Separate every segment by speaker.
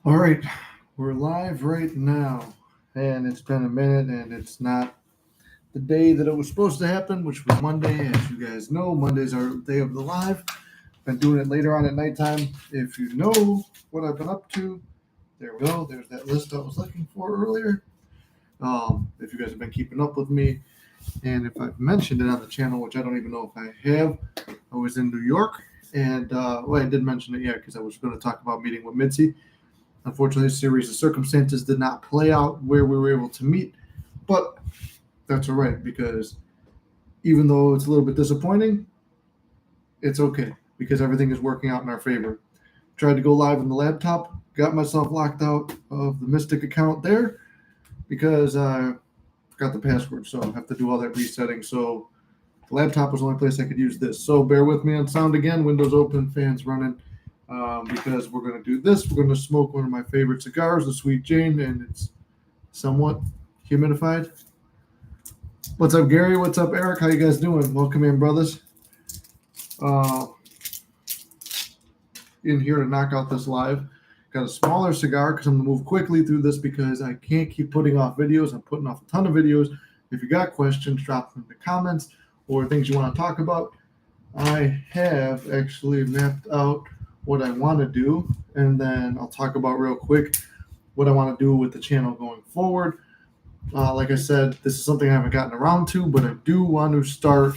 Speaker 1: All right, we're live right now, and it's been a minute, and it's not the day that it was supposed to happen, which was Monday. As you guys know, Mondays are the day of the live. Been doing it later on at nighttime. If you know what I've been up to, there we go. There's that list I was looking for earlier. If you guys have been keeping up with me, and if I've mentioned it on the channel, which I don't even know if I have, I was in New York, and I did mention it, because I was going to talk about meeting with Mitzi. Unfortunately, a series of circumstances did not play out where we were able to meet, but that's all right because even though it's a little bit disappointing, it's okay because everything is working out in our favor. Tried to go live on the laptop, got myself locked out of the Mystic account there because I forgot the password, so I have to do all that resetting. So the laptop was the only place I could use this. So bear with me on sound again, windows open, fans running. Because we're going to do this. We're going to smoke one of my favorite cigars, the Sweet Jane, and it's somewhat humidified. What's up, Gary? What's up, Eric? How you guys doing? Welcome in, brothers. In here to knock out this live. Got a smaller cigar because I'm going to move quickly through this because I can't keep putting off videos. I'm putting off a ton of videos. If you got questions, drop them in the comments or things you want to talk about. I have actually mapped out what I want to do, and then I'll talk about real quick what I want to do with the channel going forward. Like I said, this is something I haven't gotten around to, but I do want to start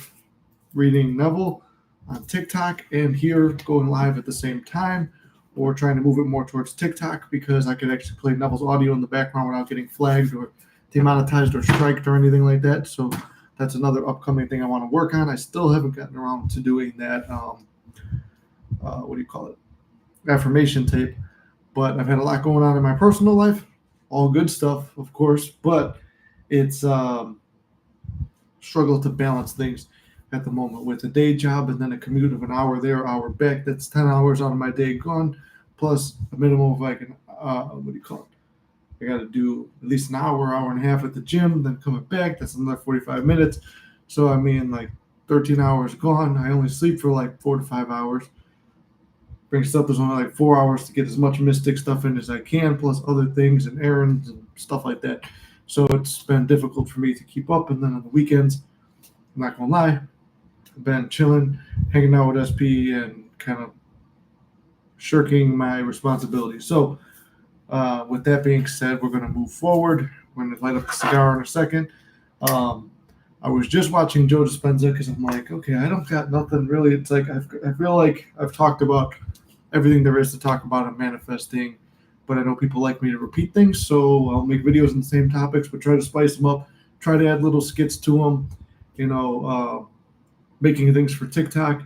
Speaker 1: reading Neville on TikTok and here going live at the same time, or trying to move it more towards TikTok because I could actually play Neville's audio in the background without getting flagged or demonetized or striked or anything like that. So that's another upcoming thing I want to work on. I still haven't gotten around to doing that. What do you call it? Affirmation tape. But I've had a lot going on in my personal life. All good stuff, of course, but it's struggle to balance things at the moment with a day job and then a commute of an hour there, hour back. That's 10 hours out of my day gone, plus a minimum of like what do you call it? I got to do at least an hour, hour and a half at the gym, then coming back. That's another 45 minutes. So, I mean, like 13 hours gone. I only sleep for like 4 to 5 hours. Brings up there's only like 4 hours to get as much Mystic stuff in as I can, plus other things and errands and stuff like that. So it's been difficult for me to keep up. And then on the weekends, I'm not going to lie, I've been chilling, hanging out with SP and kind of shirking my responsibilities. So with that being said, we're going to move forward. We're going to light up the cigar in a second. I was just watching Joe Dispenza because I'm like, okay, I don't got nothing really. It's like I feel like I've talked about everything there is to talk about in manifesting, but I know people like me to repeat things, so I'll make videos on the same topics, but try to spice them up, try to add little skits to them, making things for TikTok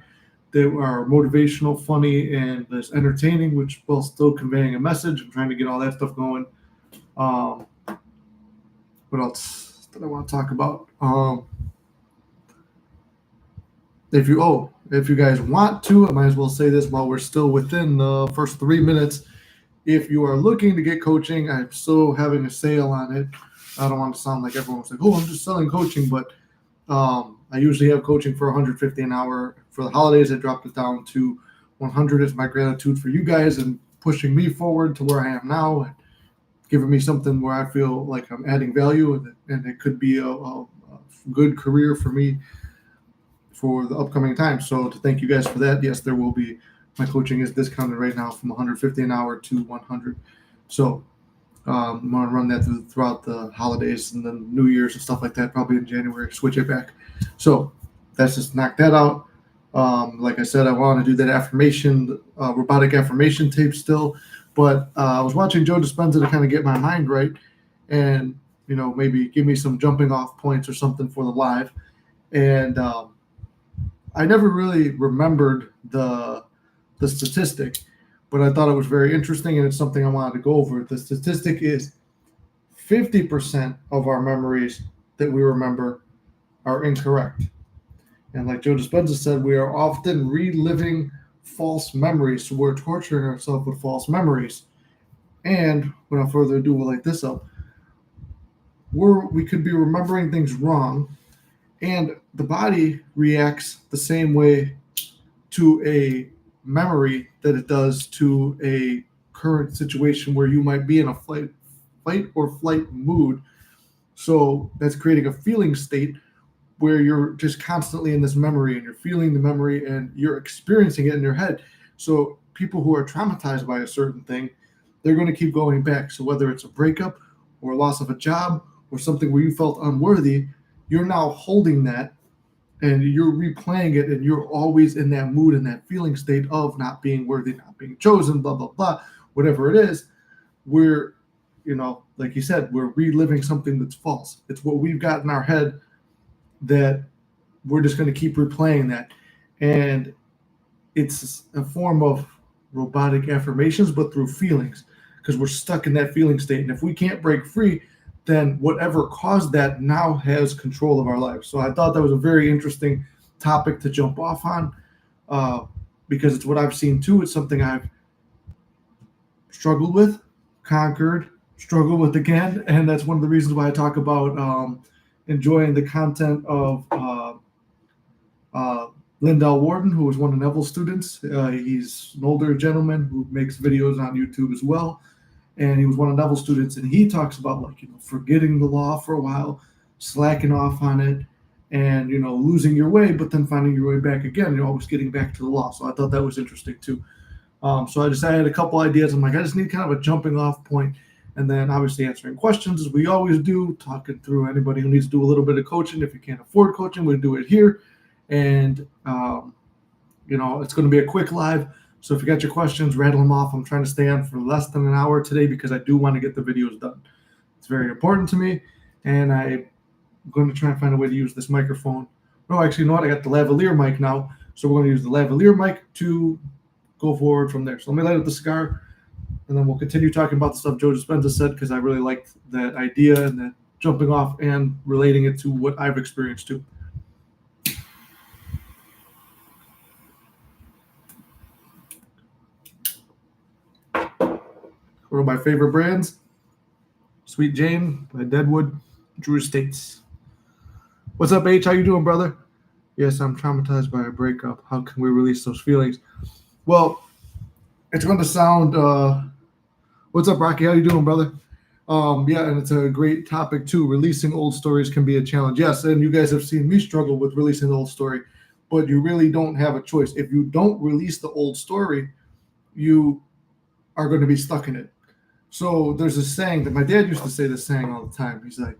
Speaker 1: that are motivational, funny, and that's entertaining, which while still conveying a message. I'm trying to get all that stuff going. What else did I want to talk about? If you guys want to, I might as well say this while we're still within the first 3 minutes. If you are looking to get coaching, I'm still having a sale on it. I don't want to sound like everyone's like, oh, I'm just selling coaching, but I usually have coaching for $150 an hour. For the holidays, I dropped it down to $100 as my gratitude for you guys and pushing me forward to where I am now and giving me something where I feel like I'm adding value and it could be a good career for me for the upcoming time. So to thank you guys for that, yes, there will be. My coaching is discounted right now from $150 an hour to $100. So I'm going to run that throughout the holidays and then New Year's and stuff like that, probably in January, switch it back. So that's just knock that out. Like I said, I want to do that affirmation, robotic affirmation tape still, but I was watching Joe Dispenza to kind of get my mind right and, maybe give me some jumping off points or something for the live. And I never really remembered the statistic, but I thought it was very interesting, and it's something I wanted to go over. The statistic is 50% of our memories that we remember are incorrect. And like Joe Dispenza said, we are often reliving false memories, so we're torturing ourselves with false memories. And without further ado, we'll light this up. We could be remembering things wrong, and the body reacts the same way to a memory that it does to a current situation where you might be in a fight or flight mood. So that's creating a feeling state where you're just constantly in this memory and you're feeling the memory and you're experiencing it in your head. So people who are traumatized by a certain thing, they're going to keep going back. So whether it's a breakup or a loss of a job or something where you felt unworthy, you're now holding that and you're replaying it, and you're always in that mood and that feeling state of not being worthy, not being chosen, blah, blah, blah, whatever it is. We're, like you said, we're reliving something that's false. It's what we've got in our head that we're just going to keep replaying that. And it's a form of robotic affirmations, but through feelings, because we're stuck in that feeling state. And if we can't break free, then whatever caused that now has control of our lives. So I thought that was a very interesting topic to jump off on, because it's what I've seen too. It's something I've struggled with, conquered, struggled with again. And that's one of the reasons why I talk about enjoying the content of Lindell Warden, who was one of Neville's students. He's an older gentleman who makes videos on YouTube as well. And he was one of Neville's students, and he talks about forgetting the law for a while, slacking off on it, and losing your way, but then finding your way back again. You're always getting back to the law. So I thought that was interesting too. So I had a couple ideas. I'm like, I just need kind of a jumping off point, and then obviously answering questions as we always do, talking through anybody who needs to do a little bit of coaching. If you can't afford coaching, we do it here, and it's going to be a quick live. So if you got your questions, rattle them off. I'm trying to stay on for less than an hour today because I do want to get the videos done. It's very important to me, and I'm going to try and find a way to use this microphone. No, actually, you know what? I got the lavalier mic now, so we're going to use the lavalier mic to go forward from there. So let me light up the cigar, and then we'll continue talking about the stuff Joe Dispenza said, because I really liked that idea and that jumping off and relating it to what I've experienced too. One of my favorite brands, Sweet Jane by Deadwood, Drew Estates. What's up, H? How you doing, brother? Yes, I'm traumatized by a breakup. How can we release those feelings? Well, it's going to sound... what's up, Rocky? How you doing, brother? Yeah, and it's a great topic, too. Releasing old stories can be a challenge. Yes, and you guys have seen me struggle with releasing the old story, but you really don't have a choice. If you don't release the old story, you are going to be stuck in it. So there's a saying that my dad used to say this saying all the time. He's like,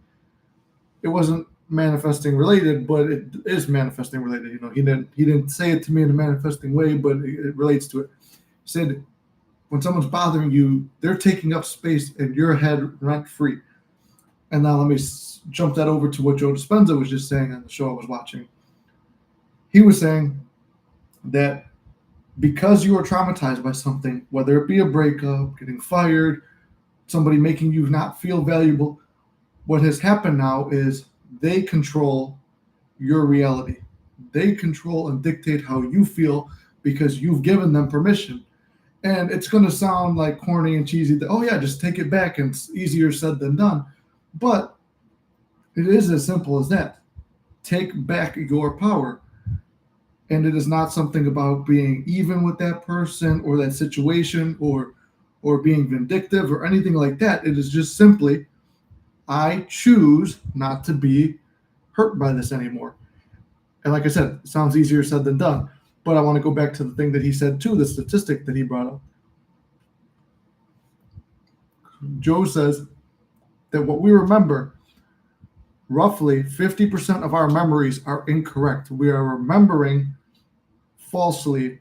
Speaker 1: it wasn't manifesting related, but it is manifesting related. He didn't say it to me in a manifesting way, but it relates to it. He said, when someone's bothering you, they're taking up space in your head rent free. And now let me jump that over to what Joe Dispenza was just saying on the show I was watching. He was saying that because you are traumatized by something, whether it be a breakup, getting fired, somebody making you not feel valuable, what has happened now is they control your reality. They control and dictate how you feel because you've given them permission. And it's going to sound like corny and cheesy that, oh yeah, just take it back, and it's easier said than done. But it is as simple as that. Take back your power. And it is not something about being even with that person or that situation or being vindictive or anything like that. It is just simply, I choose not to be hurt by this anymore. And like I said, it sounds easier said than done. But I want to go back to the thing that he said too, the statistic that he brought up. Joe says that what we remember, roughly 50% of our memories are incorrect. We are remembering falsely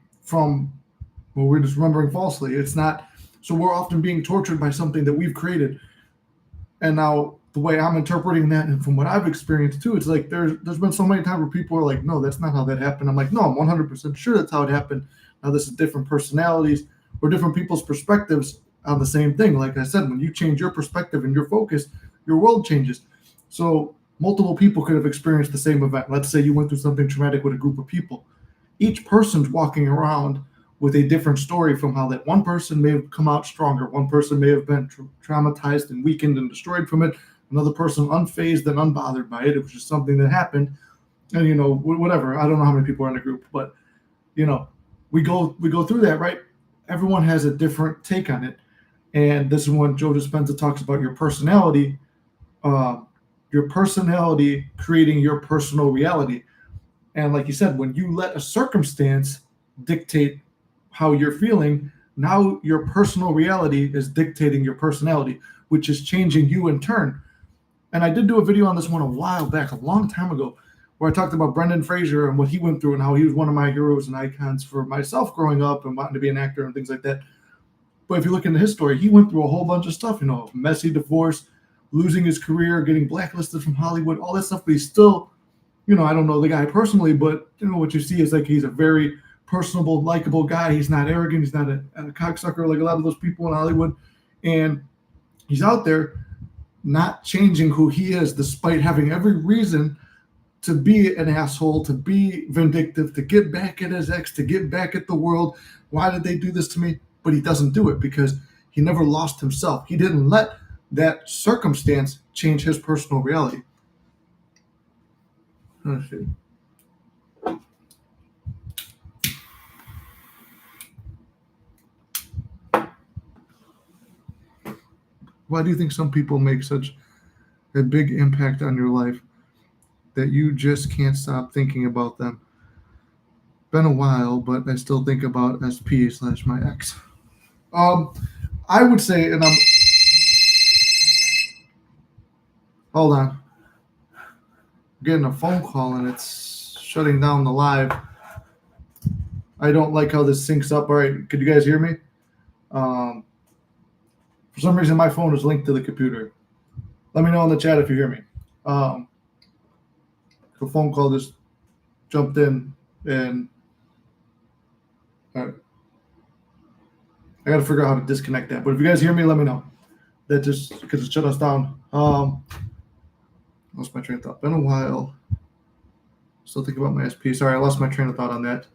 Speaker 1: we're just remembering falsely. It's not, so we're often being tortured by something that we've created. And now the way I'm interpreting that, and from what I've experienced too, it's like there's been so many times where people are like, no, that's not how that happened. I'm like, no, I'm 100% sure that's how it happened. Now this is different personalities or different people's perspectives on the same thing. Like I said, when you change your perspective and your focus, your world changes. So multiple people could have experienced the same event. Let's say you went through something traumatic with a group of people. Each person's walking around with a different story from how that one person may have come out stronger. One person may have been traumatized and weakened and destroyed from it. Another person unfazed and unbothered by it. It was just something that happened. And, whatever. I don't know how many people are in the group, but, we go through that, right? Everyone has a different take on it. And this is when Joe Dispenza talks about uh, your personality creating your personal reality. And like you said, when you let a circumstance dictate how you're feeling, now your personal reality is dictating your personality, which is changing you in turn. And I did do a video on this one a while back, a long time ago, where I talked about Brendan Fraser and what he went through and how he was one of my heroes and icons for myself growing up and wanting to be an actor and things like that. But if you look into his story, he went through a whole bunch of stuff, messy divorce, losing his career, getting blacklisted from Hollywood, all that stuff. But he's still, I don't know the guy personally, but what you see is like he's a very personable, likable guy. He's not arrogant. He's not a cocksucker like a lot of those people in Hollywood. And he's out there not changing who he is, despite having every reason to be an asshole, to be vindictive, to get back at his ex, to get back at the world. Why did they do this to me? But he doesn't do it because he never lost himself. He didn't let that circumstance change his personal reality. Let's see. Why do you think some people make such a big impact on your life that you just can't stop thinking about them? Been a while, but I still think about SP/my ex. I would say, and I'm. Hold on. I'm getting a phone call and it's shutting down the live. I don't like how this syncs up. All right, could you guys hear me? For some reason, my phone is linked to the computer. Let me know in the chat if you hear me. The phone call just jumped in, and all right. I got to figure out how to disconnect that. But if you guys hear me, let me know. That just because it shut us down. Lost my train of thought. Been a while. Still thinking about my SP. Sorry, I lost my train of thought on that.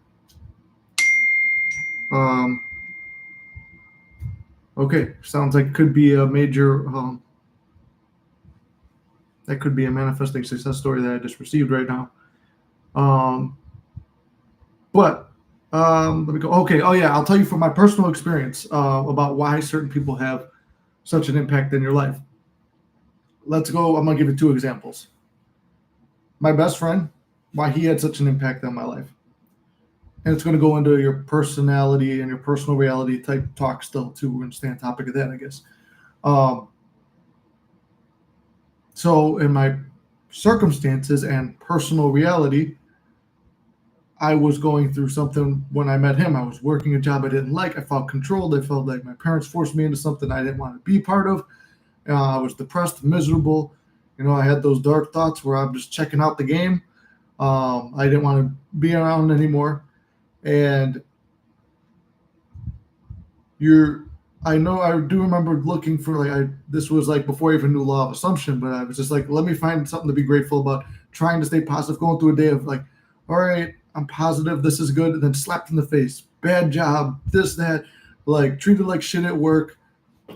Speaker 1: Okay, sounds like could be a major. That could be a manifesting success story that I just received right now. Let me go. Okay. Oh yeah, I'll tell you from my personal experience about why certain people have such an impact in your life. Let's go. I'm gonna give you 2 examples. My best friend, why he had such an impact on my life. And it's going to go into your personality and your personal reality type talk still too. We're going to stay on topic of that, I guess. So in my circumstances and personal reality, I was going through something when I met him. I was working a job I didn't like. I felt controlled. I felt like my parents forced me into something I didn't want to be part of. I was depressed, miserable. I had those dark thoughts where I'm just checking out the game. I didn't want to be around anymore. And I do remember looking for this was like before I even knew law of assumption, but I was just like, let me find something to be grateful about, trying to stay positive, going through a day of like, all right, I'm positive, this is good, and then slapped in the face, bad job, this, that, like treated like shit at work.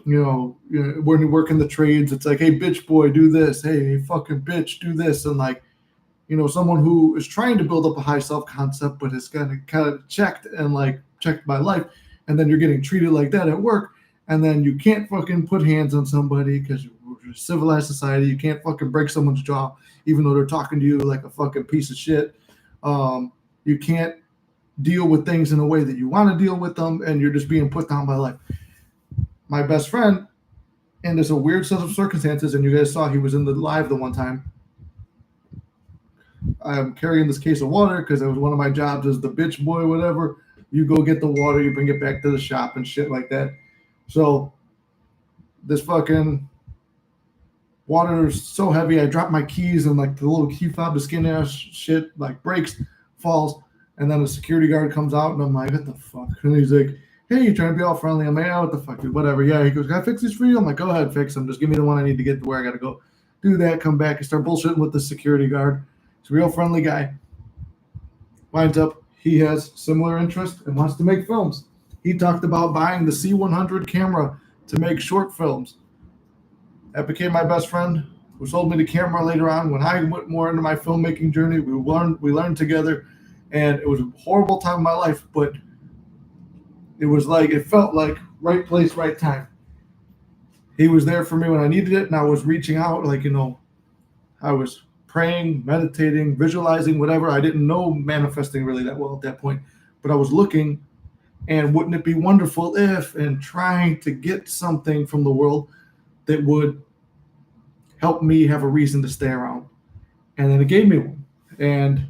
Speaker 1: When you work in the trades, it's like, hey, bitch boy, do this. Hey, fucking bitch, do this. And like, someone who is trying to build up a high self-concept, but has kind of checked my life. And then you're getting treated like that at work. And then you can't fucking put hands on somebody because you're a civilized society. You can't fucking break someone's jaw, even though they're talking to you like a fucking piece of shit. You can't deal with things in a way that you want to deal with them. And you're just being put down by life. My best friend, and there's a weird set of circumstances, and you guys saw he was in the live the one time. I'm carrying this case of water because it was one of my jobs as the bitch boy, whatever. You go get the water, you bring it back to the shop and shit like that. So this fucking water is so heavy, I dropped my keys and like the little key fob, the skin ass shit like breaks, falls, and then the security guard comes out and I'm like, what the fuck? And he's like, hey, you trying to be all friendly? I'm like, what the fuck, dude? Whatever. Yeah, he goes, can I fix these for you? I'm like, go ahead, fix them. Just give me the one I need to get to where I gotta go. Do that, come back and start bullshitting with the security guard. He's a real friendly guy. Winds up, he has similar interest and wants to make films. He talked about buying the C100 camera to make short films. That became my best friend, who sold me the camera later on. When I went more into my filmmaking journey, we learned together, and it was a horrible time in my life, but it felt like right place, right time. He was there for me when I needed it, and I was reaching out, I was praying, meditating, visualizing, whatever. I didn't know manifesting really that well at that point, but I was looking, and wouldn't it be wonderful if, and trying to get something from the world that would help me have a reason to stay around. And then it gave me one. And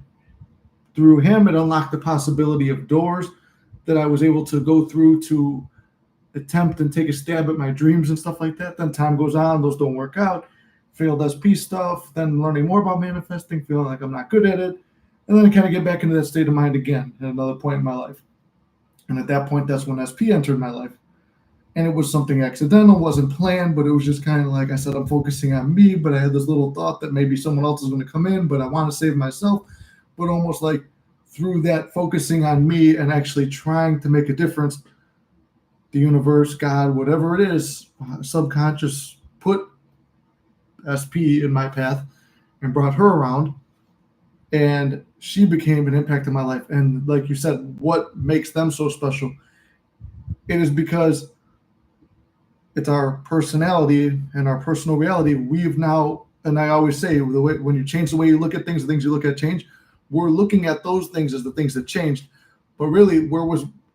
Speaker 1: through him, it unlocked the possibility of doors that I was able to go through to attempt and take a stab at my dreams and stuff like that. Then time goes on, those don't work out. Failed SP stuff, then learning more about manifesting, feeling like I'm not good at it. And then I kind of get back into that state of mind again at another point in my life. And at that point, that's when SP entered my life. And it was something accidental, wasn't planned, but it was just kind of like I said, I'm focusing on me, but I had this little thought that maybe someone else is going to come in, but I want to save myself. But almost like through that focusing on me and actually trying to make a difference, the universe, God, whatever it is, subconscious put SP in my path and brought her around. And she became an impact in my life. And like you said, what makes them so special? It is because it's our personality and our personal reality. We've now, and I always say, the way when you change the way you look at things, the things you look at change. We're looking at those things as the things that changed. But really,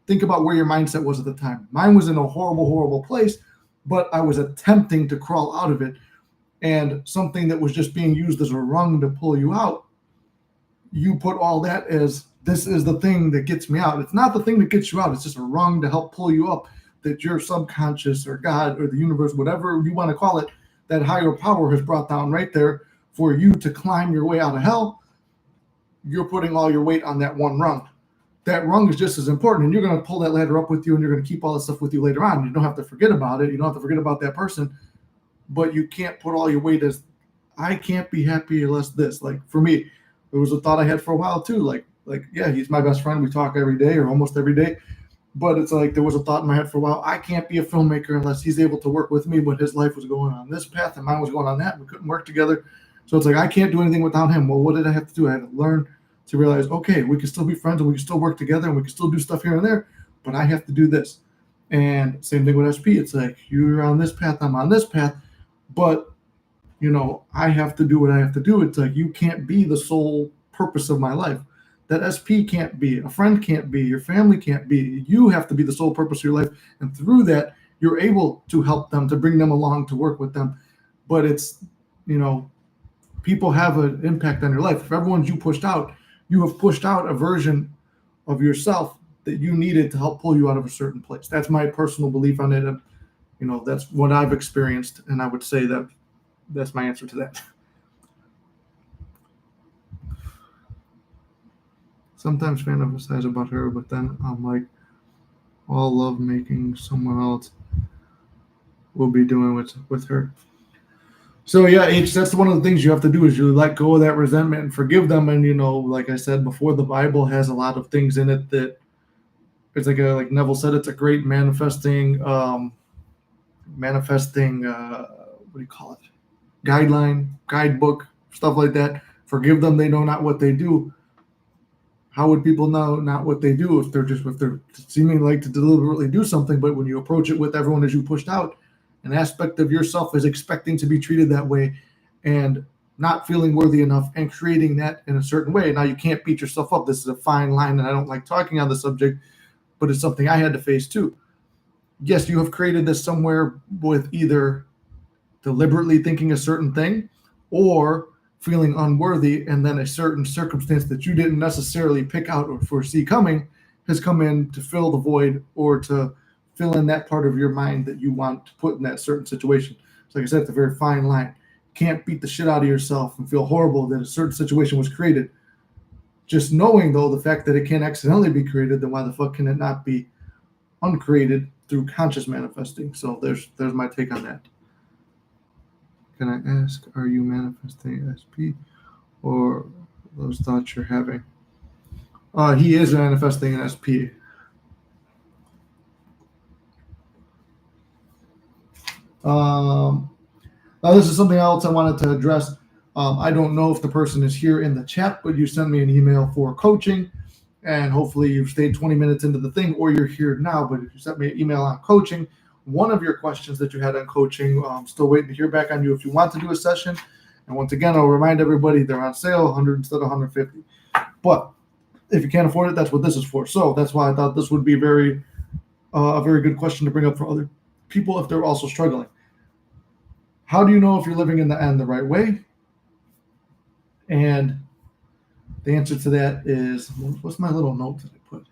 Speaker 1: think about where your mindset was at the time. Mine was in a horrible, horrible place, but I was attempting to crawl out of it. And something that was just being used as a rung to pull you out, you put all that as, this is the thing that gets me out. It's not the thing that gets you out. It's just a rung to help pull you up, that your subconscious or God or the universe, whatever you want to call it, that higher power has brought down right there for you to climb your way out of hell. You're putting all your weight on that one rung. That rung is just as important, and you're going to pull that ladder up with you, and you're going to keep all that stuff with you later on. You don't have to forget about it. You don't have to forget about that person, but you can't put all your weight as, I can't be happy unless this. Like for me, it was a thought I had for a while too. Like, yeah, he's my best friend. We talk every day or almost every day. But it's like there was a thought in my head for a while. I can't be a filmmaker unless he's able to work with me, but his life was going on this path and mine was going on that. We couldn't work together. So it's like, I can't do anything without him. Well, what did I have to do? I had to learn to realize, okay, we can still be friends and we can still work together and we can still do stuff here and there, but I have to do this. And same thing with SP. It's like, you're on this path, I'm on this path, but I have to do what I have to do. It's like, you can't be the sole purpose of my life. That SP can't be, a friend can't be, your family can't be. You have to be the sole purpose of your life. And through that, you're able to help them, to bring them along, to work with them. But it's, people have an impact on your life. If everyone's you pushed out, you have pushed out a version of yourself that you needed to help pull you out of a certain place. That's my personal belief on it. And, that's what I've experienced. And I would say that that's my answer to that. Sometimes fantasize about her, but then I'm like, all love making someone else will be doing with her. So yeah, that's one of the things you have to do, is you let go of that resentment and forgive them. And like I said before, the Bible has a lot of things in it that it's like Neville said, it's a great manifesting what do you call it? Guidebook, stuff like that. Forgive them, they know not what they do. How would people know not what they do if they're seeming like to deliberately do something, but when you approach it with everyone as you pushed out, an aspect of yourself is expecting to be treated that way and not feeling worthy enough and creating that in a certain way. Now, you can't beat yourself up. This is a fine line, and I don't like talking on the subject, but it's something I had to face too. Yes, you have created this somewhere with either deliberately thinking a certain thing or feeling unworthy, and then a certain circumstance that you didn't necessarily pick out or foresee coming has come in to fill the void or to fill in that part of your mind that you want to put in that certain situation. So like I said, it's a very fine line. You can't beat the shit out of yourself and feel horrible that a certain situation was created. Just knowing, though, the fact that it can accidentally be created, then why the fuck can it not be uncreated through conscious manifesting? So there's my take on that. Can I ask, are you manifesting SP or those thoughts you're having? He is manifesting an SP. Now, this is something else I wanted to address. I don't know if the person is here in the chat, but you sent me an email for coaching, and hopefully you've stayed 20 minutes into the thing, or you're here now. But if you sent me an email on coaching, one of your questions that you had on coaching. Still waiting to hear back on you if you want to do a session. And once again, I'll remind everybody they're on sale, 100 instead of 150. But if you can't afford it, that's what this is for. So that's why I thought this would be a very good question to bring up for other people if they're also struggling. How do you know if you're living in the end the right way? And the answer to that is, what's my little note that I put?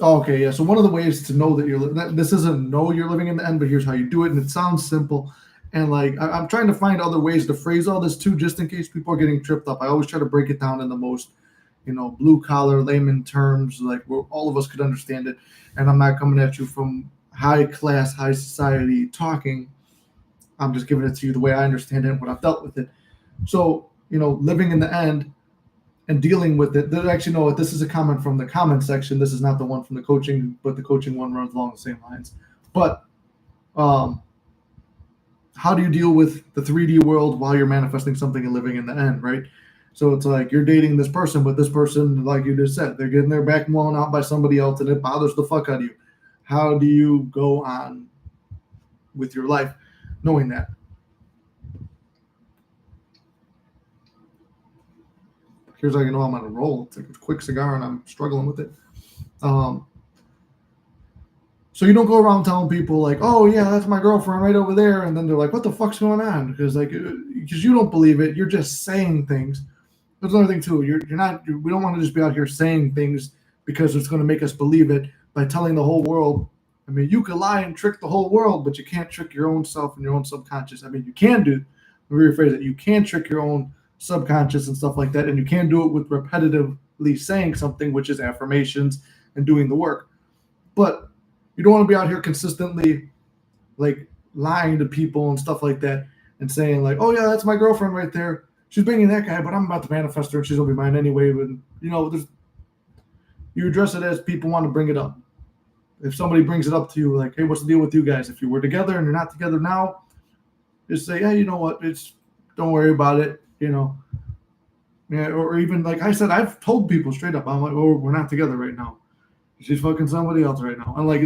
Speaker 1: Oh, okay, yeah. So one of the ways to know that this isn't know you're living in the end, but here's how you do it. And it sounds simple. And like I'm trying to find other ways to phrase all this too, just in case people are getting tripped up. I always try to break it down in the most, blue collar layman terms, like where all of us could understand it. And I'm not coming at you from high class, high society talking. I'm just giving it to you the way I understand it and what I've dealt with it. So, living in the end and dealing with it. Actually, no, this is a comment from the comment section. This is not the one from the coaching, but the coaching one runs along the same lines. But how do you deal with the 3D world while you're manifesting something and living in the end, right? So it's like you're dating this person, but this person, like you just said, they're getting their back blown out by somebody else and it bothers the fuck out of you. How do you go on with your life knowing that? Here's how you know I'm on a roll. It's like a quick cigar and I'm struggling with it. So you don't go around telling people like, oh yeah, that's my girlfriend right over there. And then they're like, what the fuck's going on? Because you don't believe it. You're just saying things. There's another thing too. We don't want to just be out here saying things because it's going to make us believe it by telling the whole world. I mean, you can lie and trick the whole world, but you can't trick your own self and your own subconscious. I mean, you can do, let me rephrase it. You can trick your own subconscious and stuff like that. And you can do it with repetitively saying something, which is affirmations and doing the work. But you don't want to be out here consistently like lying to people and stuff like that and saying like, oh yeah, that's my girlfriend right there. She's banging that guy, but I'm about to manifest her and she's going to be mine anyway. But, you address it as people want to bring it up. If somebody brings it up to you like, hey, what's the deal with you guys? If you were together and you're not together now, just say, hey, you know what? Don't worry about it, Yeah, or even like I said, I've told people straight up, I'm like, oh, we're not together right now. She's fucking somebody else right now. And like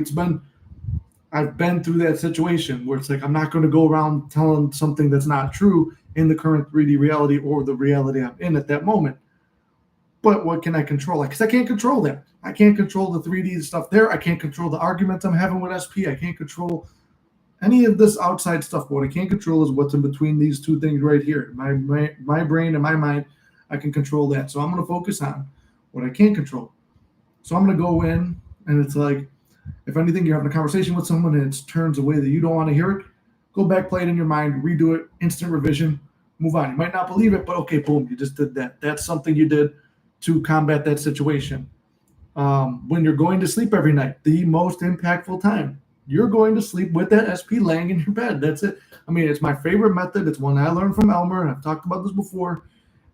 Speaker 1: I've been through that situation where it's like I'm not going to go around telling something that's not true in the current 3D reality or the reality I'm in at that moment. But what can I control? Because I can't control that. I can't control the 3D stuff there. I can't control the arguments I'm having with SP. I can't control any of this outside stuff. What I can't control is what's in between these two things right here. My brain and my mind, I can control that. So I'm going to focus on what I can't control. So I'm going to go in, and it's like, if anything, you're having a conversation with someone and it turns a way that you don't want to hear it, go back, play it in your mind, redo it, instant revision, move on. You might not believe it, but okay, boom, you just did that. That's something you did to combat that situation. When you're going to sleep every night, the most impactful time, you're going to sleep with that SP laying in your bed. That's it. I mean, it's my favorite method. It's one I learned from Elmer, and I've talked about this before,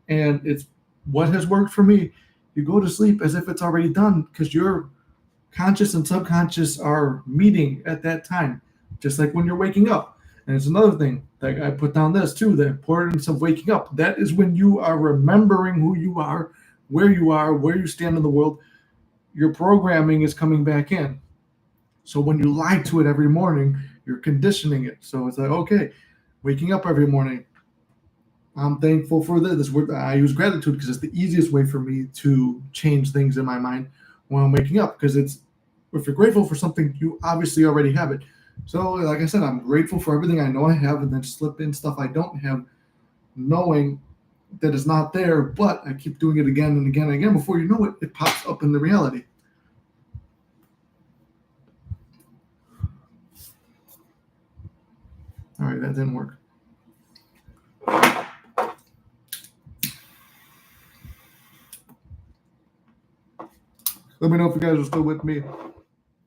Speaker 1: and it's what has worked for me. You go to sleep as if it's already done because your conscious and subconscious are meeting at that time, just like when you're waking up. And it's another thing that I put down this too, the importance of waking up. That is when you are remembering who you are, where you stand in the world. Your programming is coming back in. So when you lie to it every morning, you're conditioning it. So it's like, okay, waking up every morning, I'm thankful for this. I use gratitude because it's the easiest way for me to change things in my mind when I'm waking up. Because if you're grateful for something, you obviously already have it. So like I said, I'm grateful for everything I know I have and then slip in stuff I don't have, knowing that it's not there, but I keep doing it again and again and again. Before you know it, it pops up in the reality. All right, that didn't work. Let me know if you guys are still with me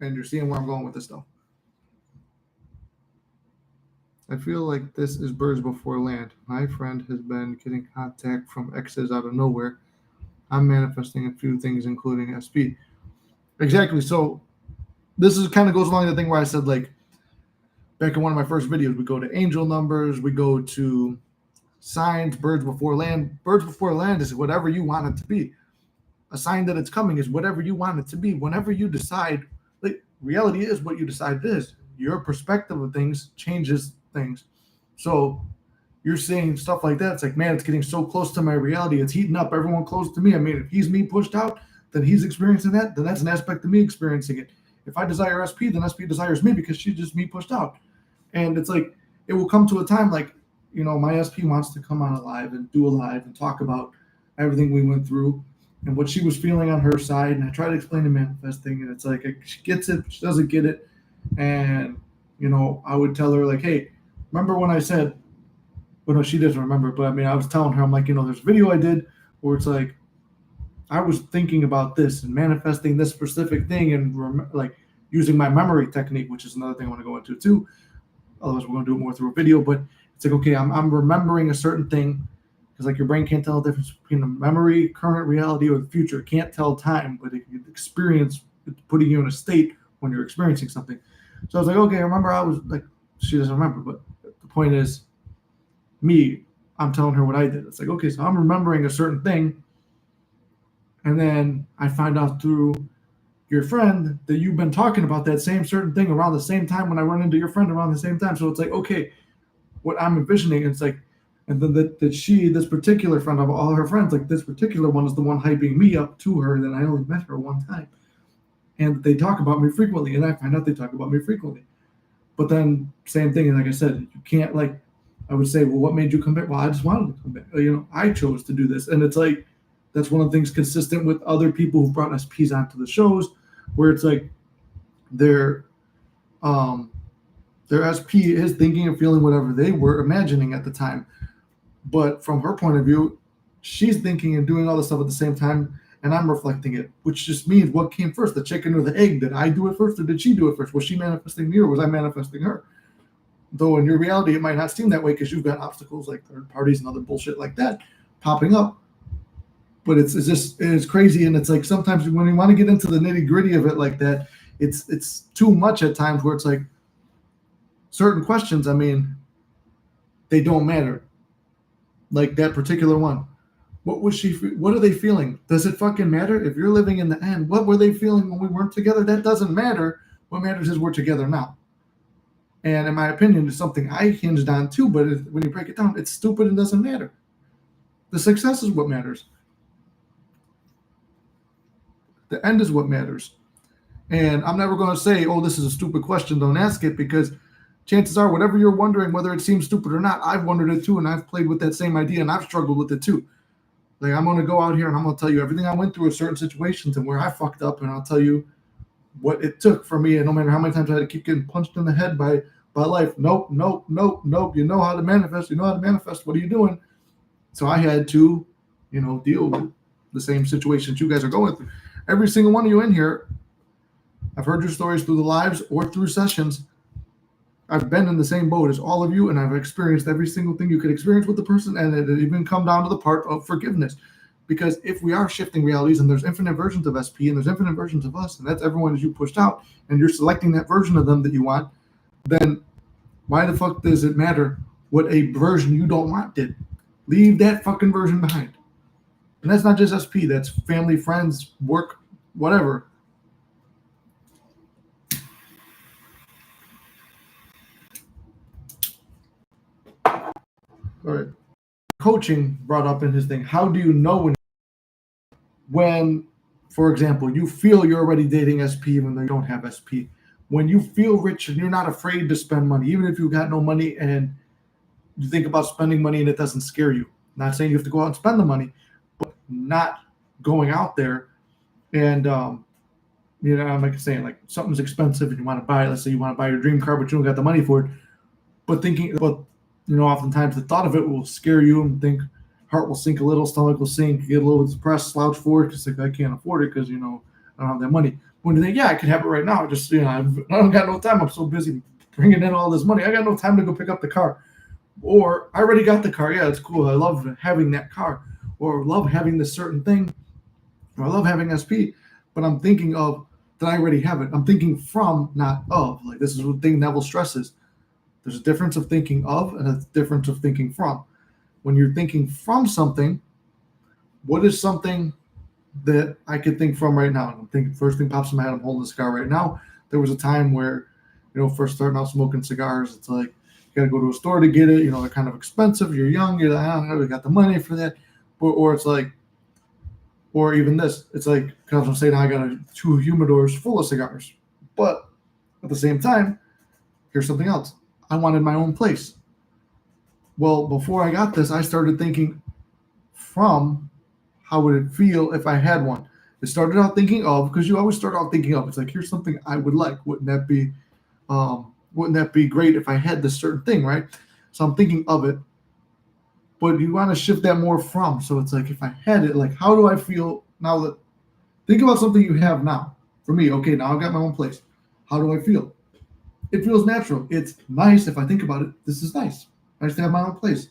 Speaker 1: and you're seeing where I'm going with this stuff. I feel like this is birds before land. My friend has been getting contact from exes out of nowhere. I'm manifesting a few things, including SP. Exactly. So this is kind of goes along the thing where I said, like, back in one of my first videos, we go to angel numbers, we go to signs, birds before land. Birds before land is whatever you want it to be. A sign that it's coming is whatever you want it to be. Whenever you decide, like, reality is what you decide it is. Your perspective of things changes things. So you're seeing stuff like that. It's like, man, it's getting so close to my reality. It's heating up. Everyone close to me. I mean, if he's me pushed out, then he's experiencing that. Then that's an aspect of me experiencing it. If I desire SP, then SP desires me because she's just me pushed out. And it's like, it will come to a time like, my SP wants to come on a live and do a live and talk about everything we went through and what she was feeling on her side. And I try to explain the manifesting, and it's like, she gets it, she doesn't get it. And, I would tell her, like, hey, remember when I said, well, no, she doesn't remember, but I mean, I was telling her, I'm like, there's a video I did where it's like, I was thinking about this and manifesting this specific thing and like using my memory technique, which is another thing I want to go into too. Otherwise, we're going to do it more through a video. But it's like, okay, I'm remembering a certain thing because like your brain can't tell the difference between the memory, current reality, or the future. It can't tell time, but it can experience putting you in a state when you're experiencing something. So I was like, okay, remember I was like, she doesn't remember, but the point is, I'm telling her what I did. It's like, okay, so I'm remembering a certain thing. And then I find out through your friend that you've been talking about that same certain thing around the same time when I run into your friend around the same time. So it's like, okay, what I'm envisioning, it's like, and then this particular friend of all her friends, like this particular one is the one hyping me up to her, that I only met her one time. And they talk about me frequently, and I find out they talk about me frequently. But then same thing, and like I said, you can't like, I would say, well, what made you come back? Well, I just wanted to come back. I chose to do this. And it's like, that's one of the things consistent with other people who've brought SPs onto the shows, where it's like their SP is thinking and feeling whatever they were imagining at the time. But from her point of view, she's thinking and doing all this stuff at the same time, and I'm reflecting it, which just means what came first, the chicken or the egg? Did I do it first or did she do it first? Was she manifesting me or was I manifesting her? Though in your reality, it might not seem that way because you've got obstacles like third parties and other bullshit like that popping up. But it's crazy, and it's like sometimes when you want to get into the nitty gritty of it like that, it's too much at times where it's like certain questions. I mean, they don't matter. Like that particular one, what are they feeling? Does it fucking matter? If you're living in the end, what were they feeling when we weren't together? That doesn't matter. What matters is we're together now. And in my opinion, it's something I hinged on too, but when you break it down, it's stupid and doesn't matter. The success is what matters. The end is what matters. And I'm never going to say, oh, this is a stupid question, don't ask it, because chances are, whatever you're wondering, whether it seems stupid or not, I've wondered it too, and I've played with that same idea, and I've struggled with it too. Like, I'm going to go out here and I'm going to tell you everything I went through in certain situations and where I fucked up, and I'll tell you what it took for me, and no matter how many times I had to keep getting punched in the head by life. Nope. You know how to manifest. What are you doing? So I had to, deal with the same situations you guys are going through. Every single one of you in here, I've heard your stories through the lives or through sessions. I've been in the same boat as all of you, and I've experienced every single thing you could experience with the person, and it even come down to the part of forgiveness. Because if we are shifting realities, and there's infinite versions of SP, and there's infinite versions of us, and that's everyone as you pushed out, and you're selecting that version of them that you want, then why the fuck does it matter what a version you don't want did? Leave that fucking version behind. And that's not just SP, that's family, friends, work, whatever. All right. Coaching brought up in his thing. How do you know when, for example, you feel you're already dating SP even though you don't have SP? When you feel rich and you're not afraid to spend money, even if you've got no money and you think about spending money and it doesn't scare you. Not saying you have to go out and spend the money, but not going out there and, I'm like saying, like something's expensive and you want to buy it. Let's say you want to buy your dream car, but you don't got the money for it. But oftentimes the thought of it will scare you and heart will sink a little, stomach will sink, get a little depressed, slouch forward because like I can't afford it because I don't have that money. When you think, yeah, I could have it right now. Just I don't got no time. I'm so busy bringing in all this money. I got no time to go pick up the car. Or I already got the car. Yeah, it's cool. I love having that car, or love having this certain thing, or I love having SP. But I'm thinking of that I already have it. I'm thinking from, not of. Like this is the thing Neville stresses. There's a difference of thinking of and a difference of thinking from. When you're thinking from something, what is something that I could think from right now? I'm thinking, first thing pops in my head, I'm holding this car right now. there was a time where, first starting out smoking cigars, it's like you got to go to a store to get it. They're kind of expensive. You're young. You're like, I don't know, we got the money for that. Or it's like, or even this, it's like, because I'm saying I got 2 humidors full of cigars. But at the same time, here's something else. I wanted my own place. Well, before I got this, I started thinking from how would it feel if I had one. It started out thinking of, because you always start out thinking of, it's like, here's something I would like. Wouldn't that be great if I had this certain thing, right? So I'm thinking of it, but you want to shift that more from. So it's like, if I had it, like, how do I feel now that, think about something you have now. For me, okay, now I've got my own place. How do I feel? It feels natural. It's nice if I think about it. This is nice. Nice to have my own place.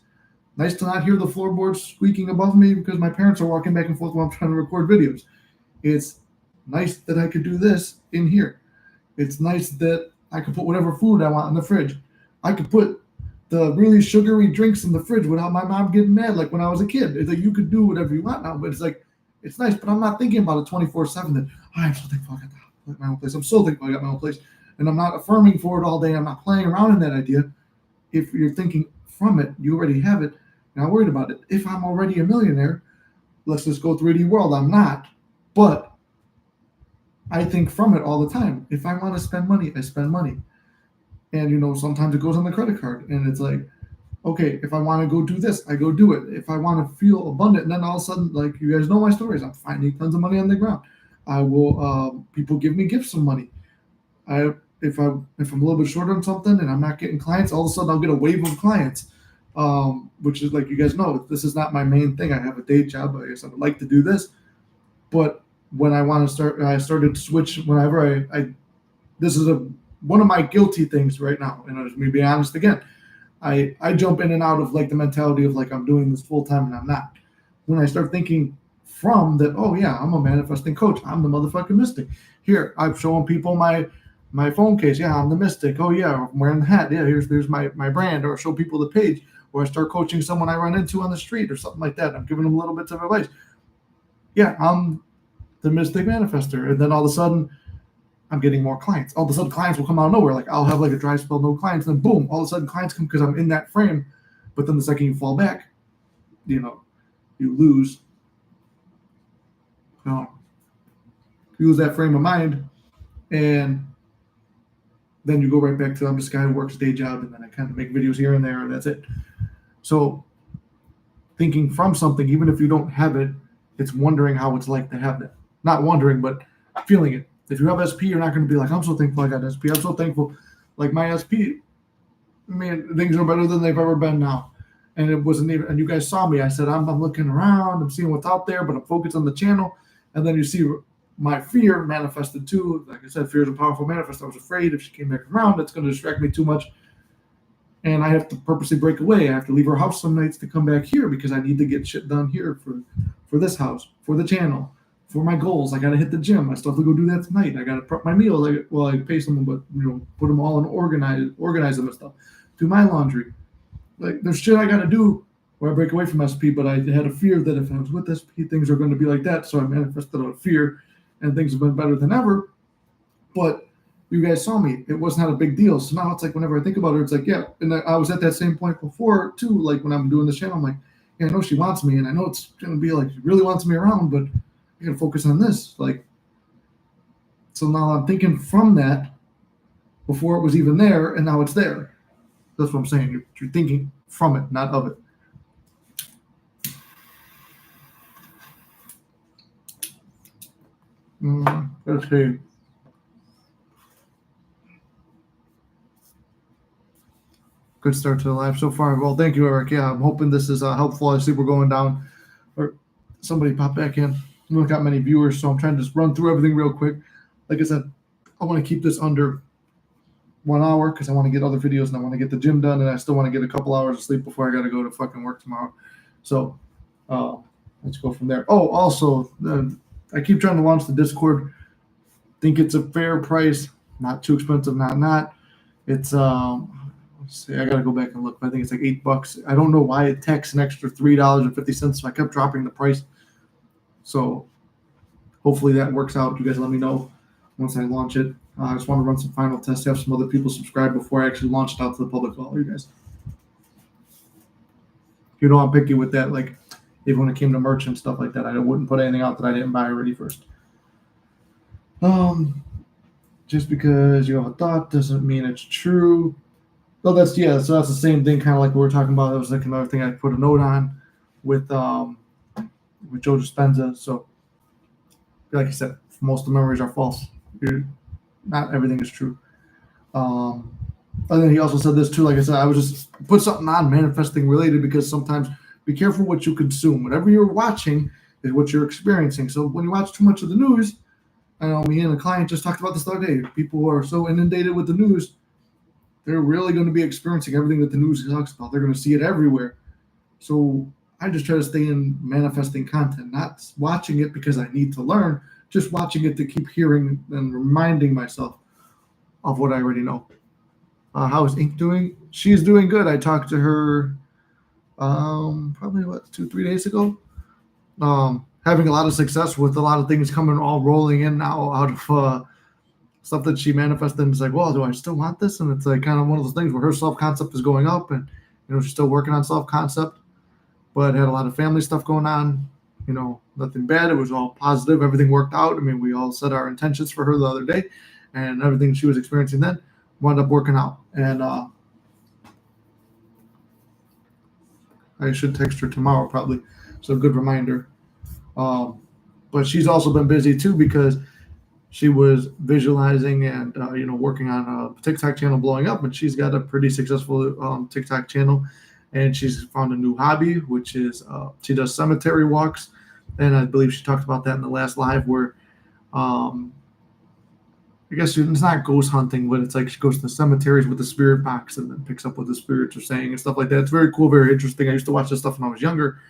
Speaker 1: Nice to not hear the floorboards squeaking above me because my parents are walking back and forth while I'm trying to record videos. It's nice that I could do this in here. It's nice that I could put whatever food I want in the fridge. I could put the really sugary drinks in the fridge without my mom getting mad like when I was a kid. It's like you could do whatever you want now, but it's like, it's nice, but I'm not thinking about it 24/7 that I'm so thankful I got my own place. I'm so thankful I got my own place. And I'm not affirming for it all day. I'm not playing around in that idea. If you're thinking from it, you already have it. You're not worried about it. If I'm already a millionaire, let's just go 3D world. I'm not. But I think from it all the time. If I want to spend money, I spend money. And, sometimes it goes on the credit card. And it's like, okay, if I want to go do this, I go do it. If I want to feel abundant, and then all of a sudden, like you guys know my stories, I'm finding tons of money on the ground. I will, people give me gifts of money. If I'm a little bit short on something and I'm not getting clients, all of a sudden I'll get a wave of clients, which is like, you guys know, this is not my main thing. I have a day job. I guess I would like to do this, but when I want to start, I started to switch whenever this is one of my guilty things right now. And let me be honest again, I jump in and out of like the mentality of like, I'm doing this full time and I'm not. When I start thinking from that, oh yeah, I'm a manifesting coach. I'm the motherfucking mystic. Here, I've shown people my phone case. Yeah, I'm the mystic. Oh yeah, I'm wearing the hat. Yeah, there's my brand. Or show people the page. Or I start coaching someone I run into on the street or something like that. I'm giving them little bits of advice. Yeah, I'm the mystic manifester. And then all of a sudden, I'm getting more clients. All of a sudden, clients will come out of nowhere. Like I'll have like a dry spell, no clients. Then boom, all of a sudden clients come because I'm in that frame. But then the second you fall back, you lose. You lose that frame of mind. And then you go right back to I'm just a guy who works a day job and then I kind of make videos here and there and that's it. So thinking from something, even if you don't have it, it's wondering how it's like to have that. Not wondering, but feeling it. If you have SP, you're not going to be like, I'm so thankful I got SP. I'm so thankful. Like my SP, man, things are better than they've ever been now. And it wasn't even, and you guys saw me. I said, I'm looking around, I'm seeing what's out there, but I'm focused on the channel. And then you see my fear manifested too. Like I said, fear is a powerful manifest. I was afraid if she came back around, it's going to distract me too much. And I have to purposely break away. I have to leave her house some nights to come back here because I need to get shit done here for this house, for the channel, for my goals. I got to hit the gym. I still have to go do that tonight. I got to prep my meals. I pay someone, but put them all in organize them and stuff. Do my laundry. Like there's shit I got to do where I break away from SP, but I had a fear that if I was with SP, things are going to be like that. So I manifested a fear. And things have been better than ever, but you guys saw me. It was not a big deal. So now it's like whenever I think about it, it's like, yeah. And I was at that same point before too. Like when I'm doing this channel, I'm like, yeah, I know she wants me, and I know it's gonna be like she really wants me around, but I gotta focus on this. Like, so now I'm thinking from that before it was even there, and now it's there. That's what I'm saying. You're thinking from it, not of it. Let's see. Good start to the live so far. Well, thank you, Eric. Yeah, I'm hoping this is helpful. I see we're going down. Or somebody pop back in. We don't got many viewers, so I'm trying to just run through everything real quick. Like I said, I want to keep this under 1 hour because I want to get other videos and I want to get the gym done and I still want to get a couple hours of sleep before I got to go to fucking work tomorrow. So let's go from there. Oh, also, I keep trying to launch the Discord. Think it's a fair price, not too expensive, not. It's let's see, I gotta go back and look. I think it's like $8. I don't know why it taxed an extra $3.50, so I kept dropping the price. So hopefully that works out. You guys let me know once I launch it. I just want to run some final tests, have some other people subscribe before I actually launch it out to the public. All you guys. You know, I'm picky with that. Like, even when it came to merch and stuff like that, I wouldn't put anything out that I didn't buy already first. Just because you have a thought doesn't mean it's true. Oh, that's So that's the same thing, kind of like we were talking about. That was like another thing I put a note on with Joe Dispenza. So, like I said, most of the memories are false. Not everything is true. And then he also said this too. Like I said, I was just put something on manifesting related because sometimes be careful what you consume. Whatever you're watching is what you're experiencing. So when you watch too much of the news, I know me and a client just talked about this the other day. People who are so inundated with the news, they're really going to be experiencing everything that the news talks about. They're going to see it everywhere. So I just try to stay in manifesting content, not watching it because I need to learn, just watching it to keep hearing and reminding myself of what I already know. How is Ink doing? She's doing good. I talked to her probably 2-3 days ago. Having a lot of success with a lot of things coming all rolling in now out of stuff that she manifested. And it's like, well, do I still want this? And it's like kind of one of those things where her self concept is going up, and she's still working on self concept, but had a lot of family stuff going on. Nothing bad. It was all positive. Everything worked out. I mean, we all set our intentions for her the other day, and everything she was experiencing then wound up working out. And I should text her tomorrow probably. So good reminder. But she's also been busy too because she was visualizing and working on a TikTok channel blowing up, and she's got a pretty successful TikTok channel, and she's found a new hobby, which is she does cemetery walks, and I believe she talked about that in the last live where I guess it's not ghost hunting, but it's like she goes to the cemeteries with the spirit box and then picks up what the spirits are saying and stuff like that. It's very cool, very interesting. I used to watch this stuff when I was younger.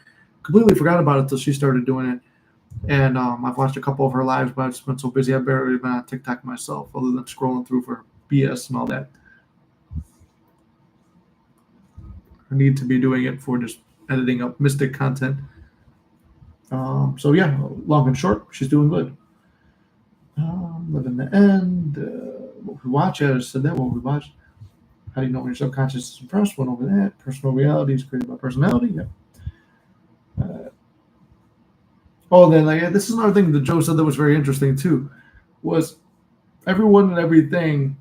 Speaker 1: Completely forgot about it until she started doing it. And I've watched a couple of her lives, but I've just been so busy. I've barely been on TikTok myself, other than scrolling through for BS and all that. I need to be doing it for just editing up Mystic content. So yeah, long and short, she's doing good. Living the end. What we watch, I just said that. What we watch. How do you know when your subconscious is impressed? Went over that. Personal reality is created by personality. Yeah. Then this is another thing that Joe said that was very interesting too, was everyone and everything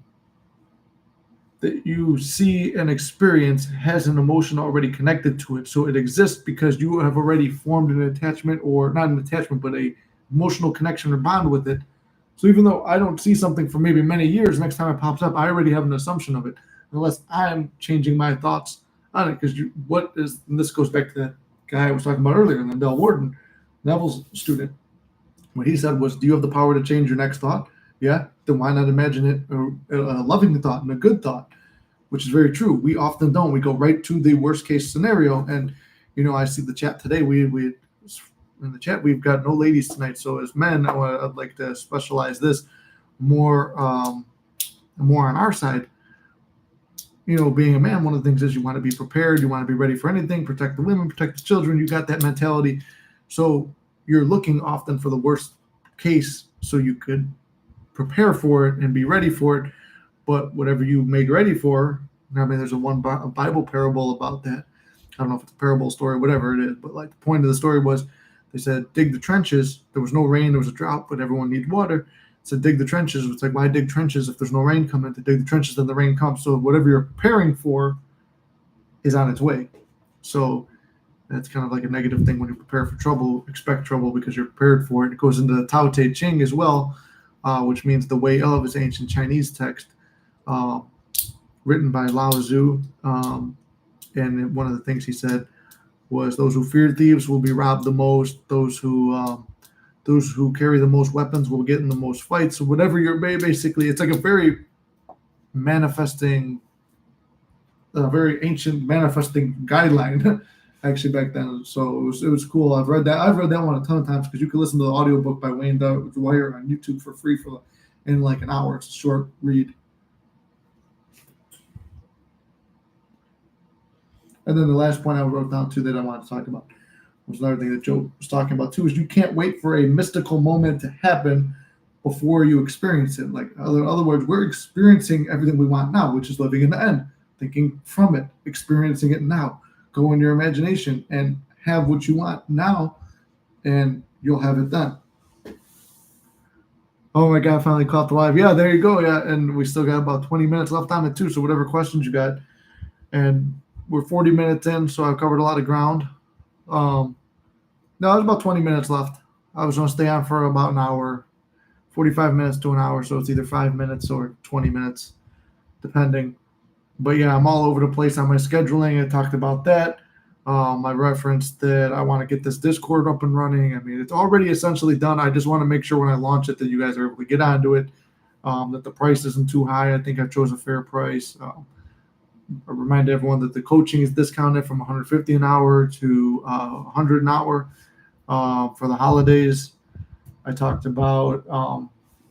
Speaker 1: that you see and experience has an emotion already connected to it. So it exists because you have already formed an attachment, or not an attachment, but a emotional connection or bond with it. So even though I don't see something for maybe many years, next time it pops up, I already have an assumption of it, unless I'm changing my thoughts on it. Because and this goes back to that guy I was talking about earlier, Lindell Warden, Neville's student. What he said was, do you have the power to change your next thought? Yeah, then why not imagine it a loving thought and a good thought, which is very true. We often don't. We go right to the worst case scenario. And, I see the chat today. We in the chat, we've got no ladies tonight. So as men, I'd like to specialize this more on our side. Being a man, one of the things is you want to be prepared. You want to be ready for anything, protect the women, protect the children. You got that mentality. So you're looking often for the worst case so you could prepare for it and be ready for it. But whatever you made ready for, I mean, there's a Bible parable about that. I don't know if it's a parable story, whatever it is. But like the point of the story was, they said, dig the trenches. There was no rain. There was a drought, but everyone needed water. So dig the trenches. It's like, why dig trenches if there's no rain coming? To dig the trenches, then the rain comes. So whatever you're preparing for is on its way. So that's kind of like a negative thing when you prepare for trouble, expect trouble because you're prepared for it. It goes into the Tao Te Ching as well, which means the way of is ancient Chinese text written by Lao Tzu. And one of the things he said was, those who fear thieves will be robbed the most. Those who carry the most weapons will get in the most fights. So whatever you're basically, it's like a very very ancient manifesting guideline actually back then. So it was cool. I've read that one a ton of times because you can listen to the audiobook by Wayne Dwyer on YouTube for free in like an hour. It's a short read. And then the last point I wrote down too that I wanted to talk about was another thing that Joe was talking about too, is you can't wait for a mystical moment to happen. before you experience it. Like, in other words, we're experiencing everything we want now, which is living in the end, thinking from it, experiencing it now. Go in your imagination and have what you want now, and you'll have it then. Oh my God, I finally caught the live. Yeah, there you go. Yeah, and we still got about 20 minutes left on it too. So whatever questions you got, and we're 40 minutes in, so I've covered a lot of ground. No, there's about 20 minutes left. I was going to stay on for about an hour, 45 minutes to an hour, so it's either 5 minutes or 20 minutes, depending. But yeah, I'm all over the place on my scheduling. I talked about that. I referenced that I want to get this Discord up and running. I mean, it's already essentially done. I just want to make sure when I launch it that you guys are able to get onto it, that the price isn't too high. I think I chose a fair price. I remind everyone that the coaching is discounted from $150 an hour to $100 an hour for the holidays. I talked about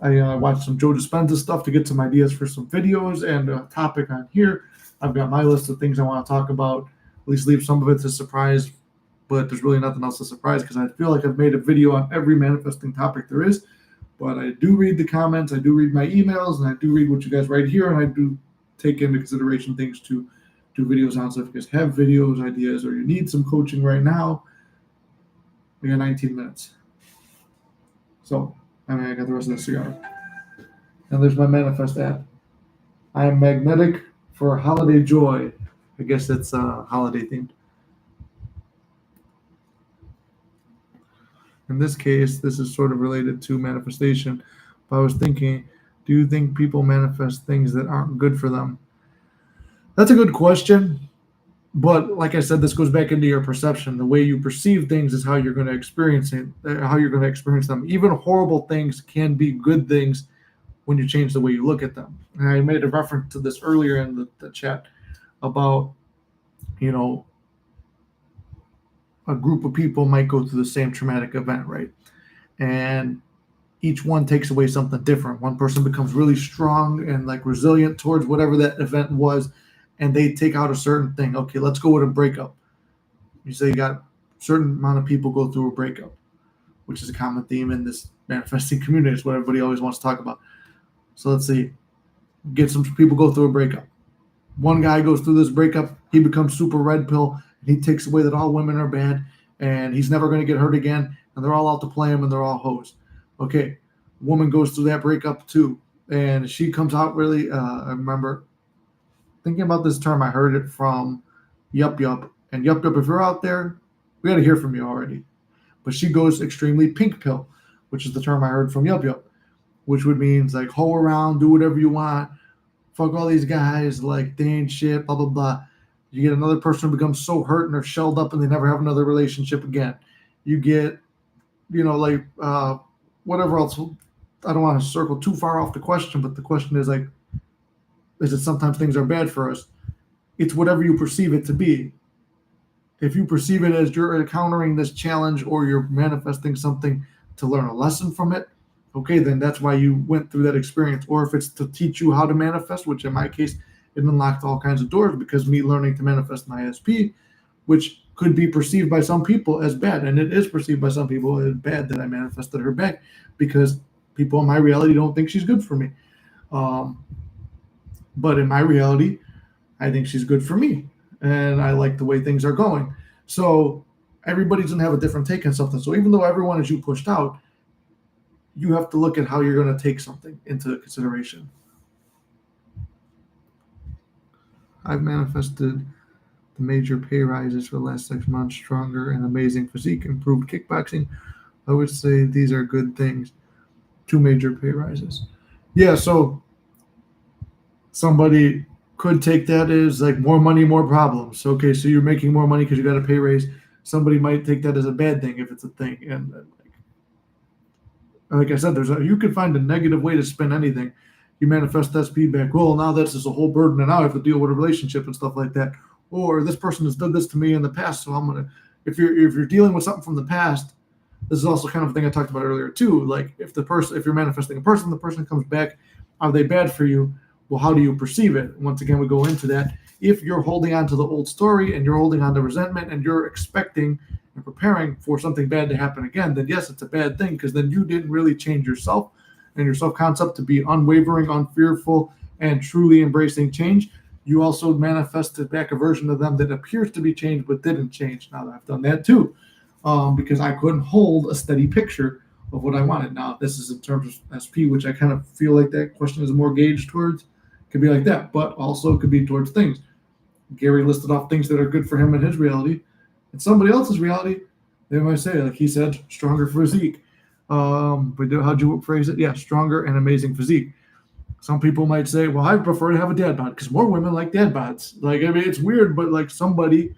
Speaker 1: I watched some Joe Dispenza stuff to get some ideas for some videos and a topic on here. I've got my list of things I want to talk about. At least leave some of it to surprise, but there's really nothing else to surprise because I feel like I've made a video on every manifesting topic there is. But I do read the comments, I do read my emails, and I do read what you guys write here, and I do take into consideration things to do videos on. So if you guys have videos, ideas, or you need some coaching right now, we got 19 minutes. So, I mean, I got the rest of the cigar. And there's my manifest app. I am magnetic for holiday joy. I guess it's holiday themed. In this case, this is sort of related to manifestation. But I was thinking, do you think people manifest things that aren't good for them? That's a good question. But like I said, this goes back into your perception. The way you perceive things is how you're going to experience it, how you're going to experience them. Even horrible things can be good things when you change the way you look at them. And I made a reference to this earlier in the chat about, you know, a group of people might go through the same traumatic event, right? And each one takes away something different. One person becomes really strong and like resilient towards whatever that event was, and they take out a certain thing. Okay, let's go with a breakup. You say you got a certain amount of people go through a breakup, which is a common theme in this manifesting community. It's what everybody always wants to talk about. So let's see, get some people go through a breakup. One guy goes through this breakup, he becomes super red pill, and he takes away that all women are bad, and he's never going to get hurt again, and they're all out to play him, and they're all hoes. Okay, woman goes through that breakup too, and she comes out really, I remember thinking about this term, I heard it from Yup Yup. And Yup Yup, if you're out there, we got to hear from you already. But she goes extremely pink pill, which is the term I heard from Yup Yup, which would mean like hoe around, do whatever you want, fuck all these guys, like they ain't shit, blah, blah, blah. You get another person who becomes so hurt and they're shelled up and they never have another relationship again. You get, you know, like whatever else. I don't want to circle too far off the question, but the question is like, is it sometimes things are bad for us? It's whatever you perceive it to be. If you perceive it as you're encountering this challenge or you're manifesting something to learn a lesson from it, okay, then that's why you went through that experience. Or if it's to teach you how to manifest, which in my case, it unlocked all kinds of doors because me learning to manifest my ISP, which could be perceived by some people as bad. And it is perceived by some people as bad that I manifested her back because people in my reality don't think she's good for me. But in my reality, I think she's good for me. And I like the way things are going. So everybody's going to have a different take on something. So even though everyone is you pushed out, you have to look at how you're going to take something into consideration. I've manifested the major pay rises for the last 6 months, stronger and amazing physique, improved kickboxing. I would say these are good things. 2 major pay rises. Yeah, so somebody could take that as like more money, more problems. Okay, so you're making more money because you got a pay raise. Somebody might take that as a bad thing if it's a thing. And like I said, you could find a negative way to spin anything. You manifest that feedback. Well, now that's just a whole burden, and now I have to deal with a relationship and stuff like that. Or this person has done this to me in the past, so I'm gonna. If you're dealing with something from the past, this is also kind of a thing I talked about earlier too. Like if you're manifesting a person, the person comes back. Are they bad for you? Well, how do you perceive it? Once again, we go into that. If you're holding on to the old story and you're holding on to resentment and you're expecting and preparing for something bad to happen again, then yes, it's a bad thing because then you didn't really change yourself and your self-concept to be unwavering, unfearful, and truly embracing change, you also manifested back a version of them that appears to be changed but didn't change. Now I've done that too, because I couldn't hold a steady picture of what I wanted. Now this is in terms of SP, which I kind of feel like that question is more gauged towards. Could be like that, but also could be towards things. Gary listed off things that are good for him in his reality. In somebody else's reality, they might say, like he said, stronger physique. But how'd you phrase it? Yeah, stronger and amazing physique. Some people might say, well, I prefer to have a dad bod because more women like dad bods. Like, I mean, it's weird, but like somebody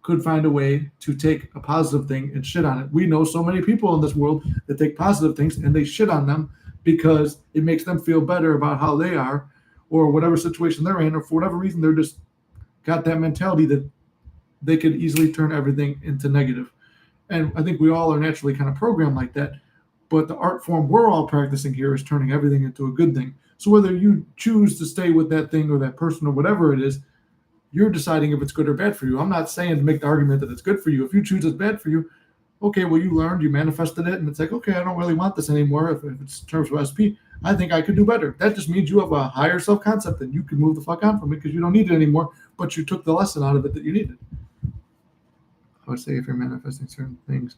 Speaker 1: could find a way to take a positive thing and shit on it. We know so many people in this world that take positive things and they shit on them because it makes them feel better about how they are or whatever situation they're in, or for whatever reason, they're just got that mentality that they could easily turn everything into negative. And I think we all are naturally kind of programmed like that. But the art form we're all practicing here is turning everything into a good thing. So whether you choose to stay with that thing or that person or whatever it is, you're deciding if it's good or bad for you. I'm not saying to make the argument that it's good for you. If you choose it's bad for you, okay, well, you learned, you manifested it, and it's like, okay, I don't really want this anymore. If it's in terms of SP, I think I could do better. That just means you have a higher self-concept and you can move the fuck on from it because you don't need it anymore, but you took the lesson out of it that you needed. I would say if you're manifesting certain things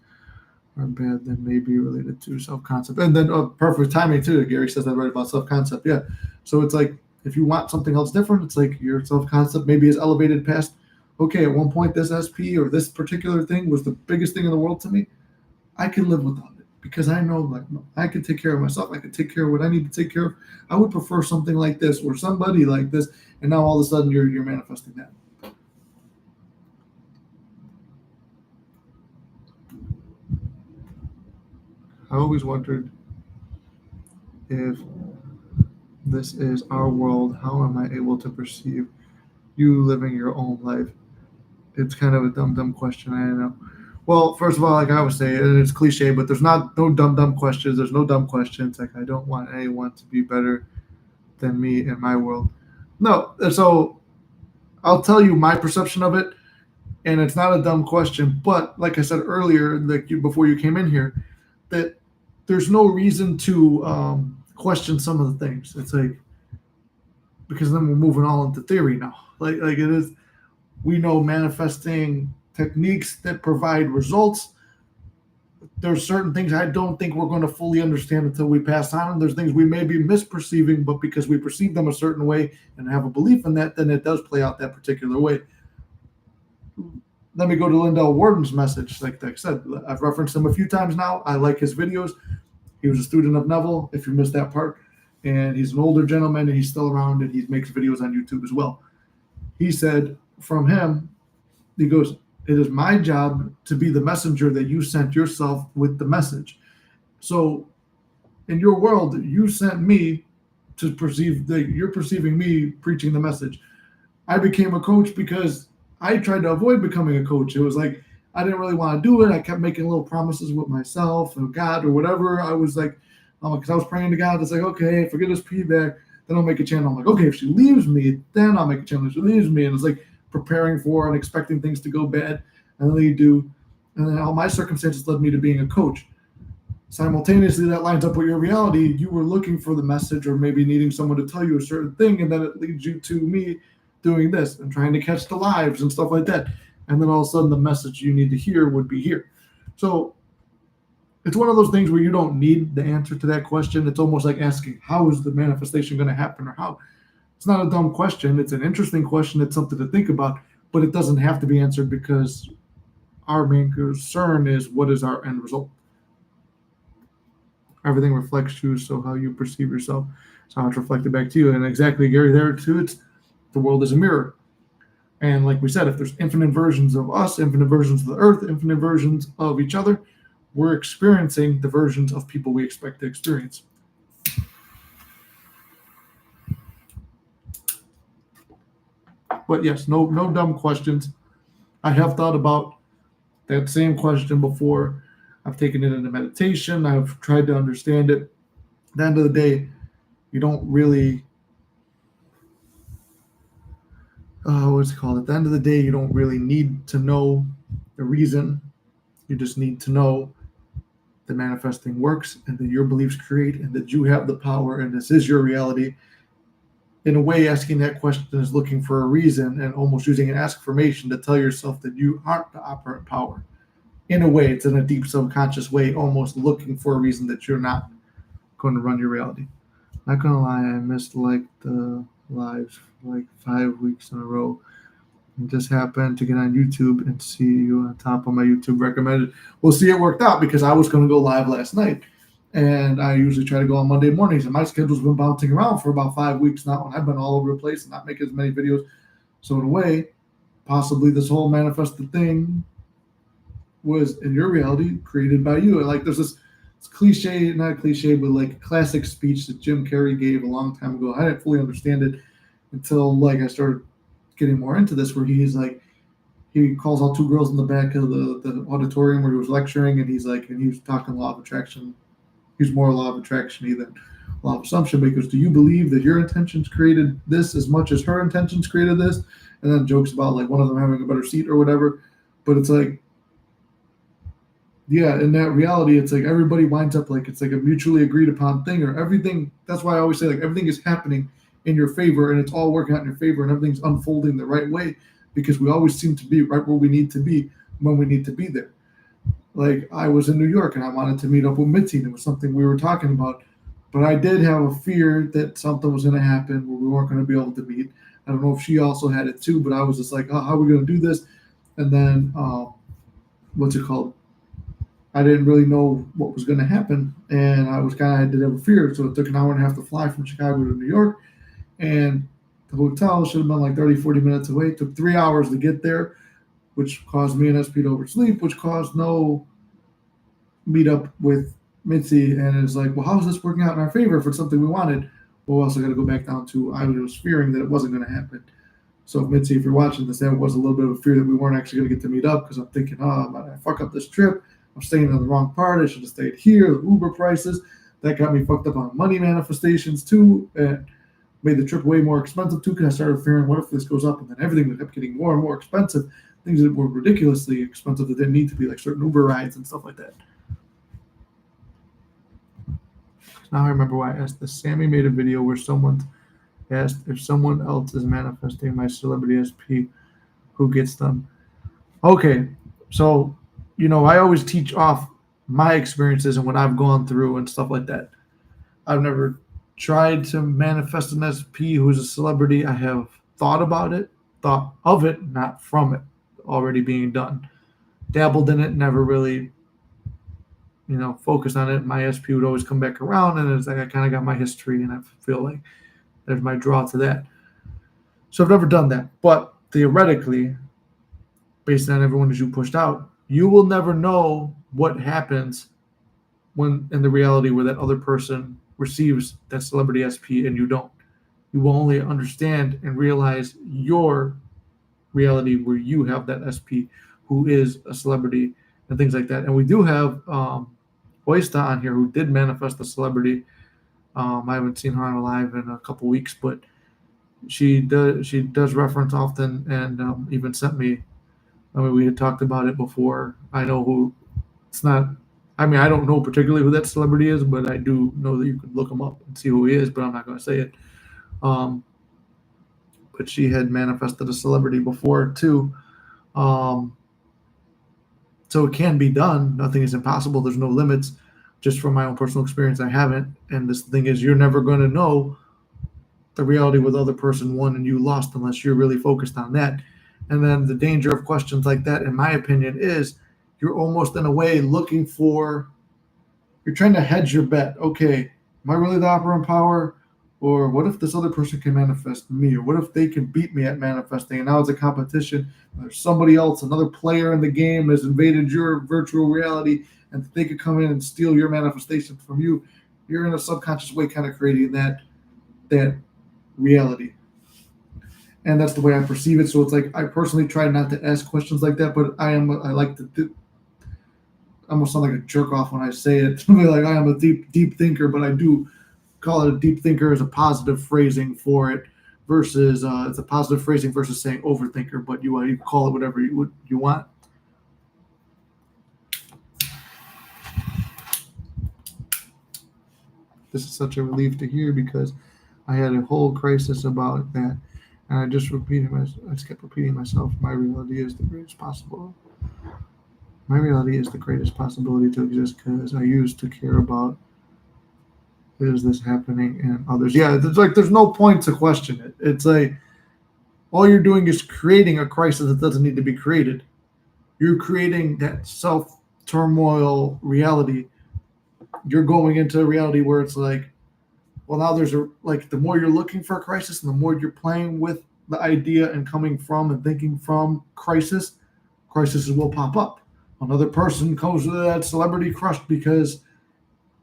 Speaker 1: are bad, then may be related to self-concept. And then perfect timing too. Gary says that right about self-concept. Yeah. So it's like if you want something else different, it's like your self-concept maybe is elevated past, okay, at one point this SP or this particular thing was the biggest thing in the world to me. I can live without it because I know like I can take care of myself. I can take care of what I need to take care of. I would prefer something like this or somebody like this. And now all of a sudden you're manifesting that. I always wondered if this is our world, how am I able to perceive you living your own life? It's kind of a dumb question, I know. Well, first of all, like I would say, and it's cliche, but there's no dumb questions. There's no dumb questions. Like I don't want anyone to be better than me in my world. No, so I'll tell you my perception of it, and it's not a dumb question. But like I said earlier, like before you came in here, that there's no reason to question some of the things. It's like because then we're moving all into theory now. Like it is, we know manifesting techniques that provide results. There's certain things I don't think we're going to fully understand until we pass on. And there's things we may be misperceiving, but because we perceive them a certain way and have a belief in that, then it does play out that particular way. Let me go to Lindell Warden's message. Like I said, I've referenced him a few times now. I like his videos. He was a student of Neville, if you missed that part. And he's an older gentleman, and he's still around, and he makes videos on YouTube as well. He said from him, he goes, it is my job to be the messenger that you sent yourself with the message. So in your world, you sent me to perceive that you're perceiving me preaching the message. I became a coach because I tried to avoid becoming a coach. It was like, I didn't really want to do it. I kept making little promises with myself or God or whatever. I was like, because I was praying to God. It's like, okay, if I get this feedback, then I'll make a channel. I'm like, okay, if she leaves me, then I'll make a channel. If she leaves me, and it's like preparing for and expecting things to go bad, and then they do. And then all my circumstances led me to being a coach. Simultaneously, that lines up with your reality. You were looking for the message or maybe needing someone to tell you a certain thing, and then it leads you to me doing this and trying to catch the lives and stuff like that. And then all of a sudden the message you need to hear would be here. So it's one of those things where you don't need the answer to that question. It's almost like asking, how is the manifestation going to happen, or how? It's not a dumb question. It's an interesting question. It's something to think about, but it doesn't have to be answered because our main concern is what is our end result. Everything reflects you, so how you perceive yourself is how it's reflected back to you. And exactly, Gary, there too, it's the world is a mirror. And like we said, if there's infinite versions of us, infinite versions of the earth, infinite versions of each other, we're experiencing the versions of people we expect to experience. But yes, no dumb questions. I have thought about that same question before. I've taken it into meditation. I've tried to understand it. At the end of the day, you don't really what's it called? At the end of the day, you don't really need to know the reason. You just need to know that manifesting works and that your beliefs create and that you have the power and this is your reality. In a way, asking that question is looking for a reason and almost using an affirmation to tell yourself that you aren't the operant power. In a way, it's in a deep subconscious way, almost looking for a reason that you're not going to run your reality. Not gonna lie, I missed like the lives for like 5 weeks in a row. And just happened to get on YouTube and see you on top of my YouTube recommended. Well, see, it worked out because I was going to go live last night. And I usually try to go on Monday mornings. And my schedule's been bouncing around for about 5 weeks now. And I've been all over the place and not making as many videos. So in a way, possibly this whole manifested thing was in your reality created by you. And like there's this it's cliche, not cliche, but like a classic speech that Jim Carrey gave a long time ago. I didn't fully understand it until like I started getting more into this, where he's like, he calls all two girls in the back of the auditorium where he was lecturing, and he's like, and he was talking law of attraction. He's more law of attraction than law of assumption, because do you believe that your intentions created this as much as her intentions created this? And then jokes about like one of them having a better seat or whatever. But it's like, yeah, in that reality, it's like everybody winds up like it's like a mutually agreed upon thing, or everything. That's why I always say like everything is happening in your favor and it's all working out in your favor and everything's unfolding the right way, because we always seem to be right where we need to be when we need to be there. Like I was in New York and I wanted to meet up with Mitzi, and it was something we were talking about, but I did have a fear that something was going to happen where we weren't going to be able to meet. I don't know if she also had it too, but I was just like, oh, how are we going to do this? And then what's it called? I didn't really know what was going to happen, and I did have a fear. So it took an hour and a half to fly from Chicago to New York, and the hotel should have been like 30, 40 minutes away. It took 3 hours to get there, which caused me and SP to oversleep, which caused no meetup with Mitzi. And it's like, well, how is this working out in our favor for something we wanted? Well, we also got to go back down to I was fearing that it wasn't going to happen. So Mitzi, if you're watching this, that was a little bit of a fear that we weren't actually going to get to meet up, because I'm thinking, oh, I fuck up this trip. I'm staying in the wrong part. I should have stayed here. The Uber prices, that got me fucked up on money manifestations too, and made the trip way more expensive too, because I started fearing, what if this goes up? And then everything kept getting more and more expensive. Things that were ridiculously expensive that didn't need to be, like certain Uber rides and stuff like that. Now I remember why I asked this. Sammy made a video where someone asked if someone else is manifesting my celebrity SP, who gets them? Okay, so I always teach off my experiences and what I've gone through and stuff like that. I've never tried to manifest an SP who's a celebrity. I have thought of it, not from it already being done. Dabbled in it, never really, focused on it. My SP would always come back around, and it's like I kind of got my history, and I feel like there's my draw to that. So I've never done that. But theoretically, based on everyone that you pushed out, you will never know what happens when in the reality where that other person receives that celebrity SP and you don't. You will only understand and realize your reality where you have that SP who is a celebrity and things like that. And we do have Oysta on here who did manifest a celebrity. I haven't seen her on live in a couple weeks, but she does reference often, and even sent me. I mean, we had talked about it before. I know who. It's not. I mean, I don't know particularly who that celebrity is, but I do know that you could look him up and see who he is. But I'm not going to say it. But she had manifested a celebrity before too. So it can be done. Nothing is impossible. There's no limits. Just from my own personal experience, I haven't. And this thing is, you're never going to know the reality where the other person won and you lost unless you're really focused on that. And then the danger of questions like that, in my opinion, is you're almost in a way you're trying to hedge your bet. Okay, am I really the operant power? Or what if this other person can manifest me? Or what if they can beat me at manifesting? And now it's a competition. There's somebody else, another player in the game has invaded your virtual reality, and they could come in and steal your manifestation from you. You're in a subconscious way kind of creating that reality. And that's the way I perceive it. So it's like I personally try not to ask questions like that, but I like to I almost sound like a jerk off when I say it. Like I am a deep thinker, but I do call it a deep thinker as a positive phrasing for it, versus it's a positive phrasing versus saying overthinker. But you call it whatever you want. this is such a relief to hear because I had a whole crisis about that. And I just kept repeating myself, my reality is the greatest possible. My reality is the greatest possibility to exist because I used to care about, is this happening in others? Yeah, there's no point to question it. It's like all you're doing is creating a crisis that doesn't need to be created. You're creating that self turmoil reality. You're going into a reality where it's like, well, now there's the more you're looking for a crisis and the more you're playing with the idea and coming from and thinking from crises will pop up. Another person comes to that celebrity crush because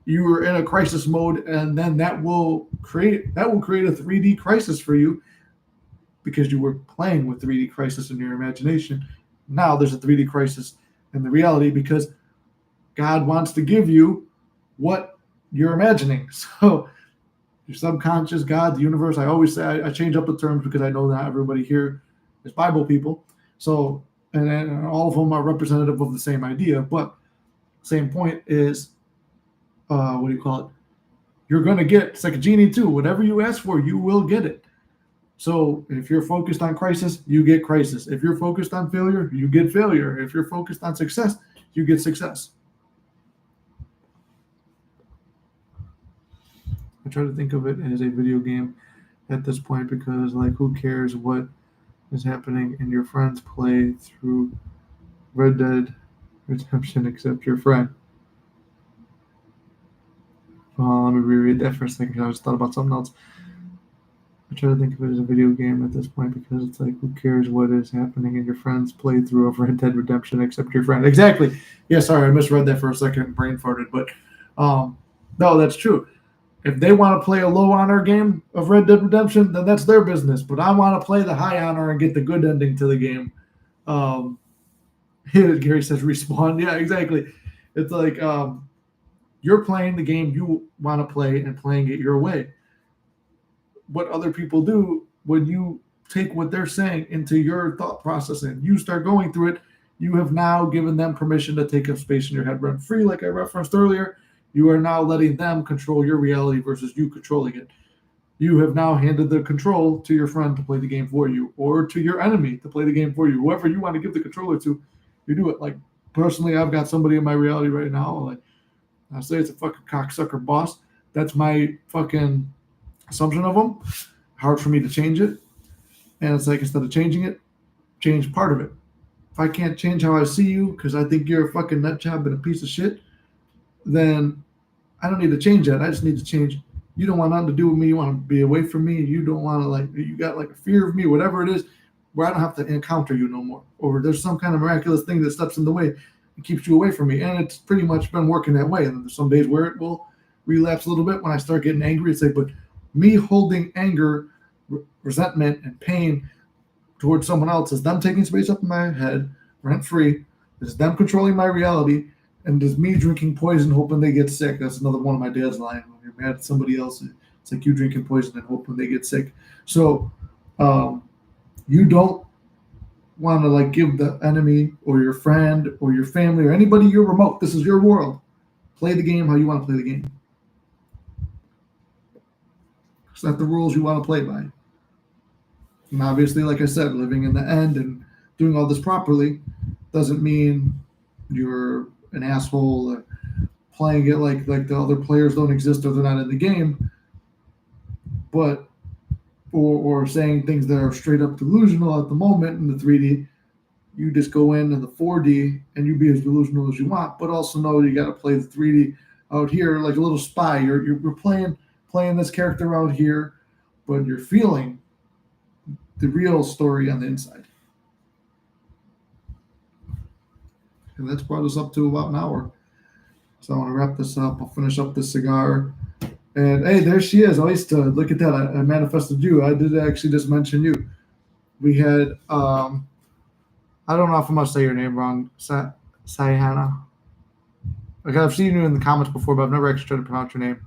Speaker 1: you were in a crisis mode, and then that will create a 3D crisis for you because you were playing with 3D crisis in your imagination. Now there's a 3D crisis in the reality because God wants to give you what you're imagining. So your subconscious, God, the universe. I always say I change up the terms because I know not everybody here is Bible people. So and all of them are representative of the same idea, but same point is, what do you call it? You're going to get, it's like a genie too. Whatever you ask for, you will get it. So if you're focused on crisis, you get crisis. If you're focused on failure, you get failure. If you're focused on success, you get success. I try to think of it as a video game at this point because, like, who cares what is happening in your friend's play through Red Dead Redemption except your friend. Let me reread that for a second. I just thought about something else. I try to think of it as a video game at this point because it's like, who cares what is happening in your friend's playthrough of Red Dead Redemption except your friend. Exactly. Yeah, sorry, I misread that for a second. Brain farted. But no, that's true. If they want to play a low honor game of Red Dead Redemption, then that's their business. But I want to play the high honor and get the good ending to the game. Gary says respawn. Yeah, exactly. It's like you're playing the game you want to play and playing it your way. What other people do when you take what they're saying into your thought process and you start going through it, you have now given them permission to take up space in your head rent free, like I referenced earlier. You are now letting them control your reality versus you controlling it. You have now handed the control to your friend to play the game for you, or to your enemy to play the game for you. Whoever you want to give the controller to, you do it. Like, personally, I've got somebody in my reality right now. Like, I say it's a fucking cocksucker boss. That's my fucking assumption of them. Hard for me to change it. And it's like, instead of changing it, change part of it. If I can't change how I see you because I think you're a fucking nut job and a piece of shit, then I don't need to change that. I just need to change. You don't want nothing to do with me. You want to be away from me. You don't want to, like, you got like a fear of me, whatever it is, where I don't have to encounter you no more. Or there's some kind of miraculous thing that steps in the way and keeps you away from me. And it's pretty much been working that way. And there's some days where it will relapse a little bit when I start getting angry. It's like, but me holding anger, resentment, and pain towards someone else is them taking space up in my head, rent free. Is them controlling my reality. And is me drinking poison hoping they get sick. That's another one of my dad's lines. When you're mad at somebody else, it's like you drinking poison and hoping they get sick. So you don't want to, like, give the enemy or your friend or your family or anybody your remote. This is your world. Play the game how you want to play the game. Set the rules you want to play by. And obviously, like I said, living in the end and doing all this properly doesn't mean you're an asshole or playing it like the other players don't exist or they're not in the game, but or saying things that are straight up delusional at the moment in the 3D. You just go in the 4D and you be as delusional as you want, but also know you got to play the 3D out here like a little spy. You're playing this character out here, but you're feeling the real story on the inside. And that's brought us up to about an hour. So I want to wrap this up. I'll finish up this cigar. And hey, there she is. Oyster. Look at that. I manifested you. I did actually just mention you. We had, I don't know if I'm going to say your name wrong. Sayana. Like, I've seen you in the comments before, but I've never actually tried to pronounce your name.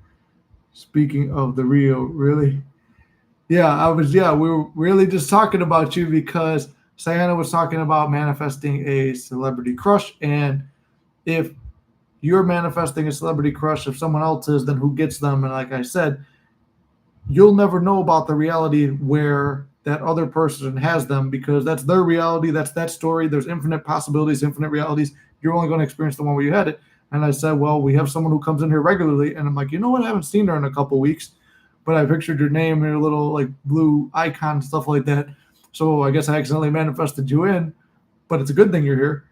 Speaker 1: Speaking of the Rio, really? Yeah, we were really just talking about you because Sayana was talking about manifesting a celebrity crush, and if you're manifesting a celebrity crush. If someone else is, then who gets them? And like I said, you'll never know about the reality where that other person has them, because that's their reality. That's that story. There's infinite possibilities, infinite realities. You're only going to experience the one where you had it. And I said, well, we have someone who comes in here regularly. And I'm like, you know what? I haven't seen her in a couple weeks, but I pictured your name and your little like blue icon, stuff like that. So I guess I accidentally manifested you in, but it's a good thing you're here.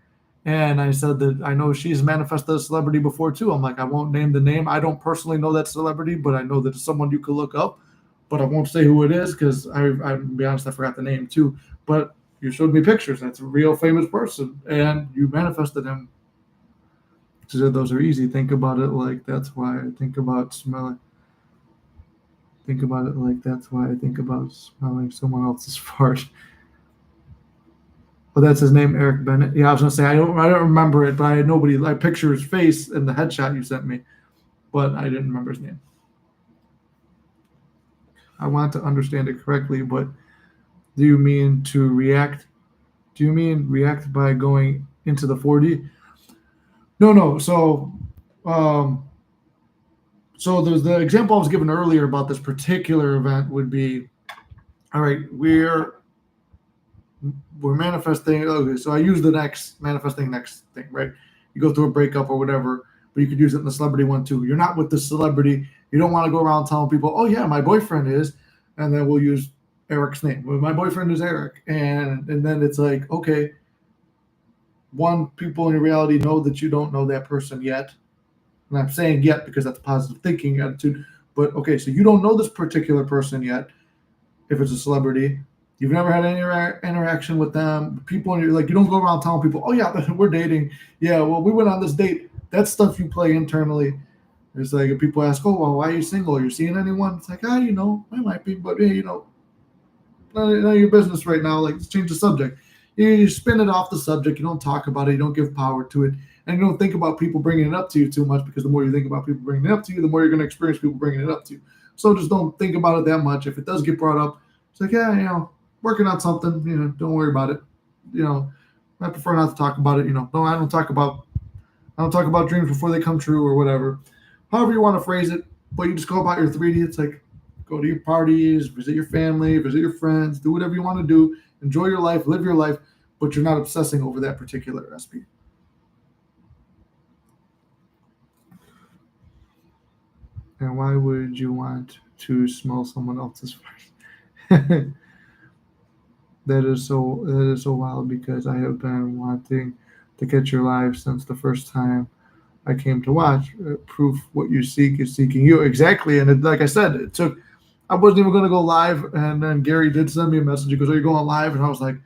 Speaker 1: And I said that I know she's manifested a celebrity before too. I'm like, I won't name the name. I don't personally know that celebrity, but I know that it's someone you could look up. But I won't say who it is because I'll be honest, I forgot the name too. But you showed me pictures. That's a real famous person, and you manifested him. So those are easy. Think about it like that's why I think about smelling. Think about it like that's why I think about smelling someone else's fart. Well, that's his name, Eric Bennett. Yeah, I was gonna say I don't remember it, but I picture his face in the headshot you sent me, but I didn't remember his name. I want to understand it correctly, but do you mean to react? Do you mean react by going into the 4D? No, no. Um, so there's the example I was given earlier about this particular event would be, all right, we're manifesting. Okay, so I use the next manifesting next thing, right? You go through a breakup or whatever, but you could use it in the celebrity one too. You're not with the celebrity. You don't want to go around telling people, oh yeah, my boyfriend is, and then we'll use Eric's name. Well, my boyfriend is Eric, and then it's like, okay, one, people in reality know that you don't know that person yet. And I'm saying yet because that's a positive thinking attitude. But okay, so you don't know this particular person yet. If it's a celebrity, you've never had any interaction with them. People, and you're like, you don't go around telling people, oh yeah, we're dating. Yeah, well, we went on this date. That's stuff you play internally. It's like if people ask, oh, well, why are you single? Are you seeing anyone? It's like, I might be, but none of your business right now. Like, let's change the subject. You spin it off the subject. You don't talk about it. You don't give power to it. And you don't think about people bringing it up to you too much, because the more you think about people bringing it up to you, the more you're going to experience people bringing it up to you. So just don't think about it that much. If it does get brought up, it's like, yeah, working on something, don't worry about it. I prefer not to talk about it. No, I don't talk about dreams before they come true or whatever. However you want to phrase it, but you just go about your 3D. It's like, go to your parties, visit your family, visit your friends, do whatever you want to do, enjoy your life, live your life, but you're not obsessing over that particular SP. And why would you want to smell someone else's fart? That is so wild, because I have been wanting to catch your live since the first time I came to watch. Proof what you seek is seeking you. Exactly. And like I said, I wasn't even going to go live. And then Gary did send me a message. He goes, are you going live? And I was like,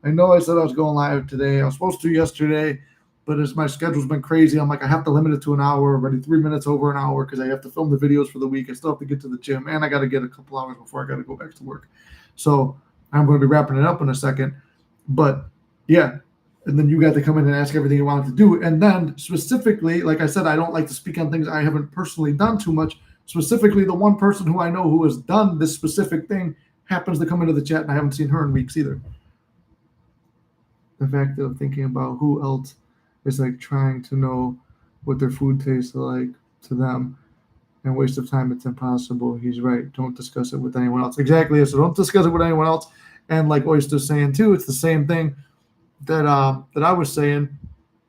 Speaker 1: I know I said I was going live today. I was supposed to yesterday, but as my schedule's been crazy, I'm like, I have to limit it to an hour, already 3 minutes over an hour, because I have to film the videos for the week. I still have to get to the gym, and I got to get a couple hours before I got to go back to work. So I'm going to be wrapping it up in a second. But yeah, and then you got to come in and ask everything you wanted to do. And then specifically, like I said, I don't like to speak on things I haven't personally done too much. Specifically, the one person who I know who has done this specific thing happens to come into the chat, and I haven't seen her in weeks either. The fact of thinking about who else is like trying to know what their food tastes like to them and waste of time, it's impossible. He's right. Don't discuss it with anyone else. Exactly. So don't discuss it with anyone else. And like Oyster's saying too, it's the same thing that I was saying.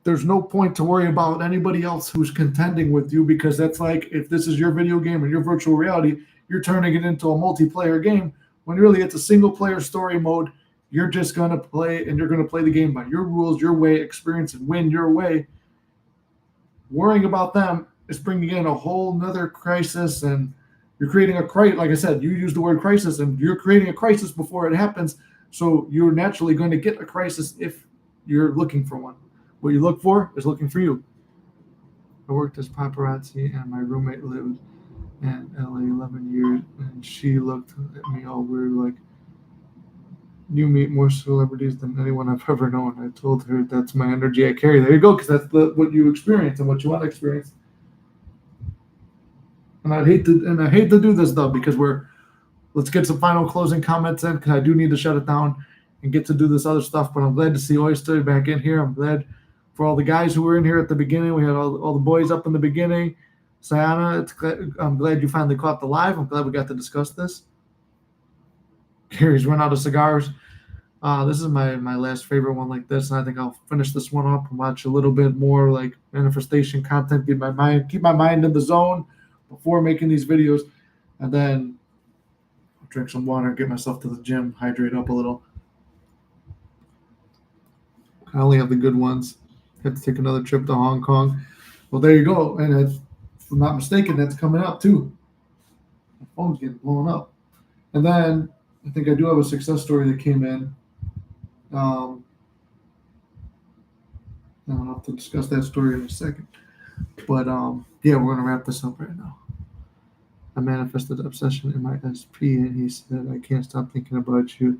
Speaker 1: There's no point to worry about anybody else who's contending with you, because that's like, if this is your video game or your virtual reality, you're turning it into a multiplayer game when really it's a single player story mode. You're just going to play, and you're going to play the game by your rules, your way, experience and win your way. Worrying about them is bringing in a whole nother crisis, and you're creating a crisis. Like I said, you use the word crisis, and you're creating a crisis before it happens. So you're naturally going to get a crisis if you're looking for one. What you look for is looking for you. I worked as paparazzi, and my roommate lived in LA 11 years, and she looked at me all weird, like, you meet more celebrities than anyone I've ever known. I told her that's my energy I carry. There you go, because that's what you experience and what you want to experience. And I hate to do this though, because let's get some final closing comments in, because I do need to shut it down and get to do this other stuff. But I'm glad to see Oyster back in here. I'm glad For all the guys who were in here at the beginning, we had all the boys up in the beginning. Sayana, I'm glad you finally caught the live. I'm glad we got to discuss this. Gary's run out of cigars. This is my last favorite one like this, and I think I'll finish this one up and watch a little bit more like manifestation content, keep my mind in the zone before making these videos, and then I'll drink some water, get myself to the gym, hydrate up a little. I only have the good ones. Had to take another trip to Hong Kong. Well, there you go, and if I'm not mistaken, that's coming up too. My phone's getting blown up, and then I think I do have a success story that came in. I'll have to discuss that story in a second. But yeah, we're gonna wrap this up right now. I manifested obsession in my SP, and he said, "I can't stop thinking about you.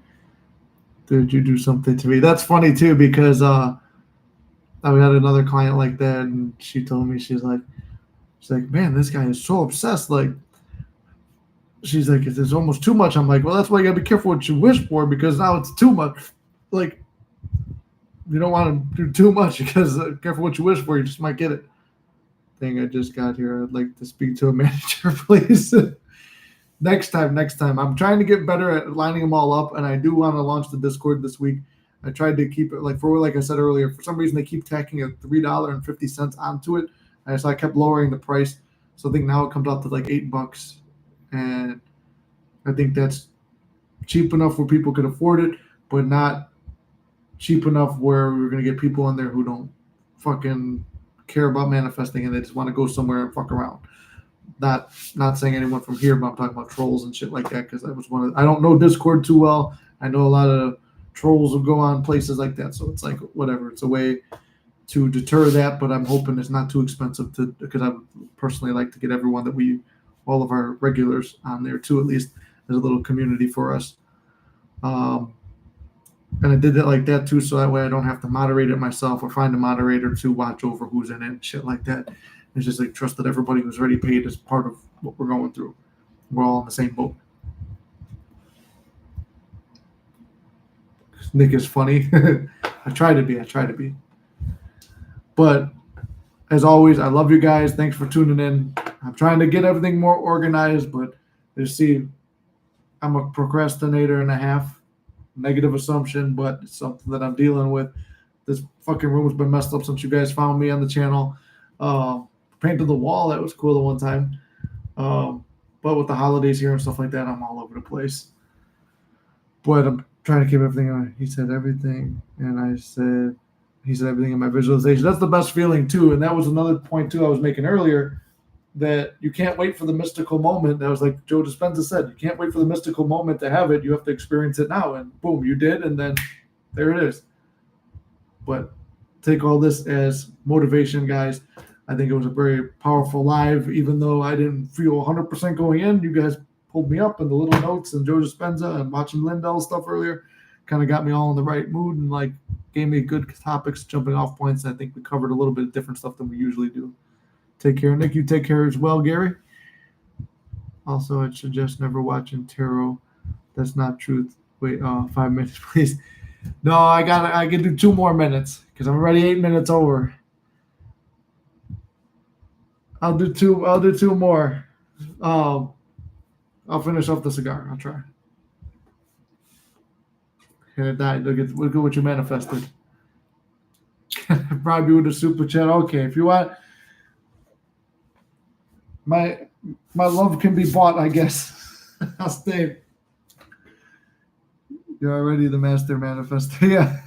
Speaker 1: Did you do something to me?" That's funny too, because I had another client like that, and she told me she's like, "Man, this guy is so obsessed. Like, she's like, it's almost too much." I'm like, "Well, that's why you gotta be careful what you wish for, because now it's too much. Like, you don't want to do too much, because careful what you wish for, you just might get it." Thing I just got here. I'd like to speak to a manager, please. Next time. I'm trying to get better at lining them all up, and I do want to launch the Discord this week. I tried to keep it like I said earlier. For some reason, they keep tacking a $3.50 onto it, and so I kept lowering the price. So I think now it comes out to like $8, and I think that's cheap enough where people could afford it, but not cheap enough where we're gonna get people in there who don't fucking care about manifesting and they just want to go somewhere and fuck around. Not saying anyone from here, but I'm talking about trolls and shit like that, because I don't know Discord too well. I know a lot of trolls will go on places like that, so it's like whatever. It's a way to deter that, but I'm hoping it's not too expensive because I would personally like to get everyone all of our regulars on there too, at least as a little community for us. And I did it like that too, so that way I don't have to moderate it myself or find a moderator to watch over who's in it and shit like that. It's just like trust that everybody who's already paid is part of what we're going through. We're all in the same boat. Nick is funny. I try to be. But as always, I love you guys. Thanks for tuning in. I'm trying to get everything more organized, but you see, I'm a procrastinator and a half. Negative assumption, but it's something that I'm dealing with. This fucking room's been messed up since you guys found me on the channel. Painted the wall. That was cool the one time. But with the holidays here and stuff like that, I'm all over the place. But I'm trying to keep everything on. He said everything, and he said everything in my visualization. That's the best feeling too. And that was another point too I was making earlier, that you can't wait for the mystical moment. That was like Joe Dispenza said, you can't wait for the mystical moment to have it. You have to experience it now. And boom, you did. And then there it is. But take all this as motivation, guys. I think it was a very powerful live, even though I didn't feel 100% going in. You guys pulled me up in the little notes, and Joe Dispenza and watching Lindell stuff earlier kind of got me all in the right mood and like gave me good topics, jumping off points. I think we covered a little bit of different stuff than we usually do. Take care, Nick. You take care as well, Gary. Also, I'd suggest never watching tarot. That's not truth. Wait, 5 minutes, please. No, I can do 2 more minutes because I'm already 8 minutes over. I'll do two more. I'll finish off the cigar. I'll try. Here it died. Look at what you manifested. Probably with a super chat. Okay, if you want. My love can be bought, I guess. I'll stay. You're already the master manifester. Yeah.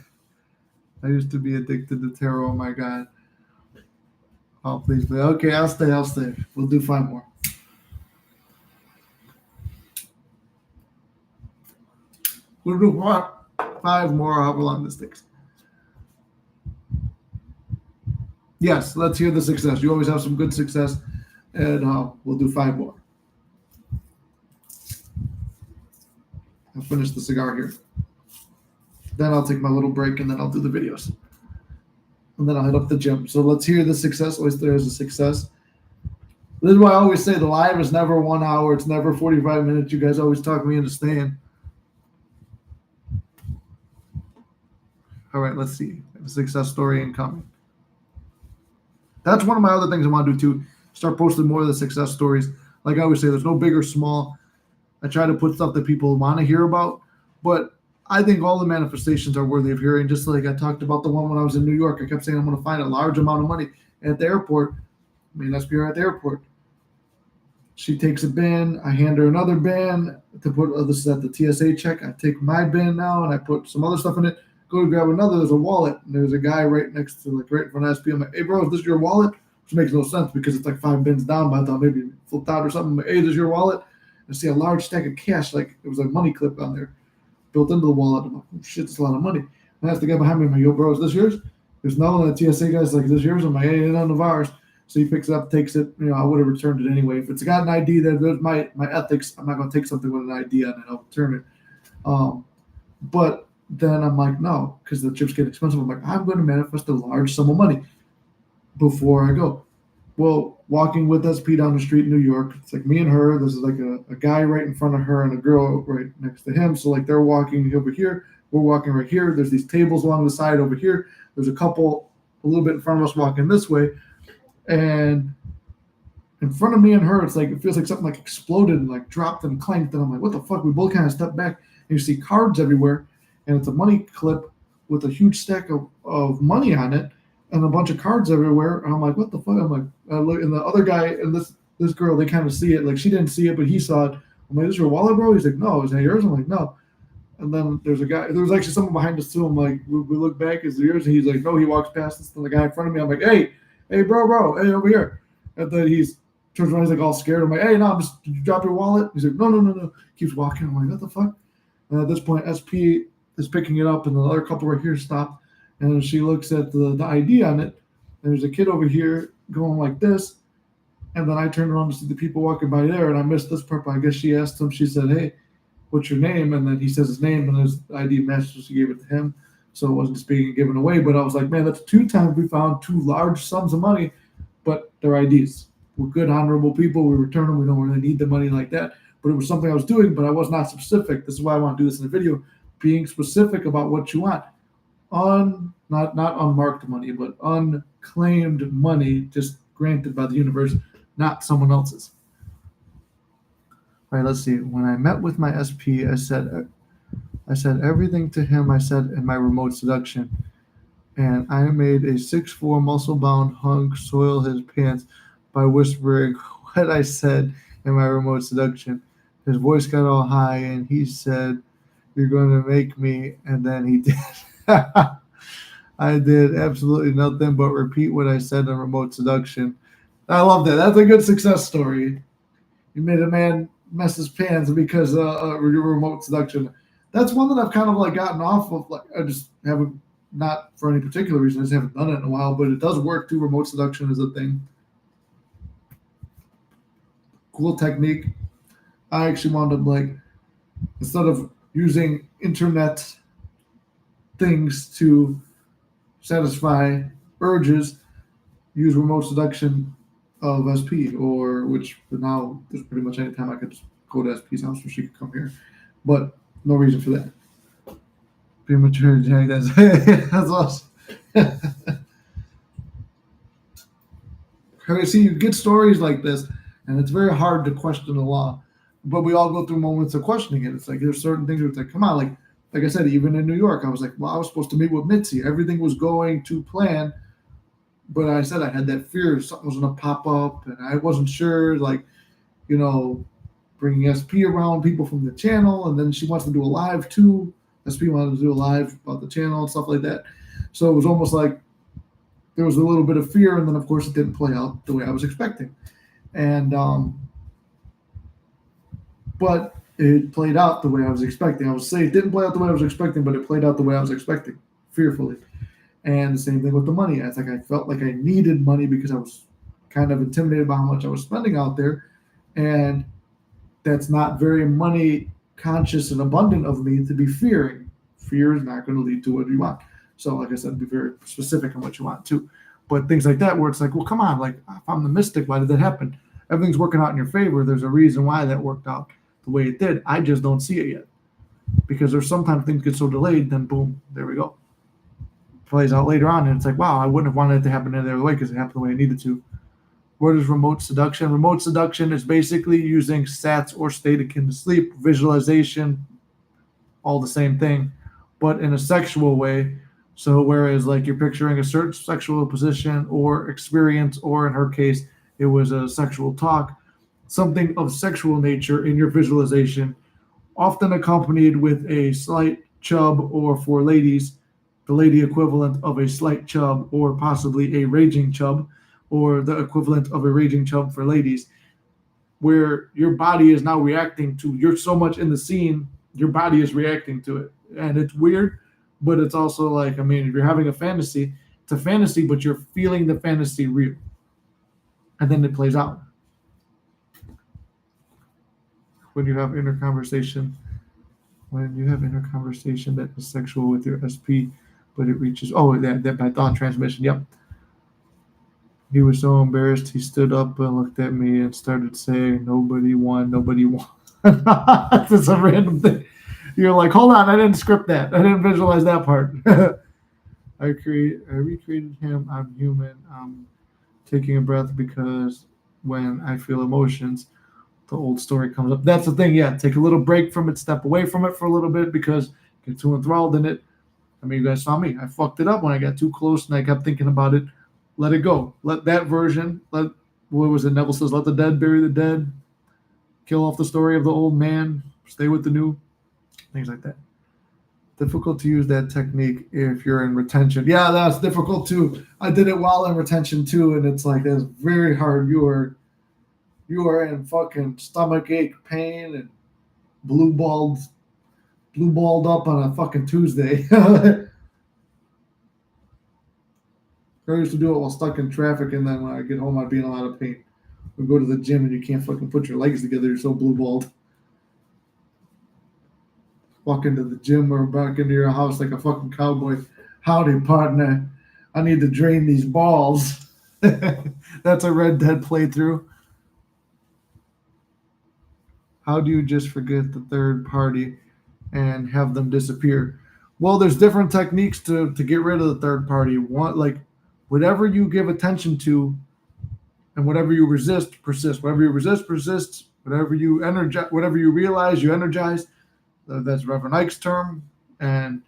Speaker 1: I used to be addicted to tarot. Oh my God. Oh, please. Okay, I'll stay. We'll do 5 more. We'll do 5 more, however long this takes. Yes, let's hear the success. You always have some good success. And we'll do 5 more. I'll finish the cigar here. Then I'll take my little break, and then I'll do the videos. And then I'll head up the gym. So let's hear the success. Always there is a success. This is why I always say the live is never 1 hour. It's never 45 minutes. You guys always talk me into staying. All right, let's see. A success story incoming. That's one of my other things I want to do too. Start posting more of the success stories. Like I always say, there's no big or small. I try to put stuff that people want to hear about, but I think all the manifestations are worthy of hearing. Just like I talked about the one when I was in New York, I kept saying I'm going to find a large amount of money at the airport. Me and SB are at the airport. She takes a bin. I hand her another bin to put. This is at the TSA check. I take my bin now and I put some other stuff in it. Go to grab another. There's a wallet. And there's a guy right next to, like, right in front of SP. I'm like, hey, bro, is this your wallet? Which makes no sense because it's like 5 bins down. But I thought maybe it flipped out or something. I'm like, hey, is this your wallet? I see a large stack of cash. Like it was a money clip on there built into the wallet. I'm like, oh, shit, that's a lot of money. And I asked the guy behind me, I'm like, yo, bro, is this yours? There's no. And the TSA guy's like, is this yours? I'm like, hey, none of ours. So he picks it up, takes it. I would have returned it anyway. If it's got an ID, there's my ethics. I'm not going to take something with an ID on it. I'll return it. But then I'm like, no, because the chips get expensive. I'm like, I'm going to manifest a large sum of money before I go. Well, walking with SP down the street in New York, it's like me and her. There's like a guy right in front of her and a girl right next to him. So like they're walking over here. We're walking right here. There's these tables along the side over here. There's a couple a little bit in front of us walking this way. And in front of me and her, it's like it feels like something like exploded and like dropped and clanked. And I'm like, what the fuck? We both kind of stepped back and you see cards everywhere. And it's a money clip with a huge stack of money on it and a bunch of cards everywhere. And I'm like, what the fuck? I'm like, I look, and the other guy and this girl, they kind of see it. Like she didn't see it, but he saw it. I'm like, is this your wallet, bro? He's like, no. Is that yours? I'm like, no. And then there's a guy. There was actually someone behind us too. I'm like, we look back, is it yours? And he's like, no. He walks past us. And the guy in front of me, I'm like, hey, bro, hey, over here. And then he's turns around, he's like all scared. I'm like, hey, no, did you drop your wallet? He's like, no. Keeps walking. I'm like, what the fuck? And at this point, SP is picking it up, and the other couple right here stopped. And she looks at the ID on it, and there's a kid over here going like this. And then I turned around to see the people walking by there, and I missed this part, but I guess she asked him, she said, hey, what's your name? And then he says his name, and his ID matched, so she gave it to him. So it wasn't just being given away. But I was like, man, that's 2 times we found 2 large sums of money, but they're IDs. We're good, honorable people. We return them. We don't really need the money like that. But it was something I was doing, but I was not specific. This is why I want to do this in the video, being specific about what you want. Not unmarked money, but unclaimed money, just granted by the universe, not someone else's. All right, let's see. When I met with my SP, I said everything to him I said in my remote seduction. And I made a 6'4" muscle-bound hunk soil his pants by whispering what I said in my remote seduction. His voice got all high, and he said, you're going to make me, and then he did. I did absolutely nothing but repeat what I said in remote seduction. I love that. That's a good success story. You made a man mess his pants because remote seduction. That's one that I've kind of like gotten off of. Like I just haven't, not for any particular reason. I just haven't done it in a while, but it does work too. Remote seduction is a thing. Cool technique. I actually wound up like, instead of using internet things to satisfy urges, use remote seduction of SP, or which now there's pretty much any time I could just go to SP's house or she could come here, but no reason for that. Premature ejaculation. That's awesome. See, you get stories like this, and it's very hard to question the law, but we all go through moments of questioning it. It's like there's certain things where it's like, come on, like I said, even in New York, I was like, well, I was supposed to meet with Mitzi. Everything was going to plan, but I said I had that fear something was going to pop up, and I wasn't sure, like, bringing SP around people from the channel, and then she wants to do a live too. SP wanted to do a live about the channel and stuff like that. So it was almost like there was a little bit of fear, and then of course it didn't play out the way I was expecting. And but it played out the way I was expecting. I would say it didn't play out the way I was expecting, but it played out the way I was expecting, fearfully. And the same thing with the money. It's like I felt like I needed money because I was kind of intimidated by how much I was spending out there. And that's not very money conscious and abundant of me to be fearing. Fear is not going to lead to what you want. So like I said, be very specific on what you want too. But things like that where it's like, well, come on, like if I'm the mystic, why did that happen? Everything's working out in your favor. There's a reason why that worked out the way it did. I just don't see it yet. Because there's sometimes things get so delayed, then boom, there we go. plays out later on, and it's like, wow, I wouldn't have wanted it to happen any other way because it happened the way I needed to. What is remote seduction? Remote seduction is basically using stats or state akin to sleep, visualization, all the same thing, but in a sexual way. So whereas like you're picturing a certain sexual position or experience, or in her case, it was a sexual talk, something of sexual nature in your visualization, often accompanied with a slight chub, or for ladies, the lady equivalent of a slight chub, or possibly a raging chub, or the equivalent of a raging chub for ladies, where your body is now reacting to, you're so much in the scene, your body is reacting to it. And it's weird, but it's also like, I mean, if you're having a fantasy, it's a fantasy, but you're feeling the fantasy real. And then it plays out. When you have inner conversation, that is sexual with your SP, but it reaches, that by thought transmission, yep. He was so embarrassed, he stood up and looked at me and started saying, nobody won. That's a random thing. You're like, hold on, I didn't script that. I didn't visualize that part. I recreated him. I'm human. I'm taking a breath because when I feel emotions, the old story comes up. That's the thing, yeah. Take a little break from it, step away from it for a little bit, because get too enthralled in it. I mean, you guys saw me. I fucked it up when I got too close and I kept thinking about it. Let it go. Let that version, what was it? Neville says, let the dead bury the dead. Kill off the story of the old man. Stay with the new. Things like that. Difficult to use that technique if you're in retention. Yeah, that's difficult too. I did it while in retention too, and it's like, that's very hard. You are in fucking stomach ache pain and blue balled up on a fucking Tuesday. I used to do it while stuck in traffic, and then when I get home, I'd be in a lot of pain. We go to the gym and you can't fucking put your legs together. You're so blue balled. Walk into the gym or back into your house like a fucking cowboy. Howdy, partner. I need to drain these balls. That's a Red Dead playthrough. How do you just forget the third party and have them disappear? Well, there's different techniques to get rid of the third party. One, like, whatever you give attention to and whatever you resist persists. Whatever you resist persists. Whatever you energize, whatever you realize, you energize. That's Reverend Ike's term. And,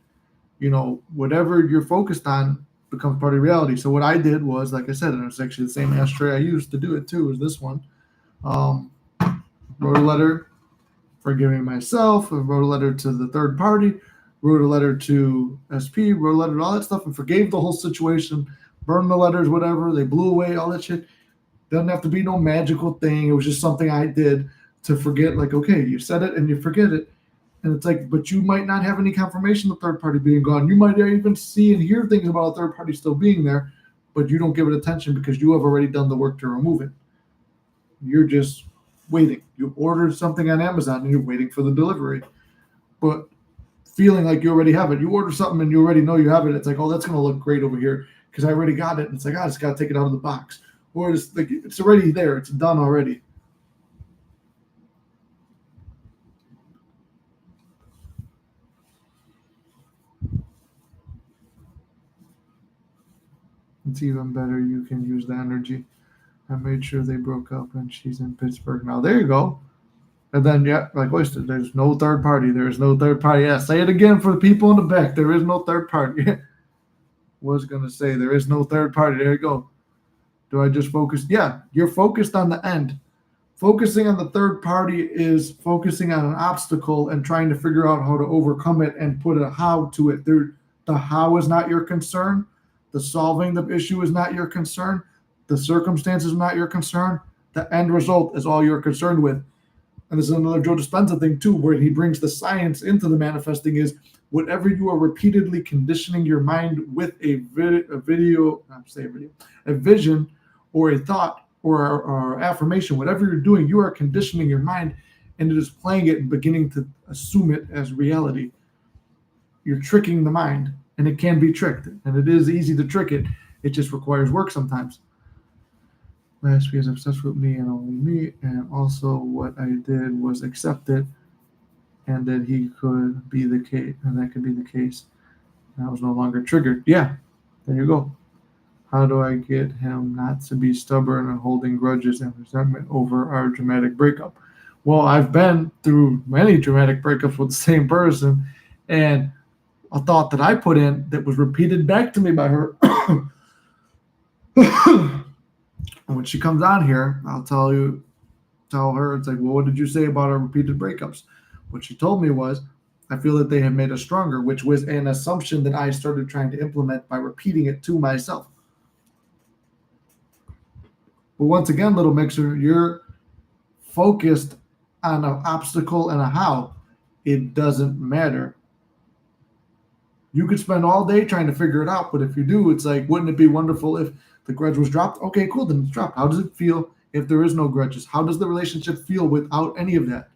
Speaker 1: whatever you're focused on becomes part of reality. So what I did was, like I said, and it's actually the same ashtray I used to do it too, is this one. Wrote a letter forgiving myself, wrote a letter to the third party, wrote a letter to SP, wrote a letter to all that stuff, and forgave the whole situation, burned the letters, whatever. They blew away, all that shit. Doesn't have to be no magical thing. It was just something I did to forget, like, okay, you said it and you forget it. And it's like, but you might not have any confirmation of the third party being gone. You might even see and hear things about a third party still being there, but you don't give it attention because you have already done the work to remove it. You're just waiting. You ordered something on Amazon and you're waiting for the delivery, but feeling like you already have it. You order something and you already know you have it. It's like, oh, that's going to look great over here because I already got it. And it's like, I just got to take it out of the box. Or it's like, it's already there. It's done already. It's even better. You can use the energy. I made sure they broke up and she's in Pittsburgh now. There you go. And then, yeah, like Oyster, there's no third party. There's no third party. Yeah, say it again for the people in the back. There is no third party. Was going to say there is no third party. There you go. Do I just focus? Yeah, you're focused on the end. Focusing on the third party is focusing on an obstacle and trying to figure out how to overcome it and put a how to it. The how is not your concern. The solving the issue is not your concern. The circumstances are not your concern. The end result is all you're concerned with. And this is another Joe Dispenza thing too, where he brings the science into the manifesting is whatever you are repeatedly conditioning your mind with a vision or a thought or affirmation, whatever you're doing, you are conditioning your mind and it is playing it and beginning to assume it as reality. You're tricking the mind and it can be tricked and it is easy to trick it. It just requires work sometimes. Last week is obsessed with me and only me, and also what I did was accept it, and that he could be the case, and that could be the case. And I was no longer triggered. Yeah, There you go. How do I get him not to be stubborn and holding grudges and resentment over our dramatic breakup? Well, I've been through many dramatic breakups with the same person, and a thought that I put in that was repeated back to me by her. And when she comes on here, I'll tell her, it's like, well, what did you say about our repeated breakups? What she told me was, I feel that they have made us stronger, which was an assumption that I started trying to implement by repeating it to myself. But once again, little mixer, you're focused on an obstacle and a how. It doesn't matter. You could spend all day trying to figure it out, but if you do, it's like, wouldn't it be wonderful if the grudge was dropped? Okay, cool, then it's dropped. How does it feel if there is no grudges? How does the relationship feel without any of that?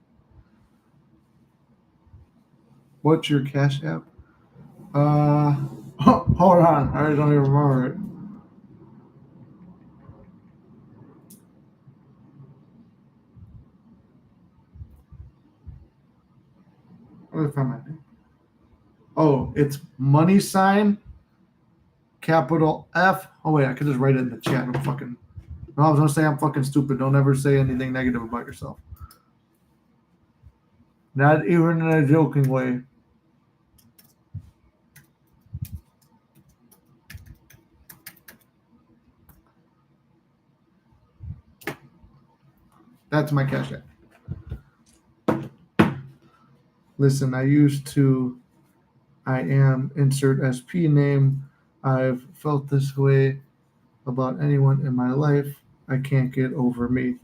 Speaker 1: What's your Cash App? Hold on. I don't even remember it. Where did I find my name? Oh, it's money sign capital F. Oh wait, I could just write it in the chat. I'm fucking. No, I was gonna say I'm fucking stupid. Don't ever say anything negative about yourself. Not even in a joking way. That's my Cash App. Listen, I am insert SP name. I've felt this way about anyone in my life. I can't get over me.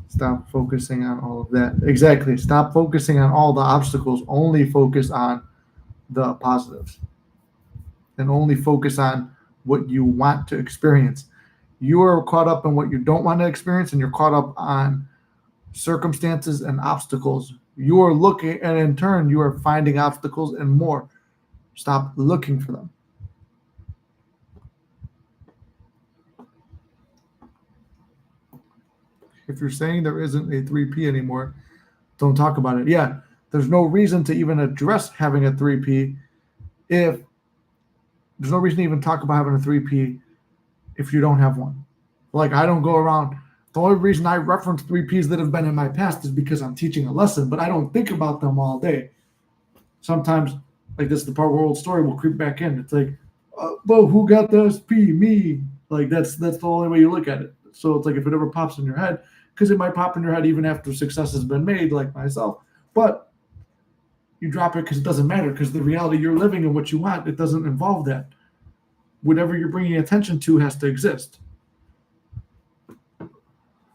Speaker 1: Stop focusing on all of that. Exactly. Stop focusing on all the obstacles. Only focus on the positives. And only focus on what you want to experience. You are caught up in what you don't want to experience, and you're caught up on circumstances and obstacles. You are looking, and in turn, you are finding obstacles and more. Stop looking for them. If you're saying there isn't a 3P anymore, don't talk about it. Yeah, there's no reason to even address having a 3P if there's no reason to even talk about having a 3P if you don't have one. Like, I don't go around. The only reason I reference 3Ps that have been in my past is because I'm teaching a lesson, but I don't think about them all day. Sometimes, like, this is the part where old story will creep back in. It's like, well, who got the SP? Me. Like, that's the only way you look at it. So it's like, if it ever pops in your head, because it might pop in your head even after success has been made, like myself, but you drop it because it doesn't matter, because the reality you're living and what you want, it doesn't involve that. Whatever you're bringing attention to has to exist.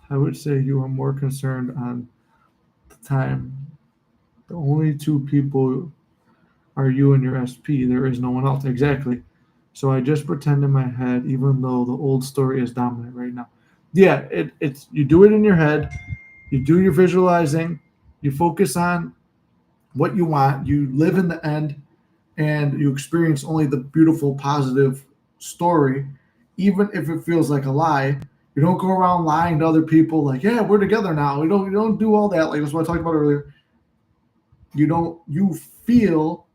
Speaker 1: I would say you are more concerned on the time. The only two people are you and your SP. There is no one else. Exactly. So I just pretend in my head, even though the old story is dominant right now. Yeah, it's you do it in your head. You do your visualizing. You focus on what you want. You live in the end, and you experience only the beautiful, positive story, even if it feels like a lie. You don't go around lying to other people like, yeah, we're together now. You don't do all that. Like that's what I talked about earlier. You feel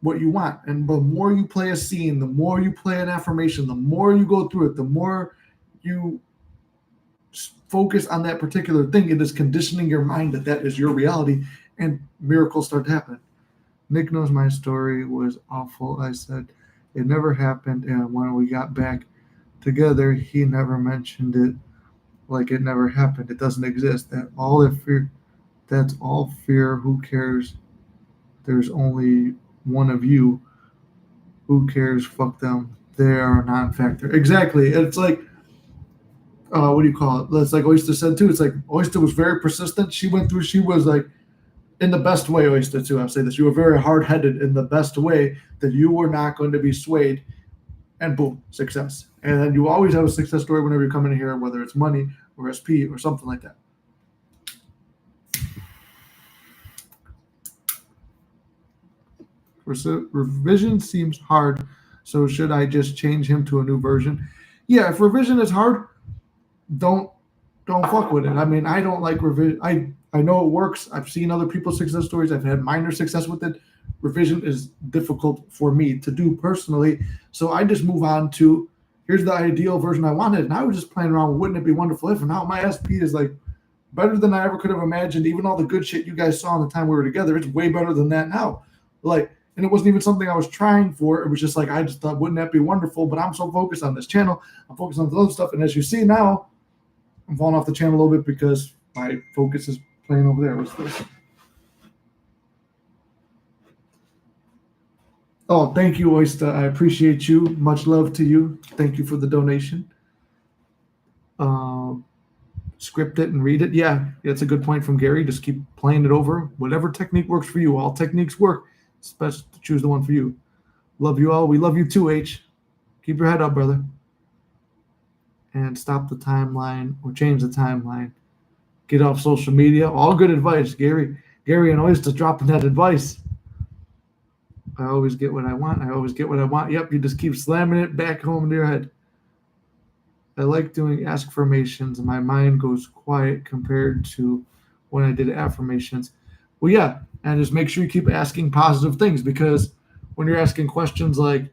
Speaker 1: what you want. And the more you play a scene, the more you play an affirmation, the more you go through it, the more you focus on that particular thing. It is conditioning your mind that that is your reality, and miracles start to happen. Nick knows my story was awful. I said it never happened, and when we got back together, he never mentioned it like it never happened. It doesn't exist. That's all fear. Who cares? There's only one of you. Who cares? Fuck them. They are a non-factor. Exactly. It's like, what do you call it? It's like Oyster said too. It's like Oyster was very persistent. She was like, in the best way, Oyster too. I'll say this. You were very hard-headed in the best way, that you were not going to be swayed, and boom, success. And then you always have a success story whenever you come in here, whether it's money or SP or something like that. Revision seems hard, so should I just change him to a new version? Yeah, if revision is hard, don't fuck with it. I mean, I don't like revision. I know it works. I've seen other people's success stories. I've had minor success with it. revision is difficult for me to do personally. So I just move on to here's the ideal version I wanted. And I was just playing around. Wouldn't it be wonderful if? And now my SP is like better than I ever could have imagined. Even all the good shit you guys saw in the time we were together, it's way better than that now. Like, and it wasn't even something I was trying for. It was just like, I just thought, wouldn't that be wonderful? But I'm so focused on this channel. I'm focused on the other stuff. And as you see now, I'm falling off the channel a little bit because my focus is playing over there. What's this? Oh, thank you, Oyster. I appreciate you. Much love to you. Thank you for the donation. Script it and read it. Yeah, it's a good point from Gary. Just keep playing it over. Whatever technique works for you. All techniques work. It's best to choose the one for you. Love you all. We love you too, H. Keep your head up, brother. And stop the timeline or change the timeline. Get off social media. All good advice, Gary. Gary and Oyster dropping that advice. I always get what I want. I always get what I want. Yep, you just keep slamming it back home into your head. I like doing affirmations, and my mind goes quiet compared to when I did affirmations. Well, yeah, and just make sure you keep asking positive things, because when you're asking questions like,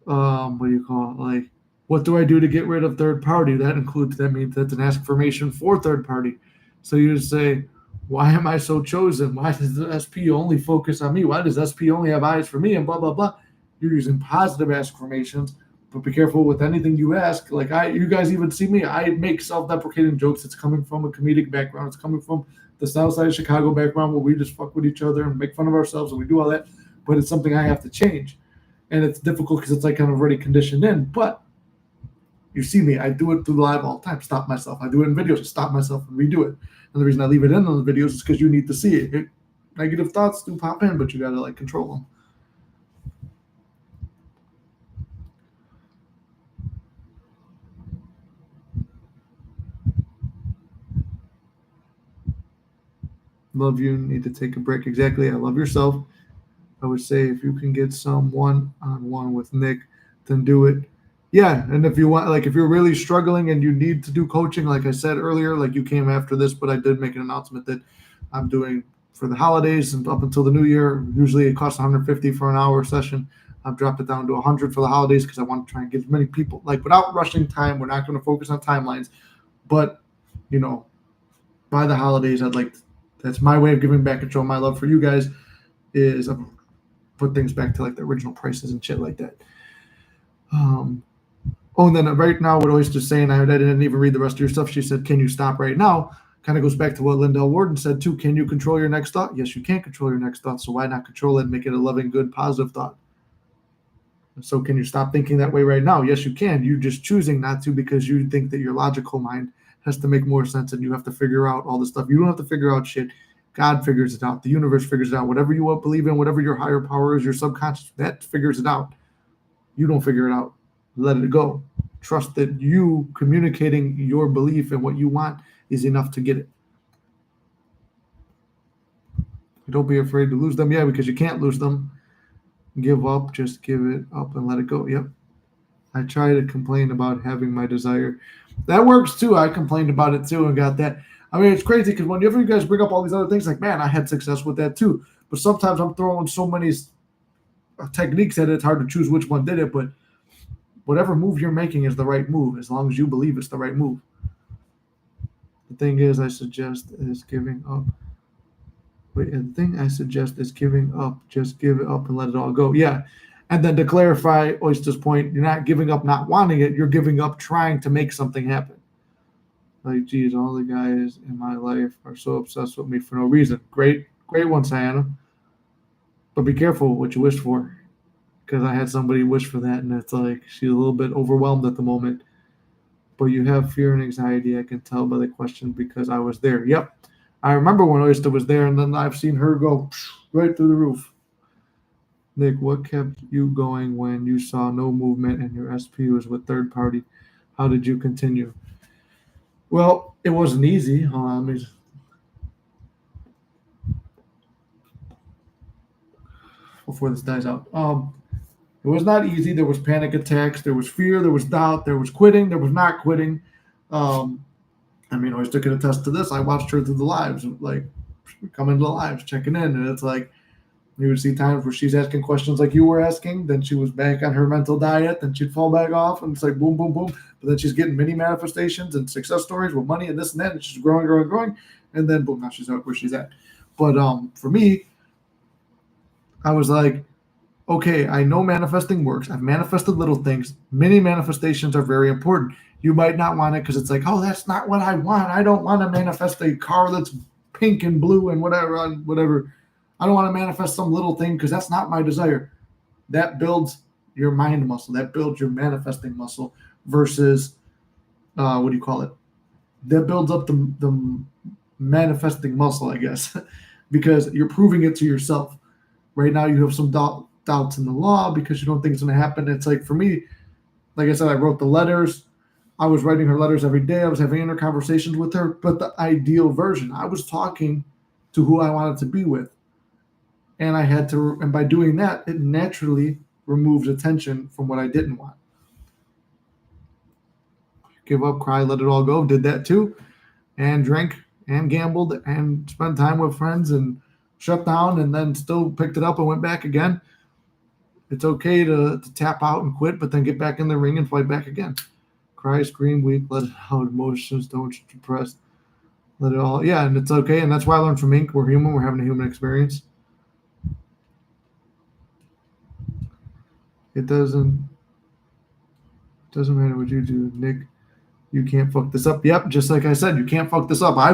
Speaker 1: what do you call it? Like, what do I do to get rid of third party? That means that's an affirmation for third party. So you just say, why am I so chosen? Why does the SP only focus on me? Why does SP only have eyes for me? And blah, blah, blah. You're using positive affirmations, but be careful with anything you ask. Like you guys even see me, I make self-deprecating jokes. It's coming from a comedic background. It's coming from the South Side of Chicago background, where we just fuck with each other and make fun of ourselves, and we do all that. But it's something I have to change. And it's difficult because it's like kind of already conditioned in. But you see me, I do it through live all the time. Stop myself. I do it in videos. Stop myself and redo it. And the reason I leave it in on the videos is because you need to see it. Negative thoughts do pop in, but you got to like control them. Love you. Need to take a break. Exactly. I love yourself. I would say if you can get some one-on-one with Nick, then do it. Yeah, and if you want, like, if you're really struggling and you need to do coaching, like I said earlier, like you came after this, but I did make an announcement that I'm doing for the holidays and up until the new year. Usually it costs $150 for an hour session. I've dropped it down to $100 for the holidays because I want to try and get as many people, like, without rushing time. We're not going to focus on timelines, but by the holidays, that's my way of giving back and showing my love for you guys. Is put things back to like the original prices and shit like that. And then right now, what Oyster's saying, I didn't even read the rest of your stuff. She said, can you stop right now? Kind of goes back to what Lindell Warden said too. Can you control your next thought? Yes, you can control your next thought. So why not control it and make it a loving, good, positive thought? So can you stop thinking that way right now? Yes, you can. You're just choosing not to because you think that your logical mind has to make more sense and you have to figure out all this stuff. You don't have to figure out shit. God figures it out. The universe figures it out. Whatever you believe in, whatever your higher power is, your subconscious, that figures it out. You don't figure it out. Let it go. Trust that you communicating your belief and what you want is enough to get it. Don't be afraid to lose them. Yeah, because you can't lose them. Give up. Just give it up and let it go. Yep. I try to complain about having my desire. That works too. I complained about it too and got that. I mean, it's crazy because whenever you guys bring up all these other things, like, man, I had success with that too. But sometimes I'm throwing so many techniques at it, it's hard to choose which one did it. But whatever move you're making is the right move, as long as you believe it's the right move. The thing is, I suggest is giving up. The thing I suggest is giving up. Just give it up and let it all go. Yeah. And then to clarify Oyster's point, you're not giving up not wanting it. You're giving up trying to make something happen. Like, geez, all the guys in my life are so obsessed with me for no reason. Great one, Sienna. But be careful what you wish for. Because I had somebody wish for that, and it's like she's a little bit overwhelmed at the moment. But you have fear and anxiety, I can tell by the question, because I was there. Yep. I remember when Oyster was there, and then I've seen her go right through the roof. Nick, what kept you going when you saw no movement and your SP was with third party? How did you continue? Well, it wasn't easy. Before this dies out. It was not easy. There was panic attacks. There was fear. There was doubt. There was quitting. There was not quitting. Oyster can attest to this. I watched her through the lives, like come into the lives, checking in, and it's like You would see times where she's asking questions like you were asking, then she was back on her mental diet, then she'd fall back off, and it's like boom, boom, boom. But then she's getting mini manifestations and success stories with money and this and that, and she's growing, growing, growing, and then boom, now she's out where she's at. But for me, I was like, okay, I know manifesting works. I've manifested little things. Mini manifestations are very important. You might not want it because it's like, oh, that's not what I want. I don't want to manifest a car that's pink and blue and whatever, whatever. I don't want to manifest some little thing because that's not my desire. That builds your mind muscle. That builds your manifesting muscle versus what do you call it? That builds up the manifesting muscle, I guess, because you're proving it to yourself. Right now, you have some doubts in the law because you don't think it's going to happen. It's like for me, like I said, I wrote the letters. I was writing her letters every day. I was having inner conversations with her, but the ideal version. I was talking to who I wanted to be with. And I had to, and by doing that, it naturally removes attention from what I didn't want. Give up, cry, let it all go. Did that too. And drank and gambled and spent time with friends and shut down and then still picked it up and went back again. It's okay to tap out and quit, but then get back in the ring and fight back again. Cry, scream, weep, let it out. Emotions, don't depress. Let it all, yeah, and it's okay. And that's why I learned from Inc. We're human. We're having a human experience. It doesn't matter what you do, Nick. You can't fuck this up. Yep, just like I said, you can't fuck this up. I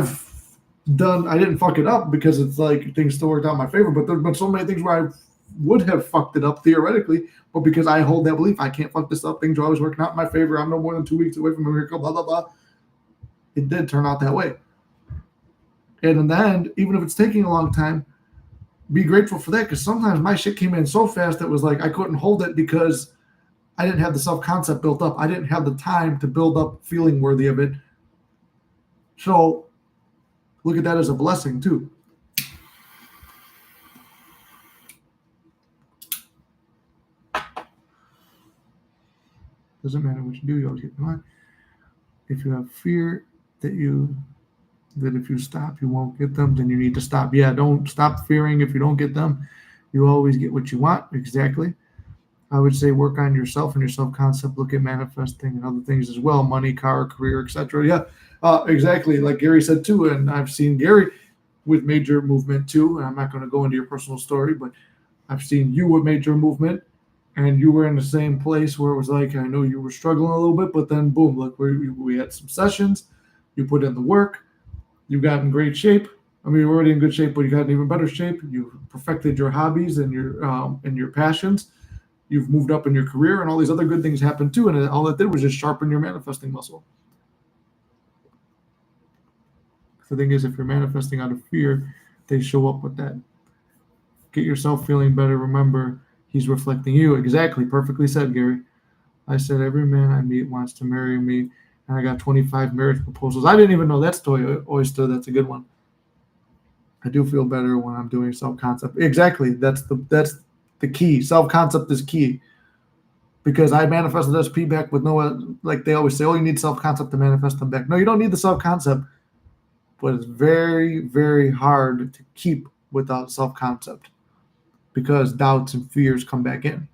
Speaker 1: didn't fuck it up because it's like things still worked out in my favor, but there's been so many things where I would have fucked it up theoretically, but because I hold that belief, I can't fuck this up. Things are always working out in my favor. I'm no more than 2 weeks away from a miracle, blah, blah, blah. It did turn out that way. And in the end, even if it's taking a long time, be grateful for that because sometimes my shit came in so fast that was like I couldn't hold it because I didn't have the self-concept built up. I didn't have the time to build up feeling worthy of it. So look at that as a blessing too. Doesn't matter what you do, you always keep in mind. If you have fear that if you stop, you won't get them, then you need to stop. Yeah, don't stop fearing if you don't get them. You always get what you want. Exactly. I would say work on yourself and your self-concept. Look at manifesting and other things as well, money, car, career, etc. Yeah, exactly. Like Gary said too, and I've seen Gary with major movement too. And I'm not going to go into your personal story, but I've seen you with major movement, and you were in the same place where it was like I know you were struggling a little bit, but then boom, look, we had some sessions. You put in the work. You got in great shape. I mean, you're already in good shape, but you got in even better shape. You perfected your hobbies and your passions. You've moved up in your career, and all these other good things happened too. And all it did was just sharpen your manifesting muscle. The thing is, if you're manifesting out of fear, they show up with that. Get yourself feeling better. Remember, he's reflecting you. Exactly. Perfectly said, Gary. I said, every man I meet wants to marry me. And I got 25 marriage proposals. I didn't even know that story, Oyster. That's a good one. I do feel better when I'm doing self-concept. Exactly. That's the key. Self-concept is key. Because I manifested SP back with no, like they always say, oh, you need self-concept to manifest them back. No, you don't need the self-concept. But it's very, very hard to keep without self-concept because doubts and fears come back in.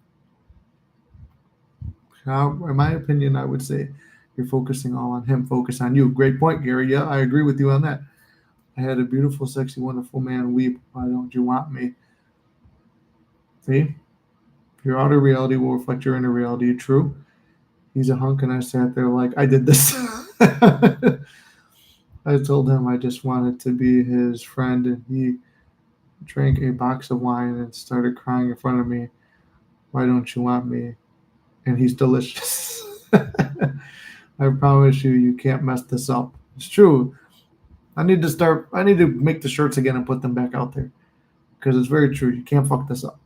Speaker 1: Now, in my opinion, I would say you're focusing all on him, focus on you. Great point, Gary. Yeah, I agree with you on that. I had a beautiful, sexy, wonderful man weep. Why don't you want me? See? Your outer reality will reflect your inner reality. True. He's a hunk, and I sat there like, I did this. I told him I just wanted to be his friend, and he drank a box of wine and started crying in front of me. Why don't you want me? And he's delicious. I promise you can't mess this up. It's true. I need to make the shirts again and put them back out there because it's very true. You can't fuck this up.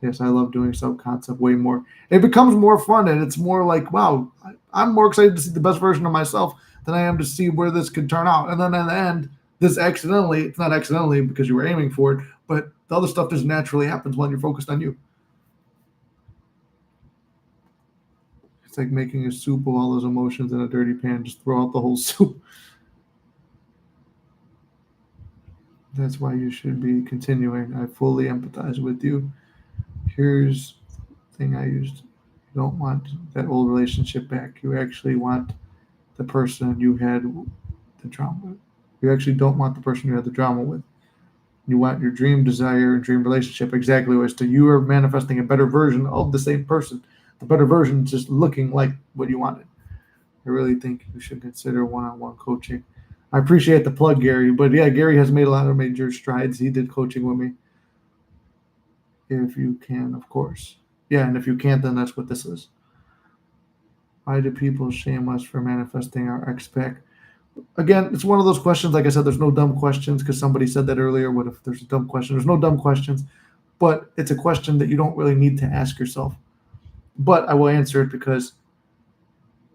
Speaker 1: Yes, I love doing self-concept way more. It becomes more fun, and it's more like, wow, I'm more excited to see the best version of myself than I am to see where this could turn out. And then in the end, it's not accidentally because you were aiming for it, but the other stuff just naturally happens when you're focused on you. It's like making a soup of all those emotions in a dirty pan. Just throw out the whole soup. That's why you should be continuing. I fully empathize with you. Here's the thing I used. You don't want that old relationship back. You actually want the person you had the drama with. You actually don't want the person you had the drama with. You want your dream desire and dream relationship exactly as to you are manifesting a better version of the same person. The better version is just looking like what you wanted. I really think you should consider one-on-one coaching. I appreciate the plug, Gary, but yeah, Gary has made a lot of major strides. He did coaching with me. If you can, of course. Yeah, and if you can't, then that's what this is. Why do people shame us for manifesting our ex-pack? Again, it's one of those questions. Like I said, there's no dumb questions because somebody said that earlier. What if there's a dumb question? There's no dumb questions, but it's a question that you don't really need to ask yourself. But I will answer it because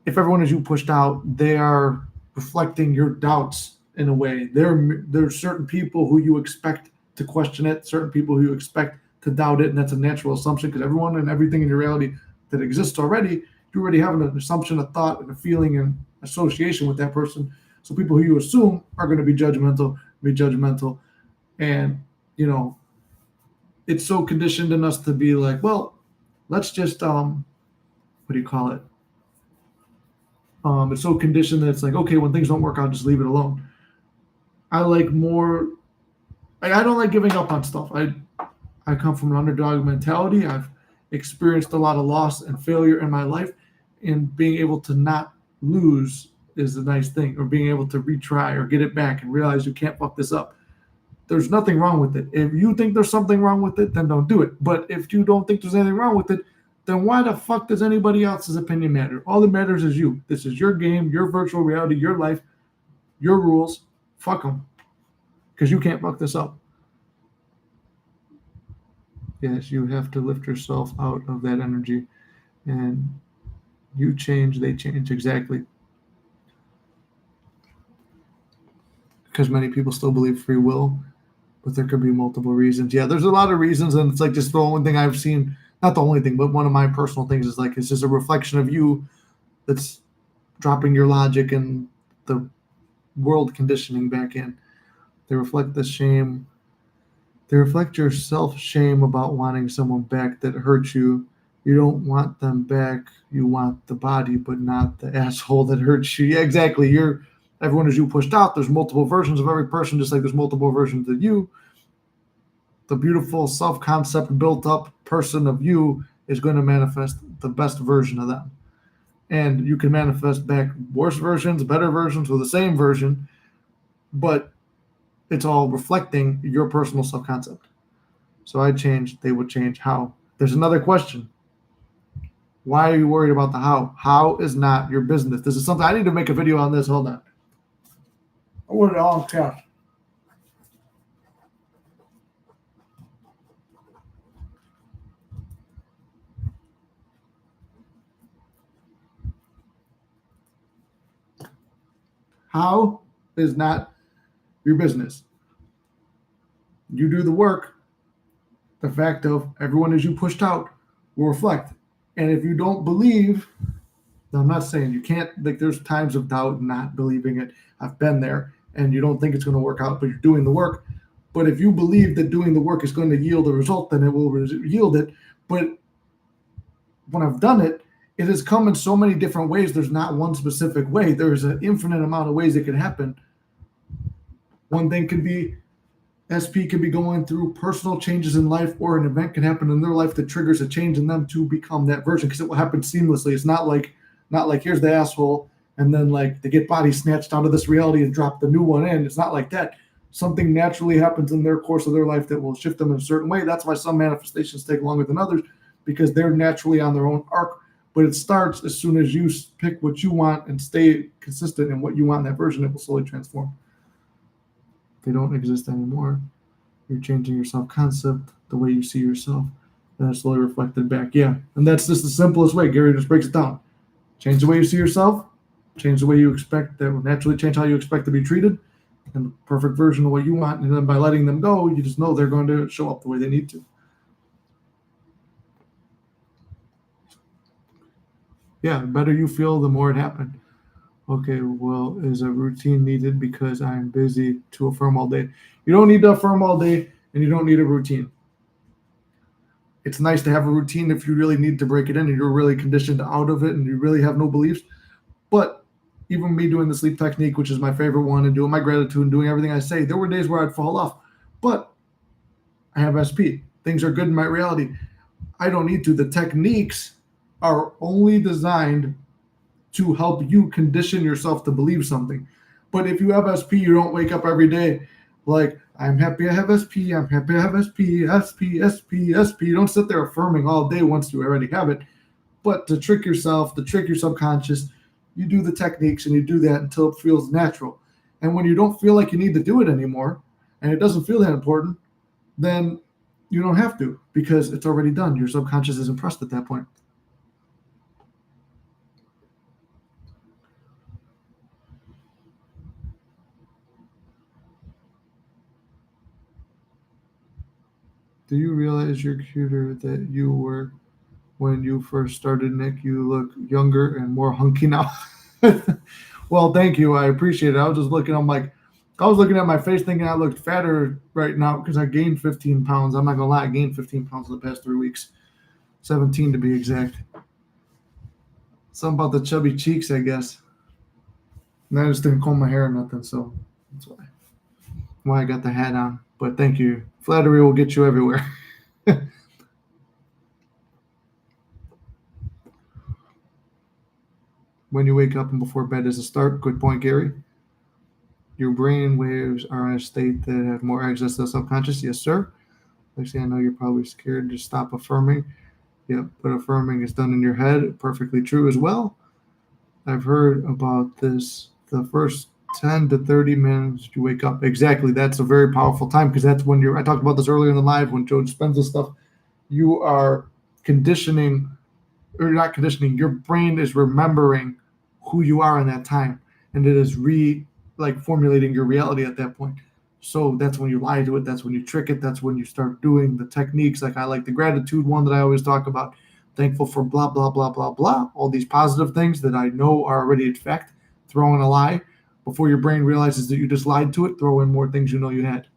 Speaker 1: if everyone is you pushed out, they are reflecting your doubts in a way. There's certain people who you expect to question it, certain people who you expect to doubt it, and that's a natural assumption because everyone and everything in your reality that exists already, you already have an assumption, a thought, and a feeling and association with that person. So people who you assume are going to be judgmental, and you know it's so conditioned in us to be like, well, let's just what do you call it? It's so conditioned that it's like, okay, when things don't work out, just leave it alone. I like more. I don't like giving up on stuff. I come from an underdog mentality. I've experienced a lot of loss and failure in my life, and being able to not lose is a nice thing, or being able to retry or get it back and realize you can't fuck this up. There's nothing wrong with it. If you think there's something wrong with it, then don't do it. But if you don't think there's anything wrong with it, then why the fuck does anybody else's opinion matter? All that matters is you. This is your game, your virtual reality, your life, your rules. Fuck them. Because you can't fuck this up. Yes, you have to lift yourself out of that energy. And you change, they change. Exactly. Because many people still believe free will, but there could be multiple reasons. Yeah, there's a lot of reasons, and it's like just the only thing I've seen, not the only thing, but one of my personal things is like it's just a reflection of you that's dropping your logic and the world conditioning back in. They reflect the shame. They reflect your self-shame about wanting someone back that hurt you. You don't want them back. You want the body, but not the asshole that hurts you. Yeah, exactly. Everyone is you pushed out. There's multiple versions of every person, just like there's multiple versions of you. The beautiful self-concept built up person of you is going to manifest the best version of them. And you can manifest back worse versions, better versions, or the same version, but it's all reflecting your personal self-concept. So I changed, they would change. How? There's another question. Why are you worried about the how? How is not your business. This is something I need to make a video on this. Hold on. I want it all in cash. How is not your business. You do the work. The fact of everyone as you pushed out will reflect. And if you don't believe, I'm not saying you can't, like there's times of doubt, not believing it. I've been there, and you don't think it's going to work out, but you're doing the work. But if you believe that doing the work is going to yield a result, then it will yield it. But when I've done it, it has come in so many different ways. There's not one specific way. There's an infinite amount of ways it could happen. One thing could be SP could be going through personal changes in life, or an event can happen in their life that triggers a change in them to become that version, because it will happen seamlessly. It's not like here's the asshole and then like they get body snatched out of this reality and drop the new one in. It's not like that. Something naturally happens in their course of their life that will shift them in a certain way. That's why some manifestations take longer than others, because they're naturally on their own arc. But it starts as soon as you pick what you want and stay consistent in what you want in that version. It will slowly transform. They don't exist anymore. You're changing your self-concept, the way you see yourself, and it's slowly reflected back. Yeah, and that's just the simplest way. Gary just breaks it down. Change the way you see yourself, change the way you expect. That will naturally change how you expect to be treated, and the perfect version of what you want. And then by letting them go, you just know they're going to show up the way they need to. Yeah, the better you feel, the more it happened. Okay, well, is a routine needed because I'm busy to affirm all day? You don't need to affirm all day, and you don't need a routine. It's nice to have a routine if you really need to break it in and you're really conditioned out of it and you really have no beliefs. But even me doing the sleep technique, which is my favorite one, and doing my gratitude and doing everything I say, there were days where I'd fall off. But I have SP. Things are good in my reality. I don't need to. The techniques are only designed to help you condition yourself to believe something. But if you have SP, you don't wake up every day like, I'm happy I have SP, I'm happy I have SP, SP, SP, SP. You don't sit there affirming all day once you already have it. But to trick yourself, to trick your subconscious, you do the techniques and you do that until it feels natural. And when you don't feel like you need to do it anymore and it doesn't feel that important, then you don't have to because it's already done. Your subconscious is impressed at that point. Do you realize you're cuter that you were when you first started, Nick? You look younger and more hunky now. Well, thank you. I appreciate it. I was just looking. I'm like, I was looking at my face thinking I looked fatter right now because I gained 15 pounds. I'm not gonna lie, I gained 15 pounds in the past 3 weeks, 17 to be exact. Something about the chubby cheeks, I guess. And I just didn't comb my hair or nothing, so that's why I got the hat on. But thank you. Flattery will get you everywhere. When you wake up and before bed is a start. Good point, Gary. Your brain waves are in a state that have more access to the subconscious. Yes, sir. Actually, I know you're probably scared to stop affirming. Yep, but affirming is done in your head. Perfectly true as well. I've heard about this. The first 10 to 30 minutes you wake up. Exactly. That's a very powerful time because that's when I talked about this earlier in the live when Joe Dispenza stuff. You are conditioning, or not conditioning, your brain is remembering who you are in that time. And it is formulating your reality at that point. So that's when you lie to it. That's when you trick it. That's when you start doing the techniques. Like I like the gratitude one that I always talk about. Thankful for blah, blah, blah, blah, blah. All these positive things that I know are already in fact. Throw in a lie. Before your brain realizes that you just lied to it, throw in more things you know you had.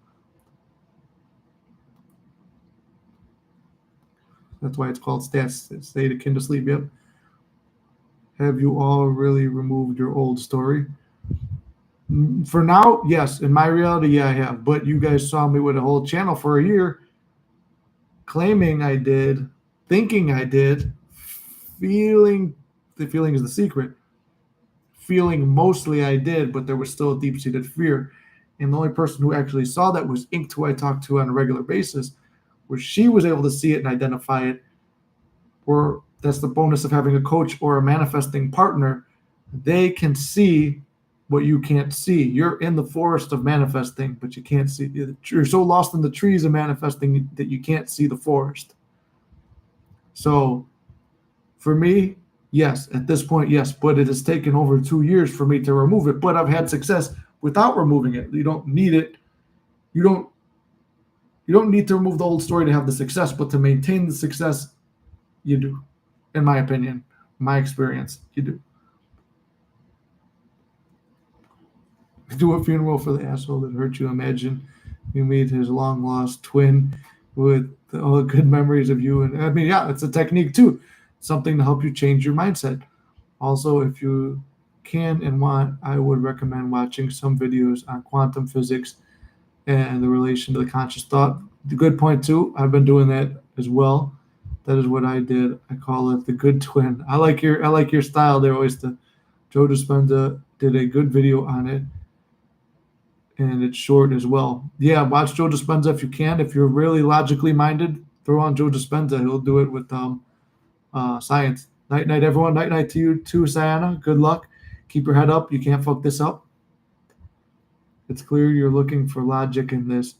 Speaker 1: That's why it's called stats. State akin to sleep. Yep. Have you all really removed your old story? For now, yes. In my reality, yeah, I have. But you guys saw me with a whole channel for a year claiming I did, thinking I did, feeling the feeling is the secret. Feeling mostly I did, but there was still a deep-seated fear. And the only person who actually saw that was Inked, who I talked to on a regular basis, where she was able to see it and identify it. Or that's the bonus of having a coach or a manifesting partner. They can see what you can't see. You're in the forest of manifesting, but you can't see. You're so lost in the trees of manifesting that you can't see the forest. So for me, yes, at this point, yes, but it has taken over 2 years for me to remove it. But I've had success without removing it. You don't need it. You don't need to remove the old story to have the success, but to maintain the success, you do. In my opinion, my experience, you do. Do a funeral for the asshole that hurt you. Imagine you meet his long lost twin with all the good memories of you. And I mean, yeah, it's a technique too. Something to help you change your mindset. Also, if you can and want, I would recommend watching some videos on quantum physics and the relation to the conscious thought. The good point too. I've been doing that as well. That is what I did. I call it the good twin. I like your style there, Oyster. Joe Dispenza did a good video on it, and it's short as well. Yeah, watch Joe Dispenza if you can. If you're really logically minded, throw on Joe Dispenza. He'll do it with science. Night night, everyone. Night night to you too, Sayana. Good luck. Keep your head up. You can't fuck this up. It's clear you're looking for logic in this,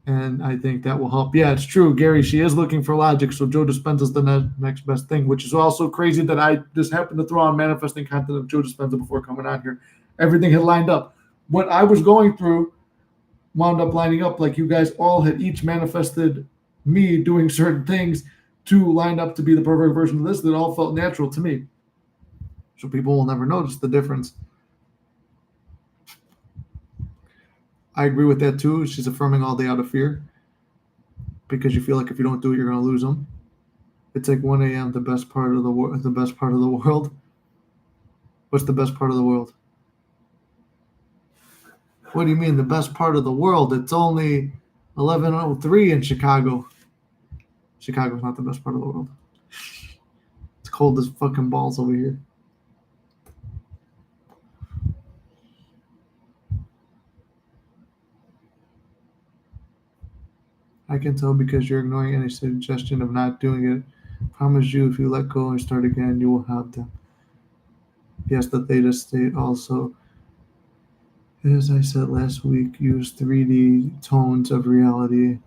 Speaker 1: and I think that will help. Yeah, it's true, Gary. She is looking for logic, so Joe Dispenza is the next best thing, which is also crazy that I just happened to throw on manifesting content of Joe Dispenza before coming on here. Everything had lined up. What I was going through wound up lining up, like you guys all had each manifested me doing certain things to line up to be the perfect version of this that all felt natural to me. So people will never notice the difference. I agree with that too. She's affirming all day out of fear because you feel like if you don't do it, you're going to lose them. It's like 1 a.m. The best part of the world. The best part of the world. What's the best part of the world? What do you mean the best part of the world? It's only 11:03 in Chicago. Chicago's not the best part of the world. It's cold as fucking balls over here. I can tell because you're ignoring any suggestion of not doing it. Promise you, if you let go and start again, you will have them. Yes, the theta state also, as I said last week, use 3D tones of reality.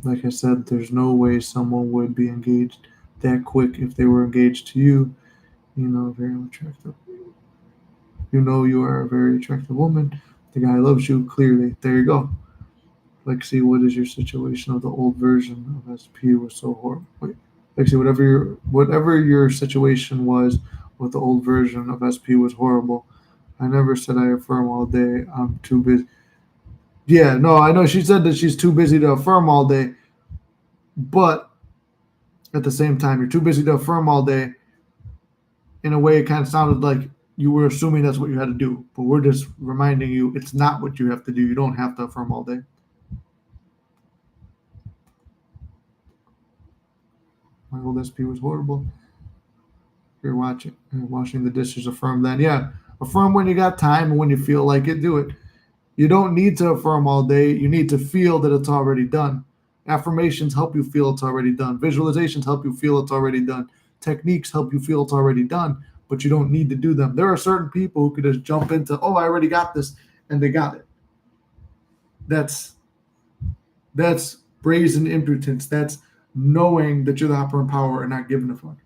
Speaker 1: Like I said, there's no way someone would be engaged that quick if they were engaged to you. You know, very attractive. You know you are a very attractive woman. The guy loves you, clearly. There you go. Lexi, what is your situation of the old version of SP was so horrible? Wait, Lexi, whatever your situation was with the old version of SP was horrible. I never said I affirm all day. I'm too busy. Yeah, no, I know she said that she's too busy to affirm all day, but at the same time, you're too busy to affirm all day. In a way, it kind of sounded like you were assuming that's what you had to do, but we're just reminding you it's not what you have to do. You don't have to affirm all day. My old SP was horrible. You're washing the dishes. Affirm then. Yeah, affirm when you got time and when you feel like it, do it. You don't need to affirm all day. You need to feel that it's already done. Affirmations help you feel it's already done. Visualizations help you feel it's already done. Techniques help you feel it's already done, but you don't need to do them. There are certain people who could just jump into, oh, I already got this, and they got it. That's brazen impotence. That's knowing that you're the upper in power and not giving a fuck.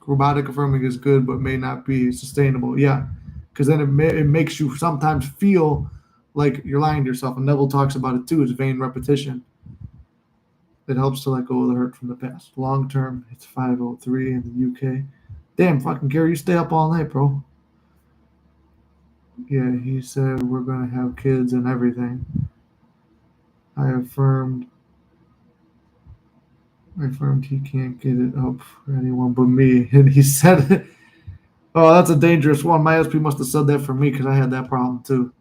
Speaker 1: Robotic affirming is good, but may not be sustainable. Yeah, because then it makes you sometimes feel like you're lying to yourself. And Neville talks about it too. It's vain repetition. It helps to let go of the hurt from the past. Long term, it's 5:03 in the UK. Damn, fucking Gary, you stay up all night, bro. Yeah, he said we're gonna have kids and everything. I affirmed he can't get it up for anyone but me. And he said, oh, that's a dangerous one. My SP must have said that for me because I had that problem too.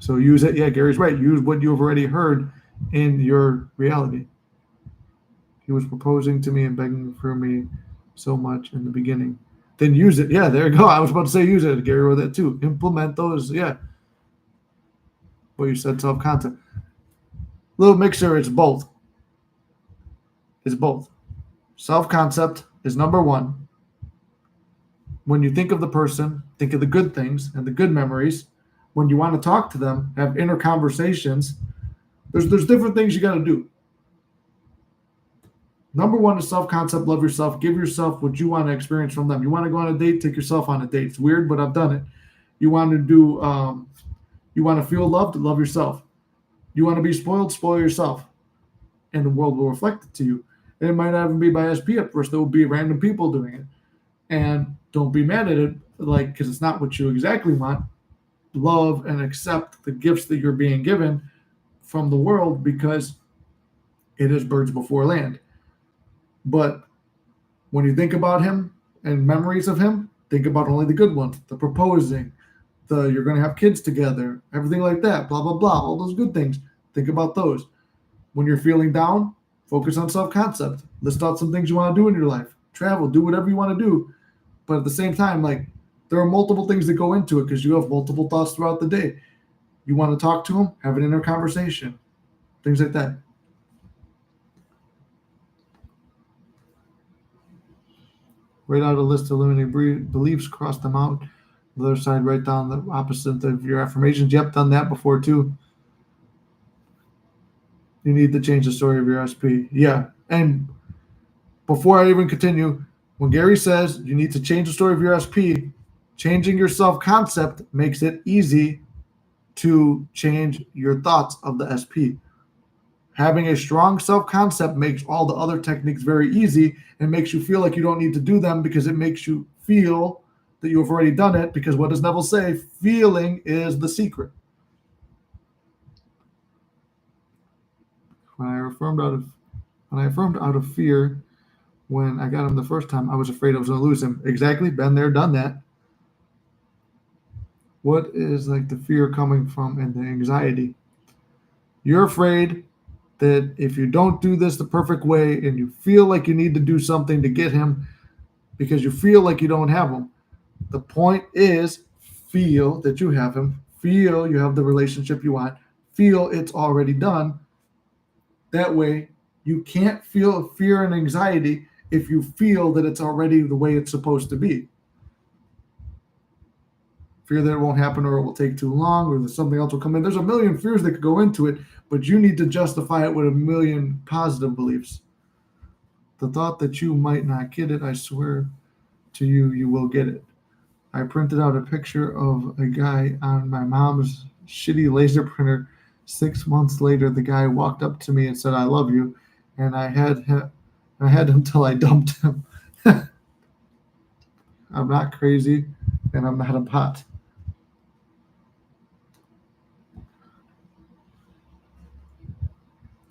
Speaker 1: So use it. Yeah, Gary's right. Use what you've already heard in your reality. He was proposing to me and begging for me so much in the beginning. Then use it. Yeah, there you go. I was about to say use it. Gary wrote that too. Implement those. Yeah. But you said self-concept. Little mixer, it's both. It's both. Self-concept is number one. When you think of the person, think of the good things and the good memories. When you want to talk to them, have inner conversations, there's different things you got to do. Number one is self-concept, love yourself, give yourself what you want to experience from them. You want to go on a date, take yourself on a date. It's weird, but I've done it. You want to do, you want to feel loved, love yourself. You want to be spoiled, spoil yourself. And the world will reflect it to you. And it might not even be by SP at first. There will be random people doing it. And don't be mad at it, like, because it's not what you exactly want. Love and accept the gifts that you're being given from the world because it is birds before land. But when you think about him and memories of him, think about only the good ones, the proposing, the you're going to have kids together, everything like that, blah, blah, blah, all those good things. Think about those. When you're feeling down, focus on self-concept. List out some things you want to do in your life. Travel, do whatever you want to do. But at the same time, like, there are multiple things that go into it because you have multiple thoughts throughout the day. You want to talk to them, have an inner conversation, things like that. Write out a list of limiting beliefs, cross them out. The other side, write down the opposite of your affirmations. Yep, done that before too. You need to change the story of your SP. Yeah, and before I even continue, when Gary says you need to change the story of your SP, changing your self-concept makes it easy to change your thoughts of the SP. Having a strong self-concept makes all the other techniques very easy and makes you feel like you don't need to do them because it makes you feel that you have already done it. Because what does Neville say? Feeling is the secret. When I affirmed out of fear, when I got him the first time, I was afraid I was going to lose him. Exactly. Been there, done that. What is like the fear coming from and the anxiety? You're afraid that if you don't do this the perfect way and you feel like you need to do something to get him because you feel like you don't have him, the point is feel that you have him, feel you have the relationship you want, feel it's already done. That way, you can't feel fear and anxiety if you feel that it's already the way it's supposed to be. Fear that it won't happen or it will take too long or that something else will come in. There's a million fears that could go into it, but you need to justify it with a million positive beliefs. The thought that you might not get it, I swear to you, you will get it. I printed out a picture of a guy on my mom's shitty laser printer. 6 months later, the guy walked up to me and said, "I love you," and I had him till I dumped him. I'm not crazy, and I'm not a bot.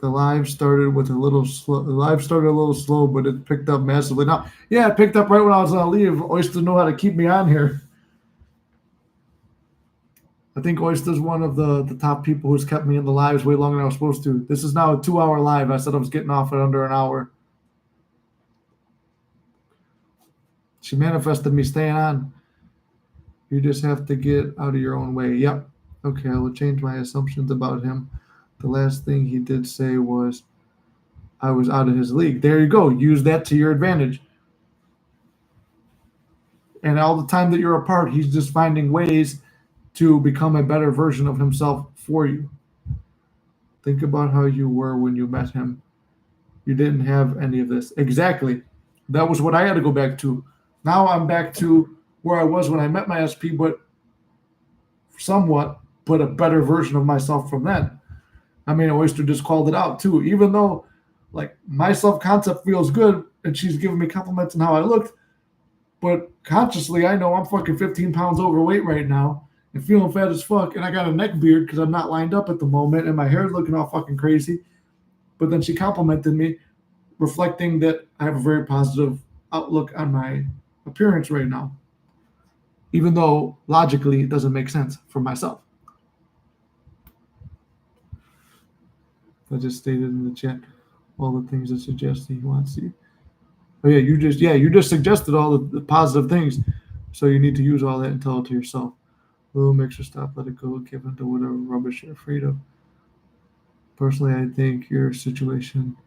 Speaker 1: The live started a little slow, but it picked up massively. Now, yeah, it picked up right when I was on leave. Oyster know how to keep me on here. I think Oyster's one of the top people who's kept me in the lives way longer than I was supposed to. This is now a 2-hour live. I said I was getting off at under an hour. She manifested me staying on. You just have to get out of your own way. Yep. Okay, I will change my assumptions about him. The last thing he did say was I was out of his league. There you go. Use that to your advantage. And all the time that you're apart, he's just finding ways to become a better version of himself for you. Think about how you were when you met him. You didn't have any of this. Exactly. That was what I had to go back to. Now I'm back to where I was when I met my SP, but a better version of myself from then. I mean, Oyster just called it out too. Even though, like, my self-concept feels good and she's giving me compliments on how I looked, but consciously I know I'm fucking 15 pounds overweight right now and feeling fat as fuck, and I got a neck beard because I'm not lined up at the moment and my hair's looking all fucking crazy. But then she complimented me, reflecting that I have a very positive outlook on my appearance right now, even though logically it doesn't make sense for myself. I just stated in the chat all the things that suggest he wants you. Oh yeah, you just suggested all the positive things, so you need to use all that and tell it to yourself. Little mixer, stop, let it go, give into whatever rubbish you're afraid of. Personally, I think your situation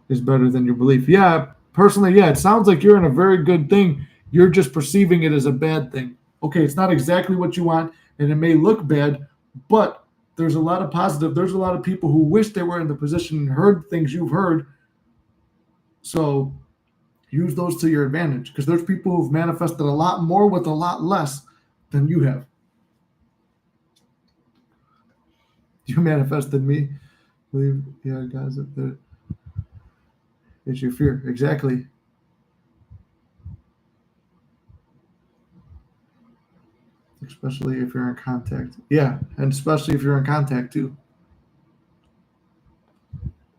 Speaker 1: is better than your belief. Yeah, personally, yeah, it sounds like you're in a very good thing. You're just perceiving it as a bad thing. Okay, it's not exactly what you want, and it may look bad, but there's a lot of positive. There's a lot of people who wish they were in the position and heard things you've heard. So use those to your advantage, because there's people who've manifested a lot more with a lot less than you have. You manifested me. Yeah, guys, it's your fear. Exactly. Especially if you're in contact. Yeah, and especially if you're in contact too.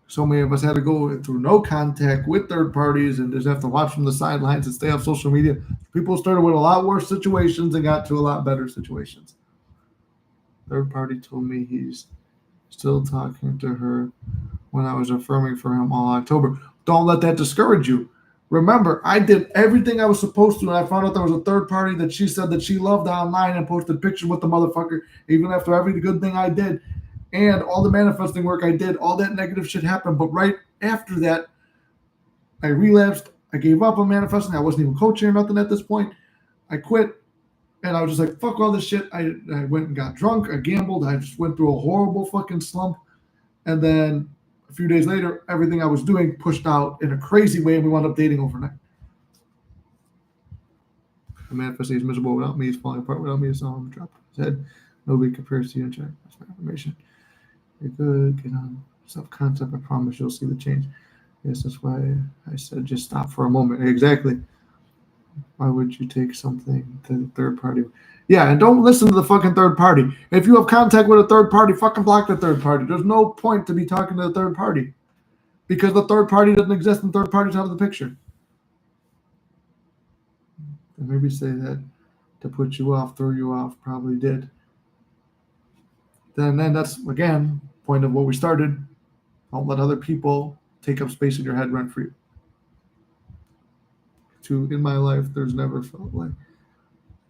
Speaker 1: So many of us had to go through no contact with third parties and just have to watch from the sidelines and stay off social media. People started with a lot worse situations and got to a lot better situations. Third party told me he's still talking to her when I was affirming for him all October. Don't let that discourage you. Remember, I did everything I was supposed to, and I found out there was a third party that she said that she loved online and posted pictures with the motherfucker, even after every good thing I did. And all the manifesting work I did, all that negative shit happened. But right after that, I relapsed. I gave up on manifesting. I wasn't even coaching or nothing at this point. I quit. And I was just like, fuck all this shit. I went and got drunk. I gambled. I just went through a horrible fucking slump. And then a few days later, everything I was doing pushed out in a crazy way, and we wound up dating overnight. The manifesting is miserable without me. It's falling apart without me. It's all on the drop of his head. Nobody compares to you in chat. That's my information. You're good. Get on. Self-concept, I promise you'll see the change. Yes, that's why I said just stop for a moment. Exactly. Why would you take something to the third party? Yeah, and don't listen to the fucking third party. If you have contact with a third party, fucking block the third party. There's no point to be talking to the third party because the third party doesn't exist and third parties out of the picture. And maybe say that to put you off, throw you off, probably did. Then that's again point of what we started. Don't let other people take up space in your head rent free. In my life, there's never felt like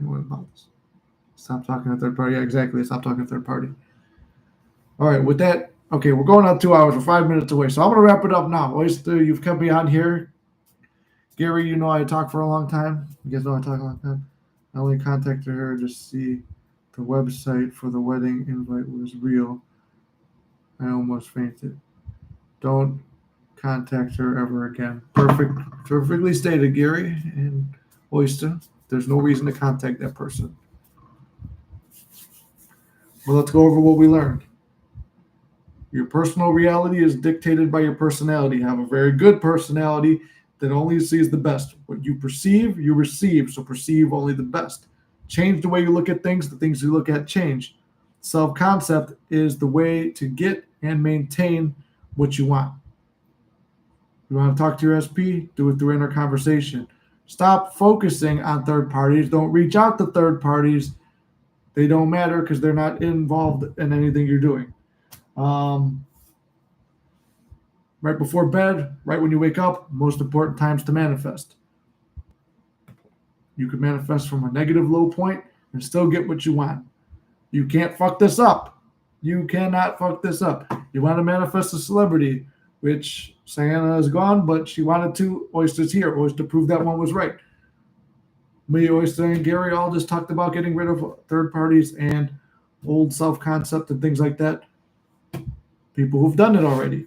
Speaker 1: anyone about this. Stop talking to third party. Yeah, exactly. Stop talking to third party. All right, with that, okay, we're going on 2 hours. We're 5 minutes away. So I'm going to wrap it up now. Oyster, you've kept me on here. Gary, you know I talk for a long time. You guys know I talk a long time. I only contacted her to see the website for the wedding invite was real. I almost fainted. Don't contact her ever again. Perfectly stated, Gary and Oyster. There's no reason to contact that person. Well, let's go over what we learned. Your personal reality is dictated by your personality. You have a very good personality that only sees the best. What you perceive, you receive. So perceive only the best. Change the way you look at things. The things you look at change. Self-concept is the way to get and maintain what you want. You want to talk to your SP? Do it through inner conversation. Stop focusing on third parties. Don't reach out to third parties. They don't matter because they're not involved in anything you're doing. Right before bed, right when you wake up, most important times to manifest. You can manifest from a negative low point and still get what you want. You can't fuck this up. You cannot fuck this up. You want to manifest a celebrity, which Santa is gone, but she wanted to. Oyster's here. Oyster proved that one was right. Me, Oyster, and Gary all just talked about getting rid of third parties and old self-concept and things like that. People who've done it already.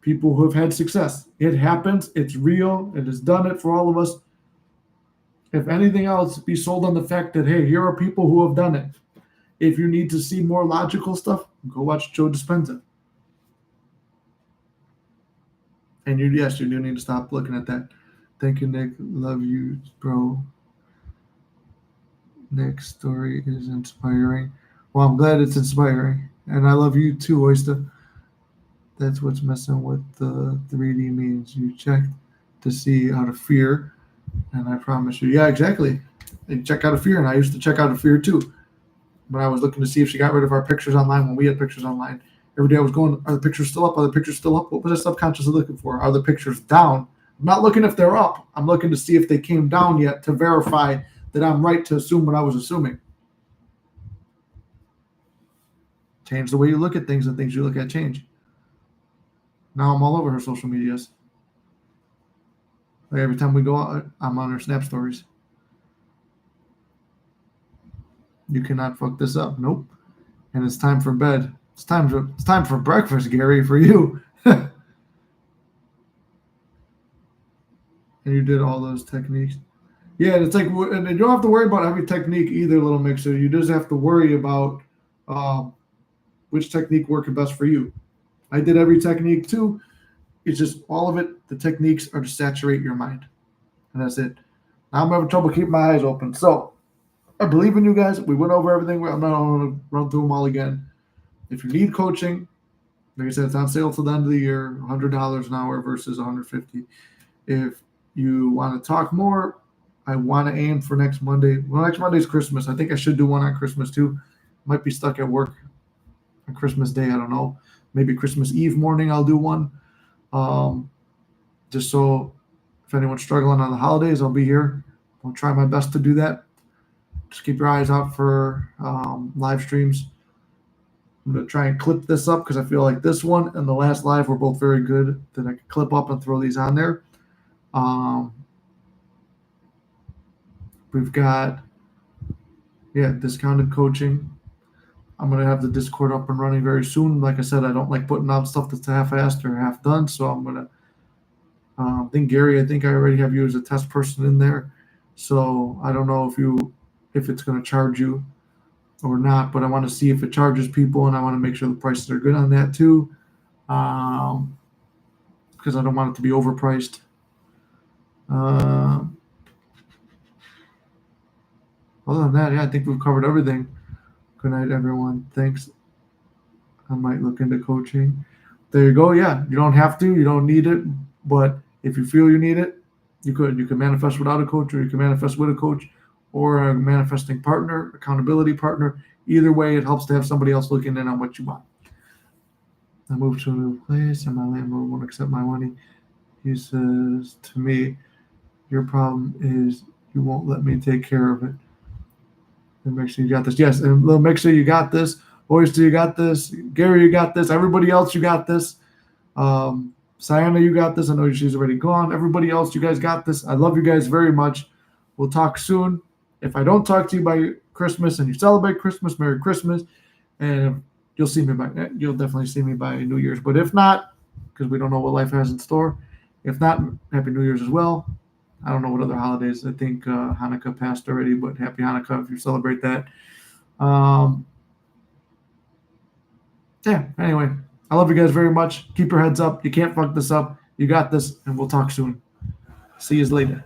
Speaker 1: People who have had success. It happens. It's real. It has done it for all of us. If anything else, be sold on the fact that, hey, here are people who have done it. If you need to see more logical stuff, go watch Joe Dispenza. And yes, you do need to stop looking at that. Thank you, Nick. Love you, bro. Nick's story is inspiring. Well, I'm glad it's inspiring. And I love you too, Oyster. That's what's messing with the 3D means. You checked to see out of fear. And I promise you, yeah, exactly. You check out of fear. And I used to check out of fear too. When I was looking to see if she got rid of our pictures online, when we had pictures online, every day I was going, are the pictures still up? Are the pictures still up? What was I subconsciously looking for? Are the pictures down? I'm not looking if they're up. I'm looking to see if they came down yet to verify that I'm right to assume what I was assuming. Change the way you look at things and things you look at change. Now I'm all over her social medias. Like every time we go out, I'm on her Snap stories. You cannot fuck this up. Nope. And it's time for bed. It's time for breakfast, Gary, for you. And you did all those techniques. Yeah, it's like, and you don't have to worry about every technique either, Little Mixer. You just have to worry about which technique worked best for you. I did every technique too. It's just all of it. The techniques are to saturate your mind, and that's it. Now I'm having trouble keeping my eyes open. So I believe in you guys. We went over everything. I'm not going to run through them all again. If you need coaching, like I said, it's on sale till the end of the year, $100 an hour versus $150. If you want to talk more, I want to aim for next Monday. Well, next Monday is Christmas. I think I should do one on Christmas too. Might be stuck at work on Christmas Day. I don't know. Maybe Christmas Eve morning I'll do one. Just so if anyone's struggling on the holidays, I'll be here. I'll try my best to do that. Just keep your eyes out for live streams. I'm going to try and clip this up because I feel like this one and the last live were both very good that I could clip up and throw these on there. We've got, discounted coaching. I'm going to have the Discord up and running very soon. Like I said, I don't like putting out stuff that's half-assed or half-done, so I'm going to I think, Gary, I already have you as a test person in there. So I don't know if it's going to charge you or not, but I want to see if it charges people, and I want to make sure the prices are good on that too. because I don't want it to be overpriced. Other than that, yeah, I think we've covered everything. Good night, everyone. Thanks. I might look into coaching. There you go. Yeah, you don't have to. You don't need it. But if you feel you need it, you could. You can manifest without a coach, or you can manifest with a coach, or a manifesting partner, accountability partner. Either way, it helps to have somebody else looking in on what you want. I moved to a new place, and my landlord won't accept my money. He says to me, "Your problem is you won't let me take care of it." And make sure you got this. Yes, and make sure you got this. Oyster, you got this. Gary, you got this. Everybody else, you got this. Sienna, you got this. I know she's already gone. Everybody else, you guys got this. I love you guys very much. We'll talk soon. If I don't talk to you by Christmas and you celebrate Christmas, Merry Christmas. And you'll definitely see me by New Year's. But if not, because we don't know what life has in store, if not, Happy New Year's as well. I don't know what other holidays. I think Hanukkah passed already, but Happy Hanukkah if you celebrate that. Yeah, anyway, I love you guys very much. Keep your heads up. You can't fuck this up. You got this, and we'll talk soon. See you later.